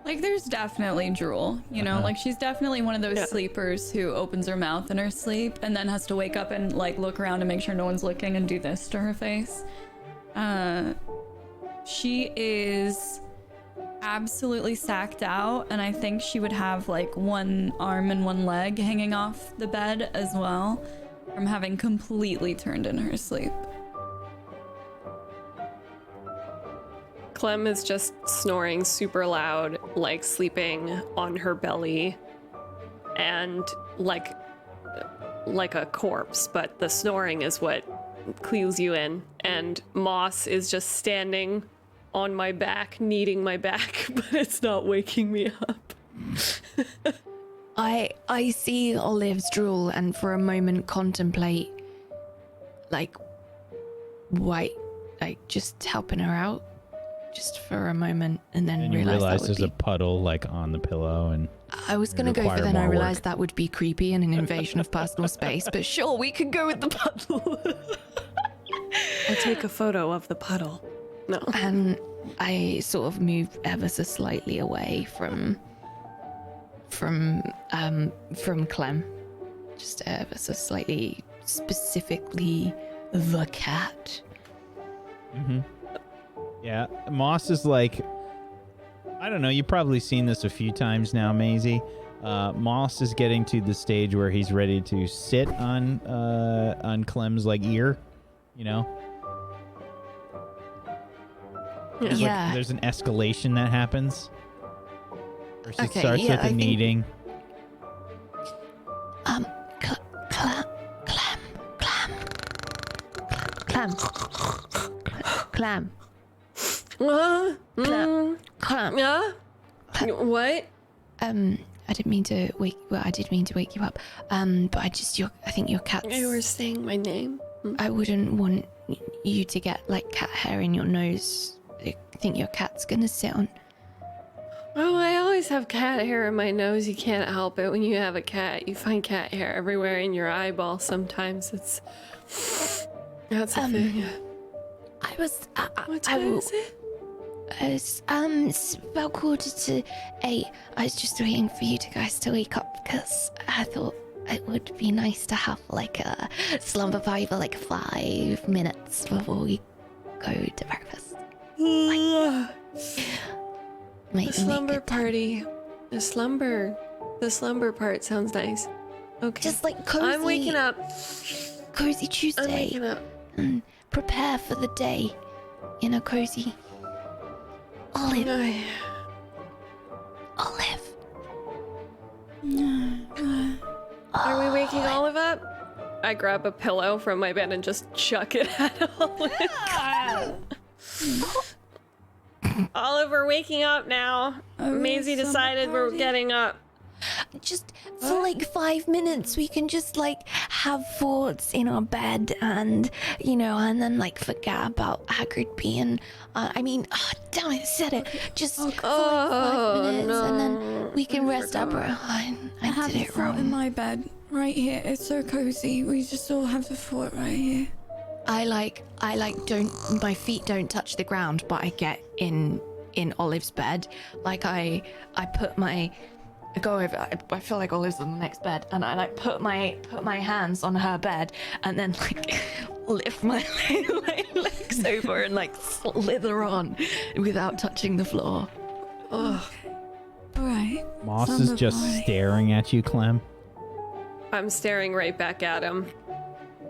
S5: Like, there's definitely drool, you know? Like, she's definitely one of those sleepers who opens her mouth in her sleep and then has to wake up and, like, look around to make sure no one's looking and do this to her face. She is absolutely sacked out, and I think she would have, like, one arm and one leg hanging off the bed as well from having completely turned in her sleep.
S4: Clem is just snoring super loud, like sleeping on her belly and like a corpse, but the snoring is what clues you in. And Moss is just standing on my back, kneading my back, but it's not waking me up.
S3: I see Olive's drool and for a moment contemplate like just helping her out. Just for a moment, and then
S1: you realize
S3: that
S1: there's
S3: would
S1: a puddle like on the pillow, and
S3: I was gonna go, but then I realized that would be creepy and an invasion of personal space. But sure, we could go with the puddle.
S4: I take a photo of the puddle. No.
S3: And I sort of move ever so slightly away from Clem, just ever so slightly, specifically the cat.
S1: Yeah, Moss is like, I don't know, you've probably seen this a few times now, Maisie. Moss is getting to the stage where he's ready to sit on Clem's like ear, you know?
S3: Yeah.
S1: There's an escalation that happens. First it starts with the
S3: I think-
S1: kneading.
S3: Clem. Clem.
S4: Yeah? What?
S3: I didn't mean to wake. Well, I did mean to wake you up. But I think your cat's.
S4: You were saying my name?
S3: I wouldn't want you to get like cat hair in your nose. I think your cat's gonna sit on.
S4: Oh, I always have cat hair in my nose. You can't help it. When you have a cat, you find cat hair everywhere in your eyeball. Sometimes that's a thing.
S3: I was.
S4: What time is it?
S3: It's about 7:45. I was just waiting for you guys to wake up because I thought it would be nice to have like a slumber party for like 5 minutes before we go to breakfast.
S4: The
S3: Make
S4: slumber
S3: it time.
S4: party. The slumber part sounds nice. Okay.
S3: Just like cozy.
S4: I'm waking up.
S3: Cozy
S4: I'm
S3: Tuesday.
S4: waking up.
S3: And prepare for the day in a cozy. Olive.
S4: Are we waking Olive up? I grab a pillow from my bed and just chuck it at Olive. Olive, we're waking up now. Maisie decided we're getting up.
S3: Just for like 5 minutes, we can just like have thoughts in our bed and, and then like forget about Hagrid being, damn it, I said it. Just for like 5 minutes and then we can rest up. I
S5: have
S3: did
S5: a
S3: it
S5: fort in
S3: wrong.
S5: my bed right here. It's so cozy. We just all have the fort right here.
S3: My feet don't touch the ground, but I get in Olive's bed. Like I go over. I feel like Olive's on the next bed, and I like put my hands on her bed, and then like lift my legs over and like slither on without touching the floor.
S5: All right.
S1: Moss
S5: Sounds
S1: is just
S5: lovely.
S1: staring at you, Clem.
S4: I'm staring right back at him.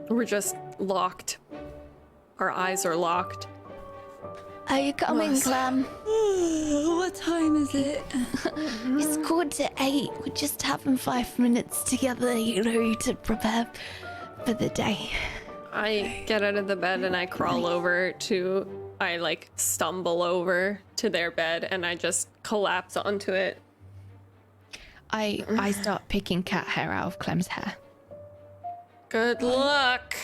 S4: We're just locked. Our eyes are locked.
S3: Are you coming, Clem?
S5: What time is it?
S3: It's 7:45. We're just having 5 minutes together, to prepare for the day.
S4: I get out of the bed and I crawl over to, I like stumble over to their bed and I just collapse onto it.
S3: I start picking cat hair out of Clem's hair.
S4: Good luck.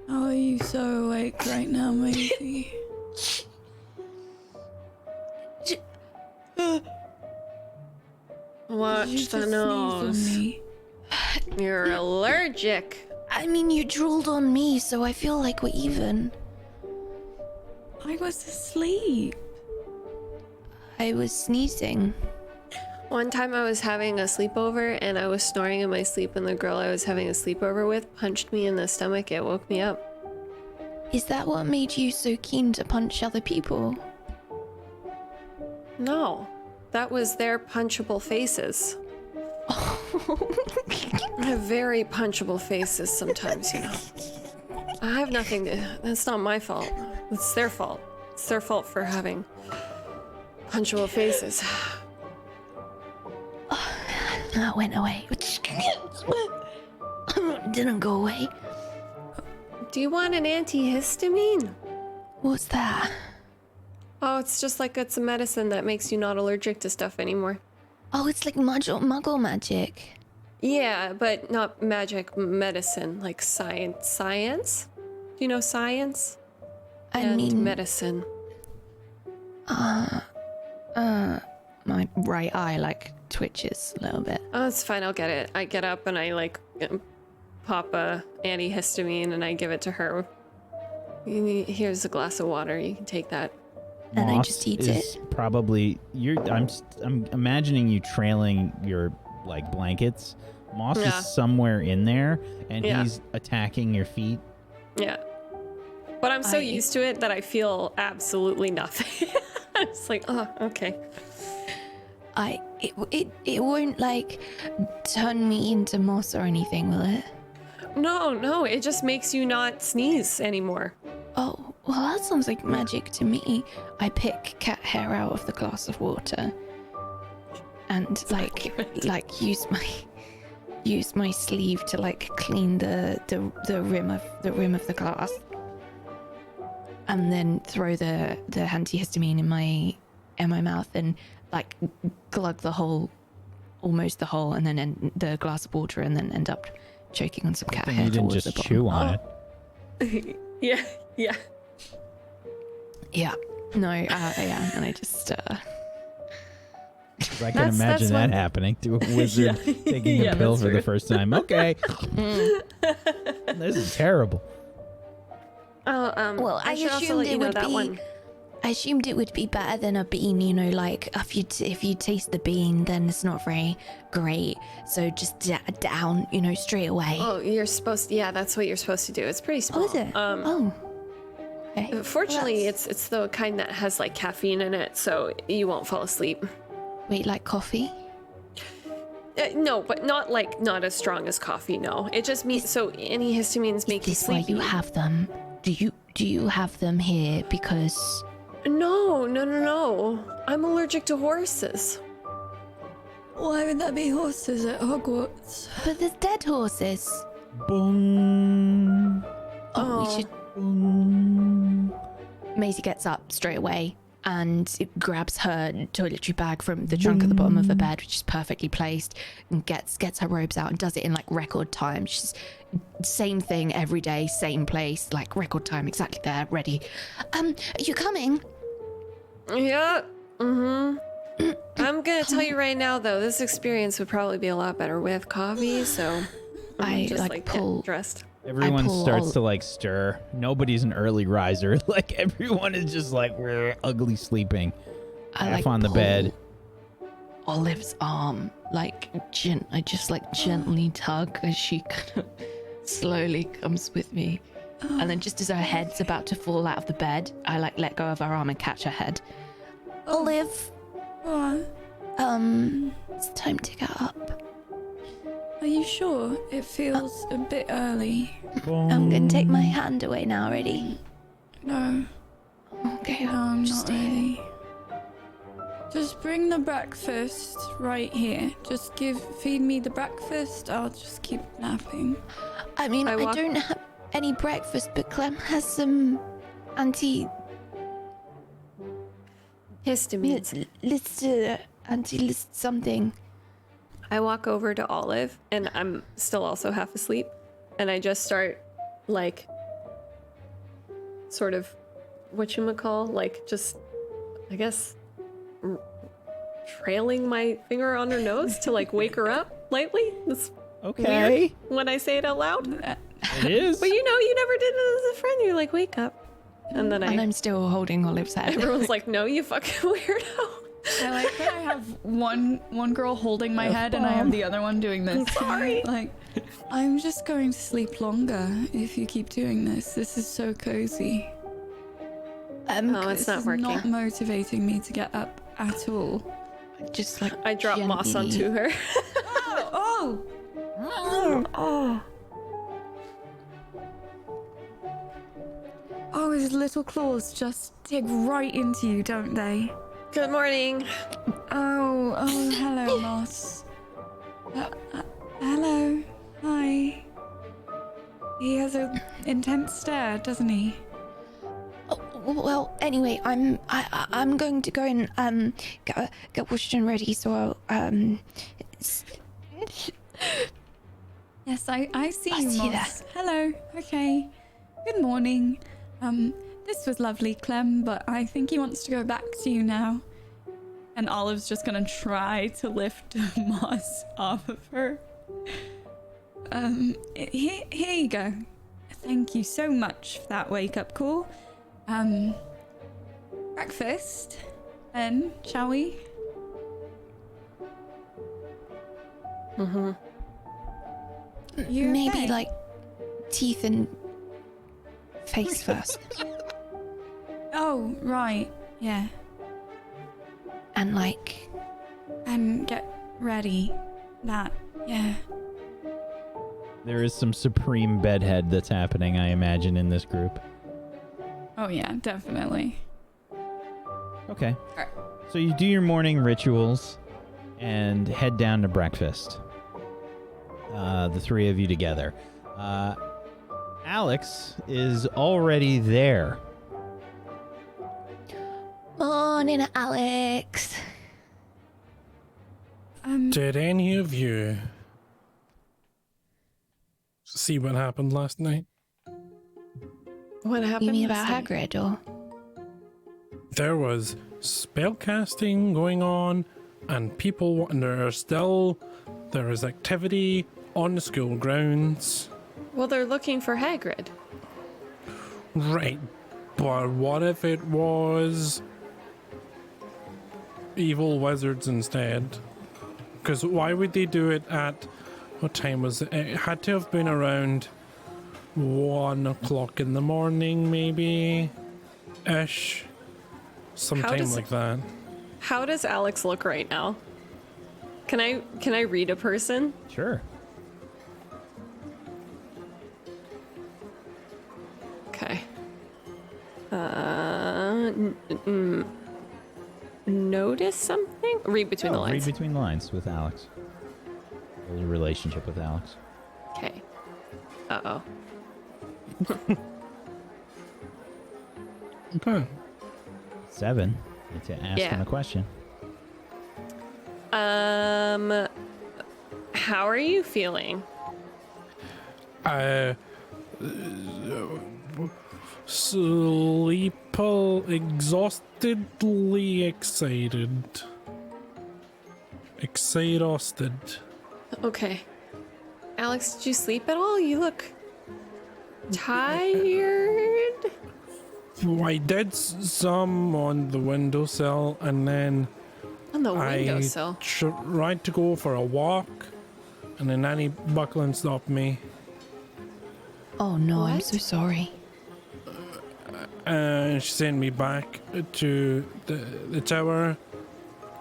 S5: How are you so awake right now, Maisie?
S4: Watch
S5: You
S4: the
S5: just sneezed
S4: nose.
S5: on me.
S4: You're allergic.
S3: I mean, you drooled on me, so I feel like we're even.
S5: I was asleep.
S3: I was sneezing.
S4: One time I was having a sleepover and I was snoring in my sleep and the girl I was having a sleepover with punched me in the stomach. It woke me up.
S3: Is that what made you so keen to punch other people?
S4: No, that was their punchable faces. I have very punchable faces sometimes, I have nothing to... That's not my fault. It's their fault. It's their fault for having punchable faces.
S3: That went away. Didn't go away.
S4: Do you want an antihistamine?
S3: What's that?
S4: Oh, it's just like it's a medicine that makes you not allergic to stuff anymore.
S3: Oh, it's like muggle magic.
S4: Yeah, but not magic medicine, like science. Science? Do you know science? And medicine.
S3: My right eye like twitches a little bit.
S4: Oh, it's fine. I'll get it. I get up and I like pop a antihistamine and I give it to her. Here's a glass of water. You can take that.
S3: And I
S1: Moss
S3: just eat
S1: is
S3: it.
S1: Probably I'm imagining you trailing your like blankets. Moss
S4: Yeah.
S1: is somewhere in there, and
S4: Yeah.
S1: he's attacking your feet.
S4: Yeah. But I'm so
S3: I-
S4: used to it that I feel absolutely nothing. It's like, oh, okay.
S3: It won't like turn me into moss or anything, will it?
S4: No, it just makes you not sneeze anymore.
S3: Oh, well, that sounds like magic to me. I pick cat hair out of the glass of water, and like use my sleeve to like clean the rim of the glass, and then throw the antihistamine in my mouth and like glug almost the whole, and then the glass of water, and then end up choking on some cat
S1: Then
S3: hair
S1: you didn't
S3: towards
S1: just
S3: the bottom.
S1: chew on it.
S4: Yeah.
S3: Yeah. No. Yeah. And I just.
S1: 'Cause I can
S4: That's
S1: imagine that
S4: one-
S1: happening to a wizard taking
S4: Yeah,
S1: a pill
S4: that's
S1: for the
S4: true.
S1: first time. Okay, this is terrible.
S4: Oh,
S3: Well, I
S4: should also
S3: assumed
S4: let you
S3: it
S4: know
S3: would
S4: that
S3: be.
S4: one.
S3: I assumed it would be better than a bean. Like if you taste the bean, then it's not very great. So just down, straight away.
S4: Oh, you're supposed to, yeah, that's what you're supposed to do. It's pretty small.
S3: Oh, is it? Oh. Okay.
S4: Fortunately,
S3: Well,
S4: it's the kind that has like caffeine in it, so you won't fall asleep.
S3: wait, like coffee?
S4: No, but not as strong as coffee. No, it just means so antihistamines
S3: Is
S4: make you
S3: this why
S4: sleepy.
S3: you have them? Do you have them here because?
S4: No. I'm allergic to horses.
S5: Why would there be horses at Hogwarts?
S3: But there's dead horses.
S6: Boom.
S3: Oh, we
S4: Oh.
S3: should.
S6: Boom.
S3: Maisie gets up straight away and it grabs her toiletry bag from the trunk at the bottom of the bed, which is perfectly placed, and gets her robes out and does it in like record time. She's same thing every day, same place, like record time, exactly there, ready. Are you coming?
S4: Yeah. Mm-hmm. I'm gonna tell you right now, though, this experience would probably be a lot better with coffee. So
S3: I
S4: just
S3: like
S4: like
S3: pull.
S4: get dressed.
S1: Everyone
S3: pull
S1: starts
S3: all-
S1: to like stir. Nobody's an early riser. Like everyone is just like ugly sleeping. Half on the bed.
S3: Olive's arm, like I just like gently tug as she kind of slowly comes with me, and then just as her head's about to fall out of the bed, I like let go of her arm and catch her head. Olive,
S5: What?
S3: it's time to get up.
S5: Are you sure? It feels a bit early.
S3: I'm gonna take my hand away now. Ready?
S5: No,
S3: Okay,
S5: no, I'm
S3: just
S5: not ready. Just bring the breakfast right here. Just feed me the breakfast. I'll just keep napping.
S3: I mean,
S4: I
S3: I
S4: walk-
S3: don't have any breakfast, but Clem has some anti
S4: Histamines.
S3: list something.
S4: I walk over to Olive, and I'm still also half asleep, and I just start, like, sort of, whatchamacall, like, just, I guess, trailing my finger on her nose to, like, wake her up lightly. That's
S1: Okay.
S4: weird when I say it out loud.
S1: It is.
S4: But you know, you never did it as a friend. You're like, wake up. And then
S3: And I'm still holding Olive's head.
S4: everyone's like, no, you fucking weirdo.
S5: I like that I have one girl holding my head and I have the other one doing this.
S4: Sorry.
S5: Like, I'm just going to sleep longer if you keep doing this. This is so cozy.
S4: No, it's
S5: This
S4: not
S5: is
S4: working.
S5: not motivating me to get up at all.
S3: just like
S4: I drop moss
S3: gently-
S4: onto her.
S5: Oh! Oh, his little claws just dig right into you, don't they?
S4: Good morning.
S5: Oh, hello, Moss. Hello. Hi. He has an intense stare, doesn't he?
S3: Oh, well, anyway, I'm going to go and get washed and ready. So I'll
S5: Yes, I see
S3: I
S5: you,
S3: see
S5: Moss. Hello. Okay. Good morning. This was lovely, Clem, but I think he wants to go back to you now. And Olive's just gonna try to lift Moss off of her. Here you go. Thank you so much for that wake-up call. Breakfast, then, shall we?
S4: Mm-hmm.
S5: You
S3: maybe
S5: okay?
S3: like teeth and face first,
S5: Oh, right. Yeah.
S3: and like
S5: And get ready. That, yeah.
S1: There is some supreme bedhead that's happening, I imagine, in this group.
S5: Oh, yeah, definitely.
S1: Okay.
S5: Alright.
S1: So you do your morning rituals and head down to breakfast. The three of you together. Alex is already there.
S3: morning, Alex.
S2: Did any of you see what happened last night?
S4: What happened?
S3: You mean about
S4: last night?
S3: Hagrid or?
S2: There was spellcasting going on, and there is activity on the school grounds.
S4: Well, they're looking for Hagrid.
S2: Right, but what if it was evil wizards instead? Because why would they do it at, what time was it? It had to have been around 1 o'clock in the morning, maybe, ish. Sometime
S4: does-
S2: like that.
S4: How does Alex look right now? Can I read a person?
S1: Sure.
S4: Okay. Notice something? Read between the
S1: Read
S4: lines.
S1: between the lines with Alex. Build a relationship with Alex.
S4: Okay. Uh-oh.
S2: Okay.
S1: 7. Get to ask
S4: Yeah.
S1: him a question.
S4: How are you feeling?
S2: Exhaustedly excited. Exhausted.
S4: Okay. Alex, did you sleep at all? You look tired.
S2: I did some on the windowsill, and then
S4: On the
S2: I
S4: windowsill.
S2: tried to go for a walk, and then Annie Buckland stopped me.
S3: Oh no, I'm
S4: What?
S3: so sorry.
S2: And she sent me back to the tower,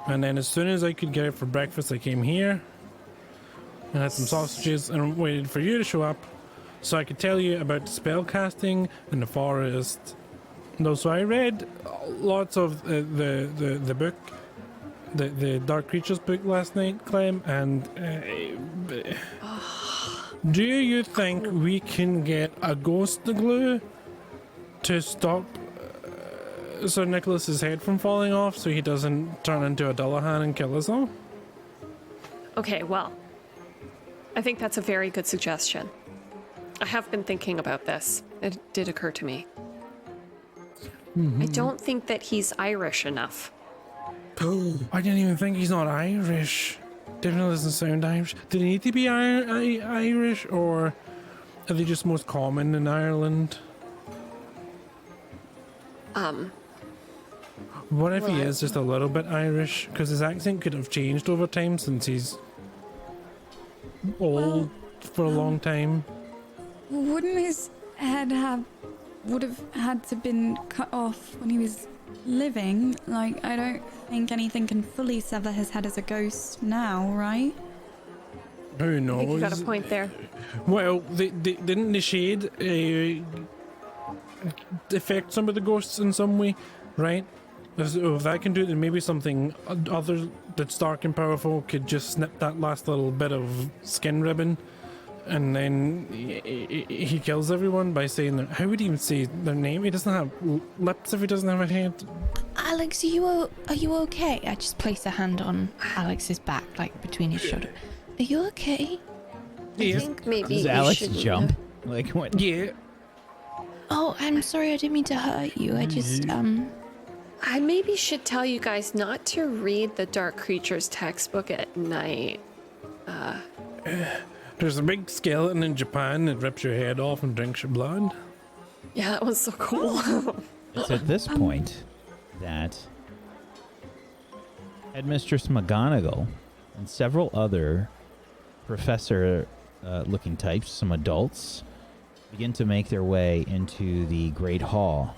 S2: and then as soon as I could get it for breakfast, I came here and had some sausages and waited for you to show up so I could tell you about spell casting in the forest. No, so I read lots of the book, the Dark Creatures book last night, Clem, and do you think we can get a ghost glue to stop Sir Nicholas's head from falling off so he doesn't turn into a Dullahan and kill us all?
S4: Okay, well, I think that's a very good suggestion. I have been thinking about this. It did occur to me. I don't think that he's Irish enough.
S2: I didn't even think he's not Irish. Definitely doesn't sound Irish. Do they need to be Irish, or are they just most common in Ireland? What if he
S4: well,
S2: is just a little bit Irish? Because his accent could have changed over time since he's old for a long time.
S5: Wouldn't his head would have had to been cut off when he was living? Like, I don't think anything can fully sever his head as a ghost now, right?
S2: Who
S4: I
S2: knows?
S4: think you got a point there.
S2: Well, didn't the shade affect some of the ghosts in some way, right? If that can do it, then maybe something other that's dark and powerful could just snip that last little bit of skin ribbon, and then he kills everyone by saying that. How would he even say their name? He doesn't have lips if he doesn't have a head.
S3: Alex, are you okay? I just place a hand on Alex's back, like between his shoulder. Are you okay?
S4: I think maybe
S1: Does
S4: we
S1: Alex
S4: shouldn't
S1: jump?
S4: have-
S1: Like what?
S2: Yeah.
S3: Oh, I'm sorry. I didn't mean to hurt you. I just
S4: I maybe should tell you guys not to read the Dark Creatures textbook at night.
S2: There's a big skeleton in Japan that rips your head off and drinks your blood.
S4: Yeah, that was so cool.
S1: It's at this point that Headmistress McGonagall and several other professor-looking types, some adults, begin to make their way into the Great Hall.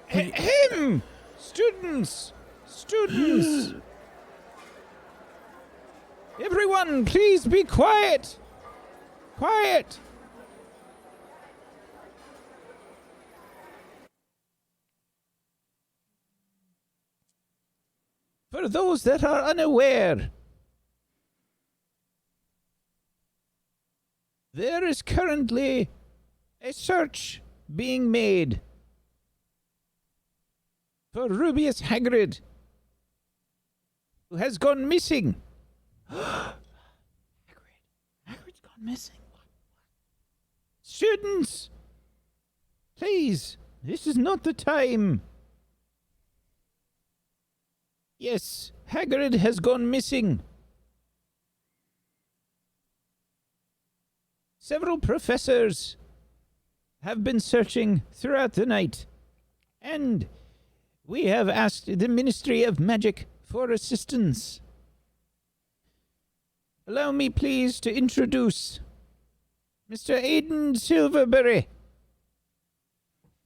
S1: Him! Students! Students! Everyone, please be quiet! Quiet! For those that are unaware, there is currently a search being made for Rubius Hagrid, who has gone missing. Hagrid's gone missing. Students, please, this is not the time. Yes, Hagrid has gone missing. Several professors have been searching throughout the night, and we have asked the Ministry of Magic for assistance. Allow me, please, to introduce Mr. Aidan Silverberry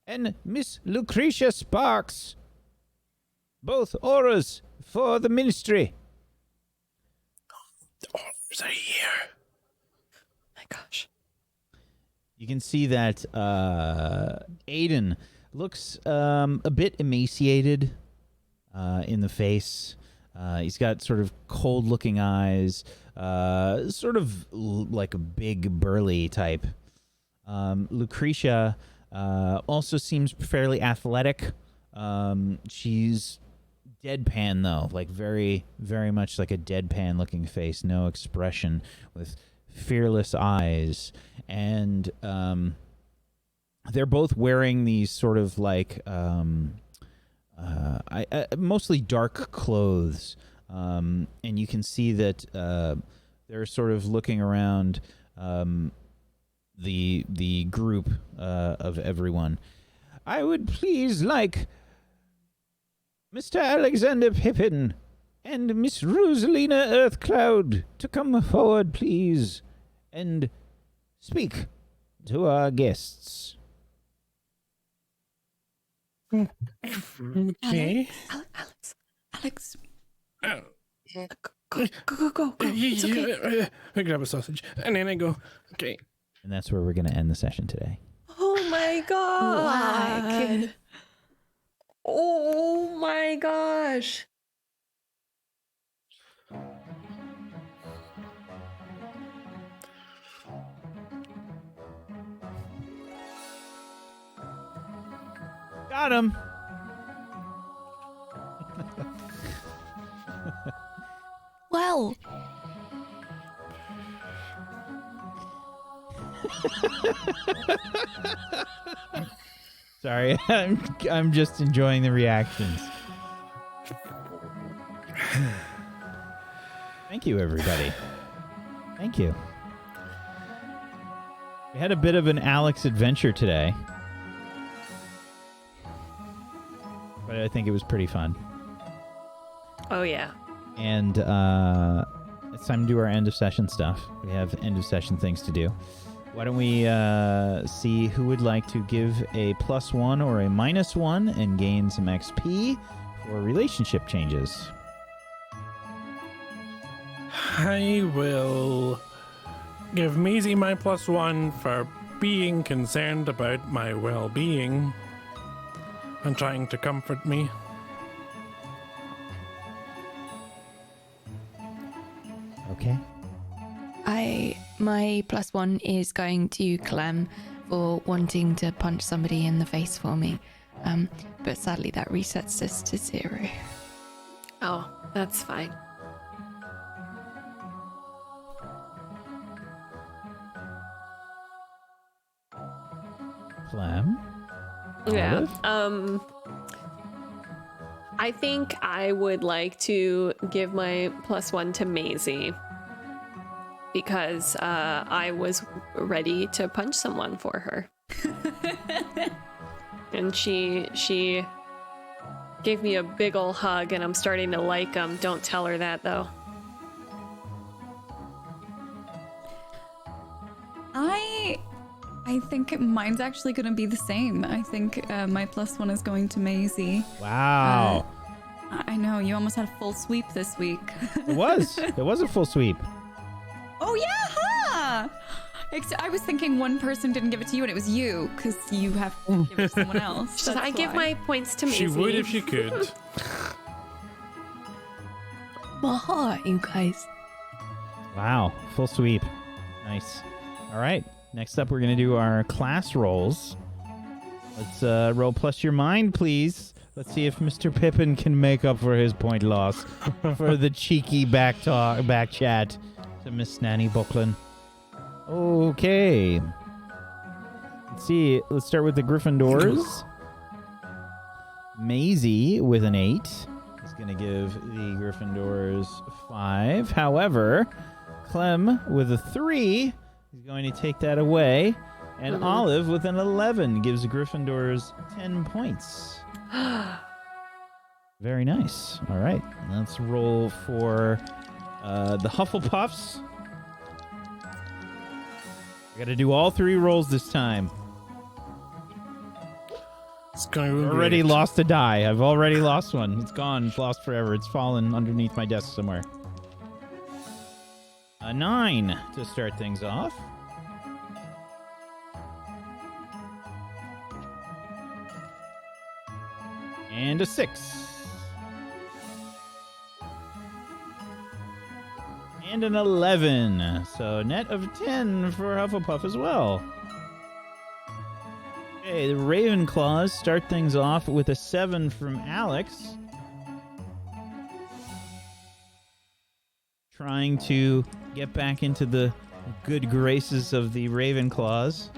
S1: and Miss Lucretia Sparks, both auras for the Ministry.
S2: Auras are here.
S4: My gosh.
S1: You can see that Aiden looks a bit emaciated in the face. He's got sort of cold-looking eyes, sort of like a big, burly type. Lucretia Also seems fairly athletic. She's deadpan though, like very, very much like a deadpan looking face, no expression, with fearless eyes. And they're both wearing these sort of like mostly dark clothes. And you can see that they're sort of looking around the group of everyone. I would please like Mr. Alexander Pippin and Miss Rosalina Earthcloud to come forward, please, and speak to our guests.
S2: Okay.
S5: Alex.
S2: Oh.
S4: Go. It's okay.
S2: I grab a sausage and then I go. Okay.
S1: And that's where we're going to end the session today.
S4: Oh my god.
S3: What?
S4: Oh my gosh.
S1: Got him.
S3: Well,
S1: Sorry, I'm just enjoying the reactions. Thank you, everybody. Thank you. We had a bit of an Alex adventure today, but I think it was pretty fun.
S4: Oh yeah.
S1: And it's time to do our end of session stuff. We have end of session things to do. Why don't we see who would like to give a +1 or a -1 and gain some XP for relationship changes?
S2: I will give Maisie my +1 for being concerned about my well-being and trying to comfort me.
S1: Okay.
S3: my +1 is going to Clem for wanting to punch somebody in the face for me. But sadly that resets us to 0.
S4: Oh, that's fine.
S1: Clem?
S4: Yeah.
S1: Olive?
S4: I think I would like to give my +1 to Maisie because I was ready to punch someone for her. And she gave me a big ol' hug and I'm starting to like them. Don't tell her that though.
S5: I think mine's actually going to be the same. I think my +1 is going to Maisie.
S1: Wow.
S5: I know, you almost had a full sweep this week.
S1: It was. It was a full sweep.
S5: Oh, yeah, huh? I was thinking one person didn't give it to you and it was you, because you have to give it to someone else.
S4: Should I give my points to Maisie?
S2: She would if she could.
S3: My heart, you guys.
S1: Wow. Full sweep. Nice. All right. Next up, we're going to do our class rolls. Let's roll plus your mind, please. Let's see if Mr. Pippin can make up for his point loss for the cheeky back chat to Miss Nanny Buckland. Okay. Let's see. Let's start with the Gryffindors. Maisie with an 8 is going to give the Gryffindors 5. However, Clem with a 3 is going to take that away. And Olive with an 11 gives the Gryffindors 10 points. Very nice. All right. Let's roll for the Hufflepuffs. I got to do all 3 rolls this time.
S2: It's going to be
S1: Already
S2: great.
S1: lost a die. I've already lost one. It's gone. It's lost forever. It's fallen underneath my desk somewhere. A 9 to start things off. And a 6. And an 11. So net of 10 for Hufflepuff as well. Okay, Okay, the Ravenclaws start things off with a 7 from Alex. Trying to get back into the good graces of the Ravenclaws.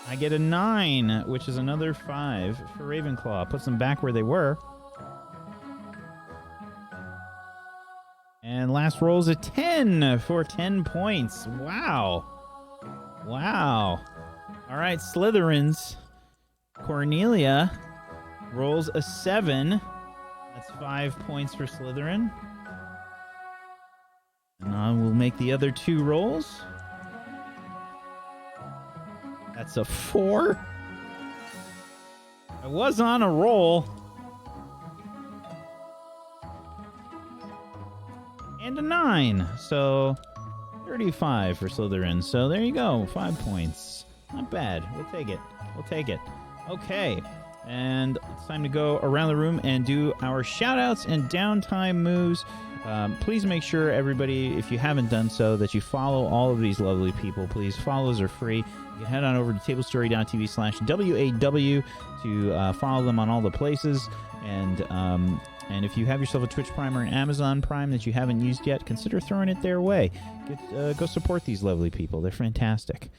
S1: I get a 9, which is another 5 for Ravenclaw. Puts them back where they were. And last roll is a 10 for 10 points. Wow. Wow. All right, Slytherins. Cornelia rolls a 7. That's 5 points for Slytherin. And I will make the other 2 rolls. That's a 4. I was on a roll. And a 9. So 35 for Slytherin. So there you go. 5 points. Not bad. We'll take it. We'll take it. Okay. And it's time to go around the room and do our shout-outs and downtime moves. Please make sure, everybody, if you haven't done so, that you follow all of these lovely people. Please, follows are free. You can head on over to tablestory.tv/WAW to follow them on all the places. And if you have yourself a Twitch Prime or an Amazon Prime that you haven't used yet, consider throwing it their way. Go support these lovely people. They're fantastic.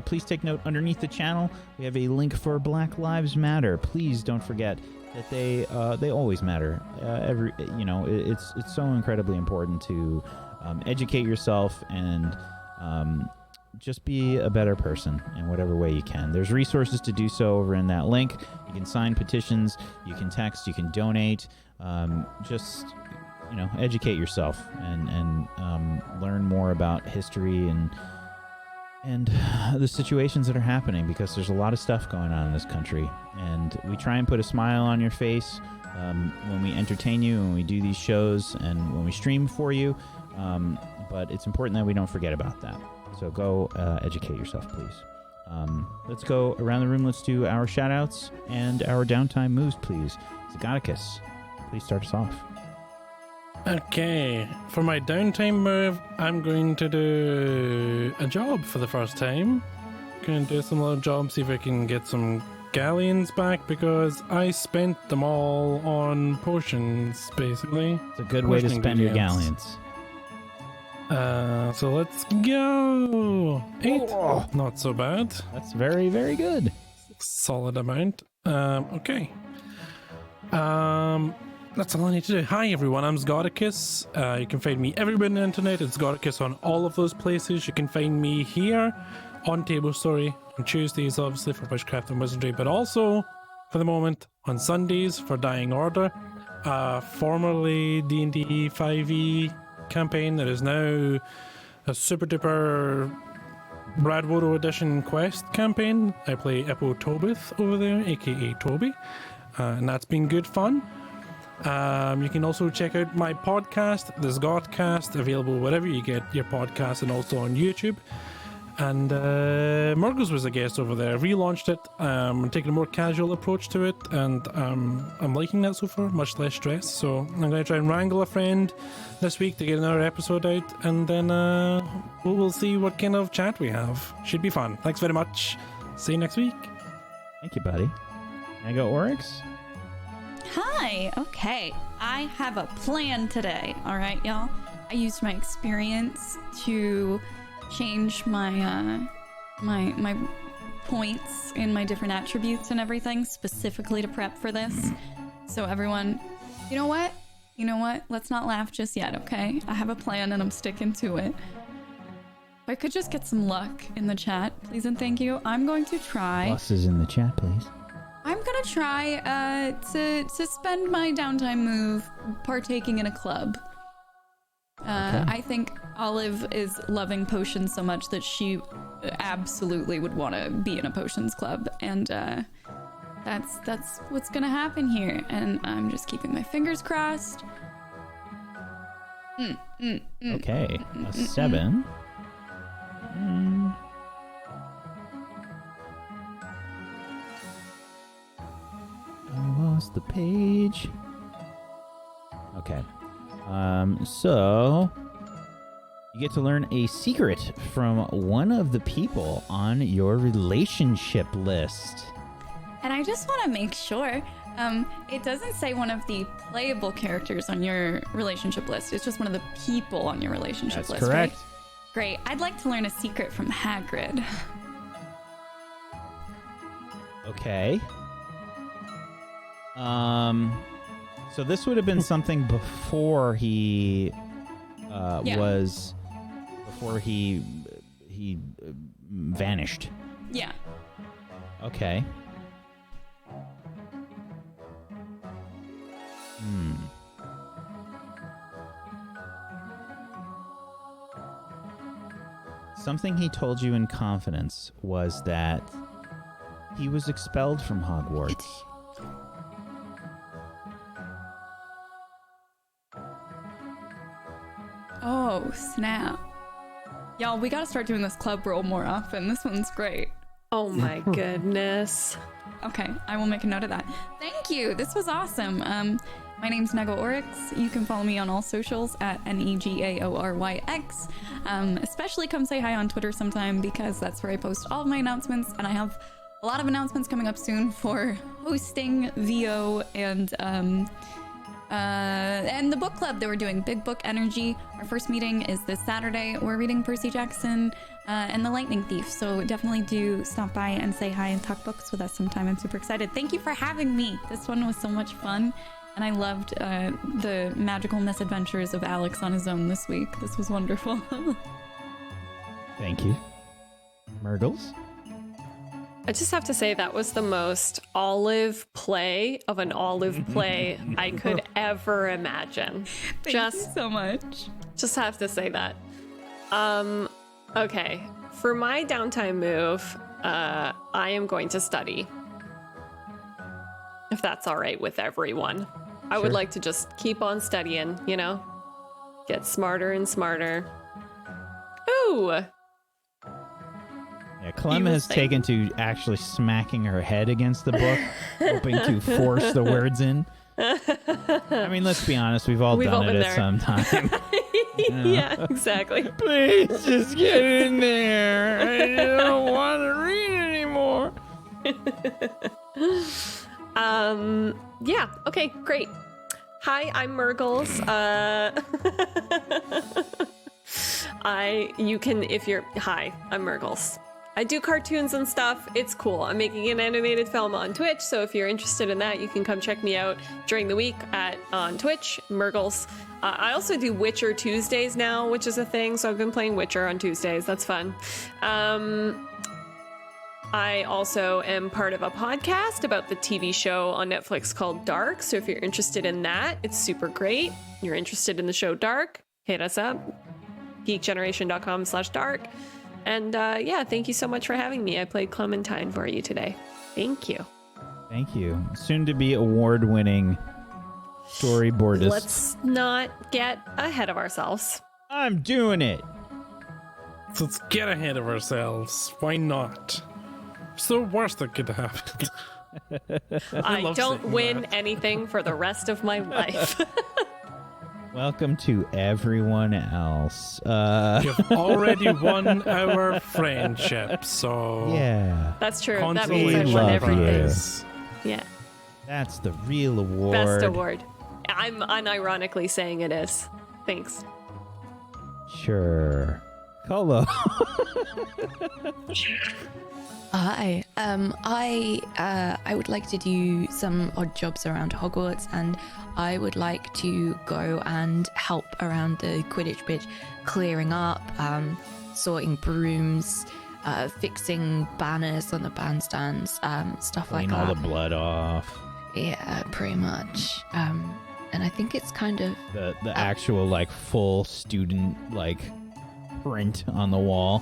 S1: Please take note, underneath the channel, we have a link for Black Lives Matter. Please don't forget that they always matter. It's so incredibly important to educate yourself and just be a better person in whatever way you can. There's resources to do so over in that link. You can sign petitions, you can text, you can donate. Educate yourself and learn more about history and the situations that are happening, because there's a lot of stuff going on in this country. And we try and put a smile on your face when we entertain you, when we do these shows, and when we stream for you. But it's important that we don't forget about that. So go educate yourself, please. Let's go around the room. Let's do our shout-outs and our downtime moves, please. Zagonicus, please start us off.
S2: Okay, for my downtime move, I'm going to do a job for the first time. Going to do some little job, see if I can get some galleons back, because I spent them all on potions, basically.
S1: It's a good way to spend your galleons.
S2: So let's go. 8.
S1: Oh.
S2: Not so bad.
S1: That's very, very good.
S2: Solid amount. Okay. That's all I need to do. Hi everyone, I'm Zgodicus. You can find me everywhere on the internet. It's Zgodicus on all of those places. You can find me here on Table Story on Tuesdays, obviously, for Witchcraft and Wizardry, but also, for the moment, on Sundays for Dying Order. Formerly D&D 5e campaign that is now a super duper Bradwodo edition quest campaign. I play Eppo Tobith over there, aka Toby, and that's been good fun. You can also check out my podcast, the Zgodcast, available wherever you get your podcast, and also on YouTube. And Murgles was a guest over there. Relaunched it. I'm taking a more casual approach to it, and I'm liking that so far. Much less stress. So I'm going to try and wrangle a friend this week to get another episode out, and then we'll see what kind of chat we have. Should be fun. Thanks very much. See you next week.
S1: Thank you, buddy. Can I go Oryx?
S5: Hi. Okay. I have a plan today. All right, y'all. I used my experience to change my my points in my different attributes and everything specifically to prep for this. So everyone, you know what? Let's not laugh just yet, okay? I have a plan and I'm sticking to it. If I could just get some luck in the chat, please and thank you. I'm going to try.
S1: Bosses in the chat, please.
S5: I'm gonna try to spend my downtime move partaking in a club.
S1: Okay.
S5: I think Olive is loving potions so much that she absolutely would want to be in a potions club, and that's what's gonna happen here. And I'm just keeping my fingers crossed.
S1: Okay, a 7. I lost the page. Okay. So You get to learn a secret from one of the people on your relationship list.
S5: And I just want to make sure it doesn't say one of the playable characters on your relationship list. It's just one of the people on your relationship
S1: That's
S5: list.
S1: correct.
S5: Right? Great. I'd like to learn a secret from Hagrid.
S1: Okay. So this would have been something before he vanished.
S5: Yeah.
S1: Okay. Something he told you in confidence was that he was expelled from Hogwarts.
S5: Oh, snap. Y'all, we gotta start doing this club roll more often. This one's great.
S4: Oh my goodness.
S5: Okay, I will make a note of that. Thank you. This was awesome. My name's Nego Oryx. You can follow me on all socials at NEGAORYX. Especially come say hi on Twitter sometime because that's where I post all of my announcements, and I have a lot of announcements coming up soon for hosting VO and the book club that we're doing, Big Book Energy. Our first meeting is this Saturday. We're reading Percy Jackson and The Lightning Thief, so definitely do stop by and say hi and talk books with us sometime. I'm super excited. Thank you for having me. This one was so much fun, and I loved the magical misadventures of Alex on his own this week. This was wonderful.
S1: Thank you. Myrtles?
S4: I just have to say that was the most olive play of an olive play I could ever imagine.
S5: Thank you so much.
S4: Just have to say that. Okay. For my downtime move, I am going to study. If that's all right with everyone. I would
S1: Sure.
S4: like to just keep on studying, you know? Get smarter and smarter. Ooh!
S1: Yeah, Clem
S4: Evil
S1: has
S4: thing.
S1: taken to actually smacking her head against the book, hoping to force the words in. I mean, let's be honest, we've all
S4: We've
S1: done
S4: all
S1: it
S4: been
S1: at
S4: there.
S1: some time.
S4: Yeah, exactly.
S1: Please just get in there. I don't want to read anymore.
S4: Yeah, okay, great. Hi, I'm Murgles. Hi, I'm Murgles. I do cartoons and stuff. It's cool. I'm making an animated film on Twitch, so if you're interested in that, you can come check me out during the week on Twitch, Murgles. I also do Witcher Tuesdays now, which is a thing, so I've been playing Witcher on Tuesdays. That's fun. I also am part of a podcast about the TV show on Netflix called Dark, so if you're interested in that, it's super great. You're interested in the show Dark, hit us up, geekgeneration.com/dark. And yeah, thank you so much for having me. I played Clementine for you today. Thank you.
S1: Thank you. Soon to be award-winning storyboardist.
S4: Let's not get ahead of ourselves.
S1: I'm doing it.
S2: So let's get ahead of ourselves. Why not? It's the worst that could happen.
S4: I
S2: love
S4: don't
S2: saying
S4: win
S2: that.
S4: anything for the rest of my life.
S1: Welcome to everyone else.
S2: You've already won our friendship, so
S1: Yeah,
S4: That's true. That
S2: consolation
S4: means I
S1: We
S4: won
S1: love
S4: everything.
S1: you.
S2: prize.
S4: Yeah.
S1: that's the real award.
S4: Best award. I'm unironically saying it is. Thanks.
S1: Sure. Hello.
S3: Hi. I would like to do some odd jobs around Hogwarts, and I would like to go and help around the Quidditch pitch, clearing up, sorting brooms, fixing banners on the bandstands, stuff like
S1: Clean all
S3: that.
S1: the blood off.
S3: Yeah, pretty much. And I think it's kind of
S1: The actual like full student like print on the wall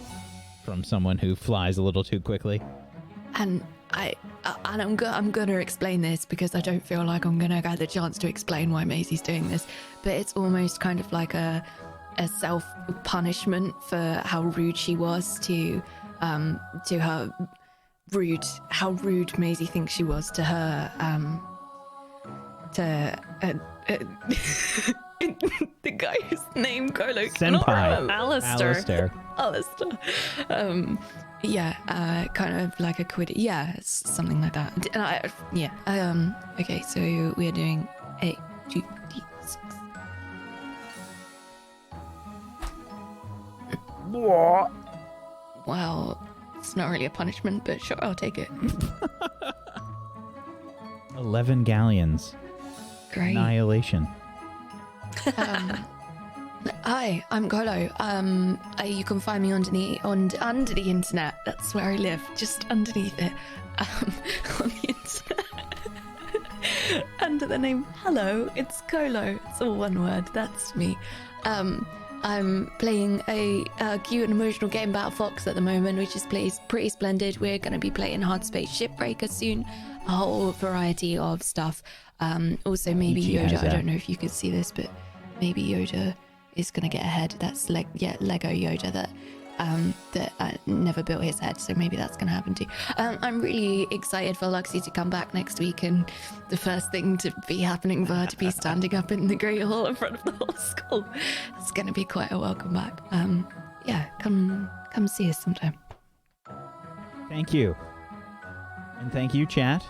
S1: from someone who flies a little too quickly.
S3: And I'm gonna explain this because I don't feel like I'm gonna get the chance to explain why Maisie's doing this, but it's almost kind of like a self punishment for how rude she was to her how rude Maisie thinks she was to her the guy whose name Colo cannot
S1: Senpai.
S3: remember.
S4: Alistair.
S3: Alistair. Yeah, kind of like a quid. Yeah, something like that. Okay, so we are doing 8, 2, D6. Well, it's not really a punishment, but sure, I'll take it.
S1: 11 galleons.
S3: Great.
S1: Annihilation.
S3: Hi, I'm Colo. You can find me under the internet. That's where I live, just underneath it. On the internet. Under the name Hello, it's Colo. It's all one word. That's me. I'm playing a cute and emotional game about Fox at the moment, which is pretty splendid. We're going to be playing Hard Space Shipbreaker soon. A whole variety of stuff. Also, maybe
S1: Ichi has
S3: Yoda. I
S1: that.
S3: don't know if you could see this, but maybe Yoda is going to get a head. That's Lego Yoda that never built his head, so maybe that's going to happen too. I'm really excited for Luxie to come back next week, and the first thing to be happening for her to be standing up in the Great Hall in front of the whole school. It's going to be quite a welcome back. Yeah, come see us sometime.
S1: Thank you. And thank you, chat.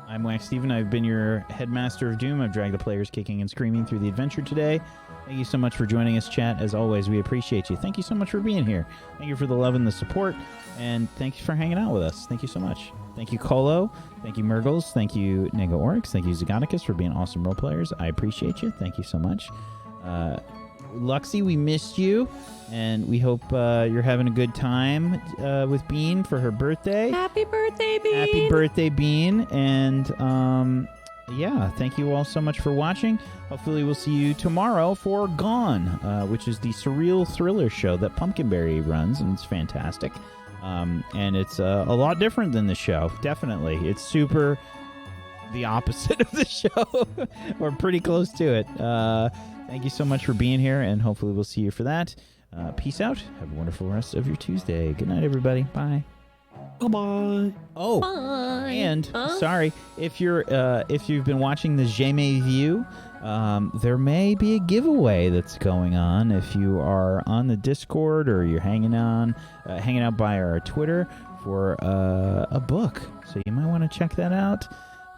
S1: I'm Wax Steven. I've been your Headmaster of Doom. I've dragged the players kicking and screaming through the adventure today. Thank you so much for joining us, chat. As always, we appreciate you. Thank you so much for being here. Thank you for the love and the support. And thank you for hanging out with us. Thank you so much. Thank you, Colo. Thank you, Murgles. Thank you, Nego Oryx. Thank you, Zagonicus, for being awesome role players. I appreciate you. Thank you so much. Luxie, we missed you. And we hope you're having a good time with Bean for her birthday.
S4: Happy birthday, Bean!
S1: Happy birthday, Bean. And yeah, thank you all so much for watching. Hopefully we'll see you tomorrow for Gone, which is the surreal thriller show that Pumpkinberry runs, and it's fantastic. And it's a lot different than the show, definitely. It's super the opposite of the show. We're pretty close to it. Thank you so much for being here, and hopefully we'll see you for that. Peace out. Have a wonderful rest of your Tuesday. Good night, everybody. Bye.
S2: Bye-bye.
S1: Oh,
S4: Bye.
S1: and sorry, if you've been watching the Jamie View, there may be a giveaway that's going on if you are on the Discord or you're hanging out by our Twitter for a book. So you might want to check that out.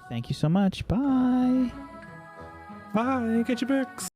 S1: Thank you so much. Bye.
S2: Bye. Get your books.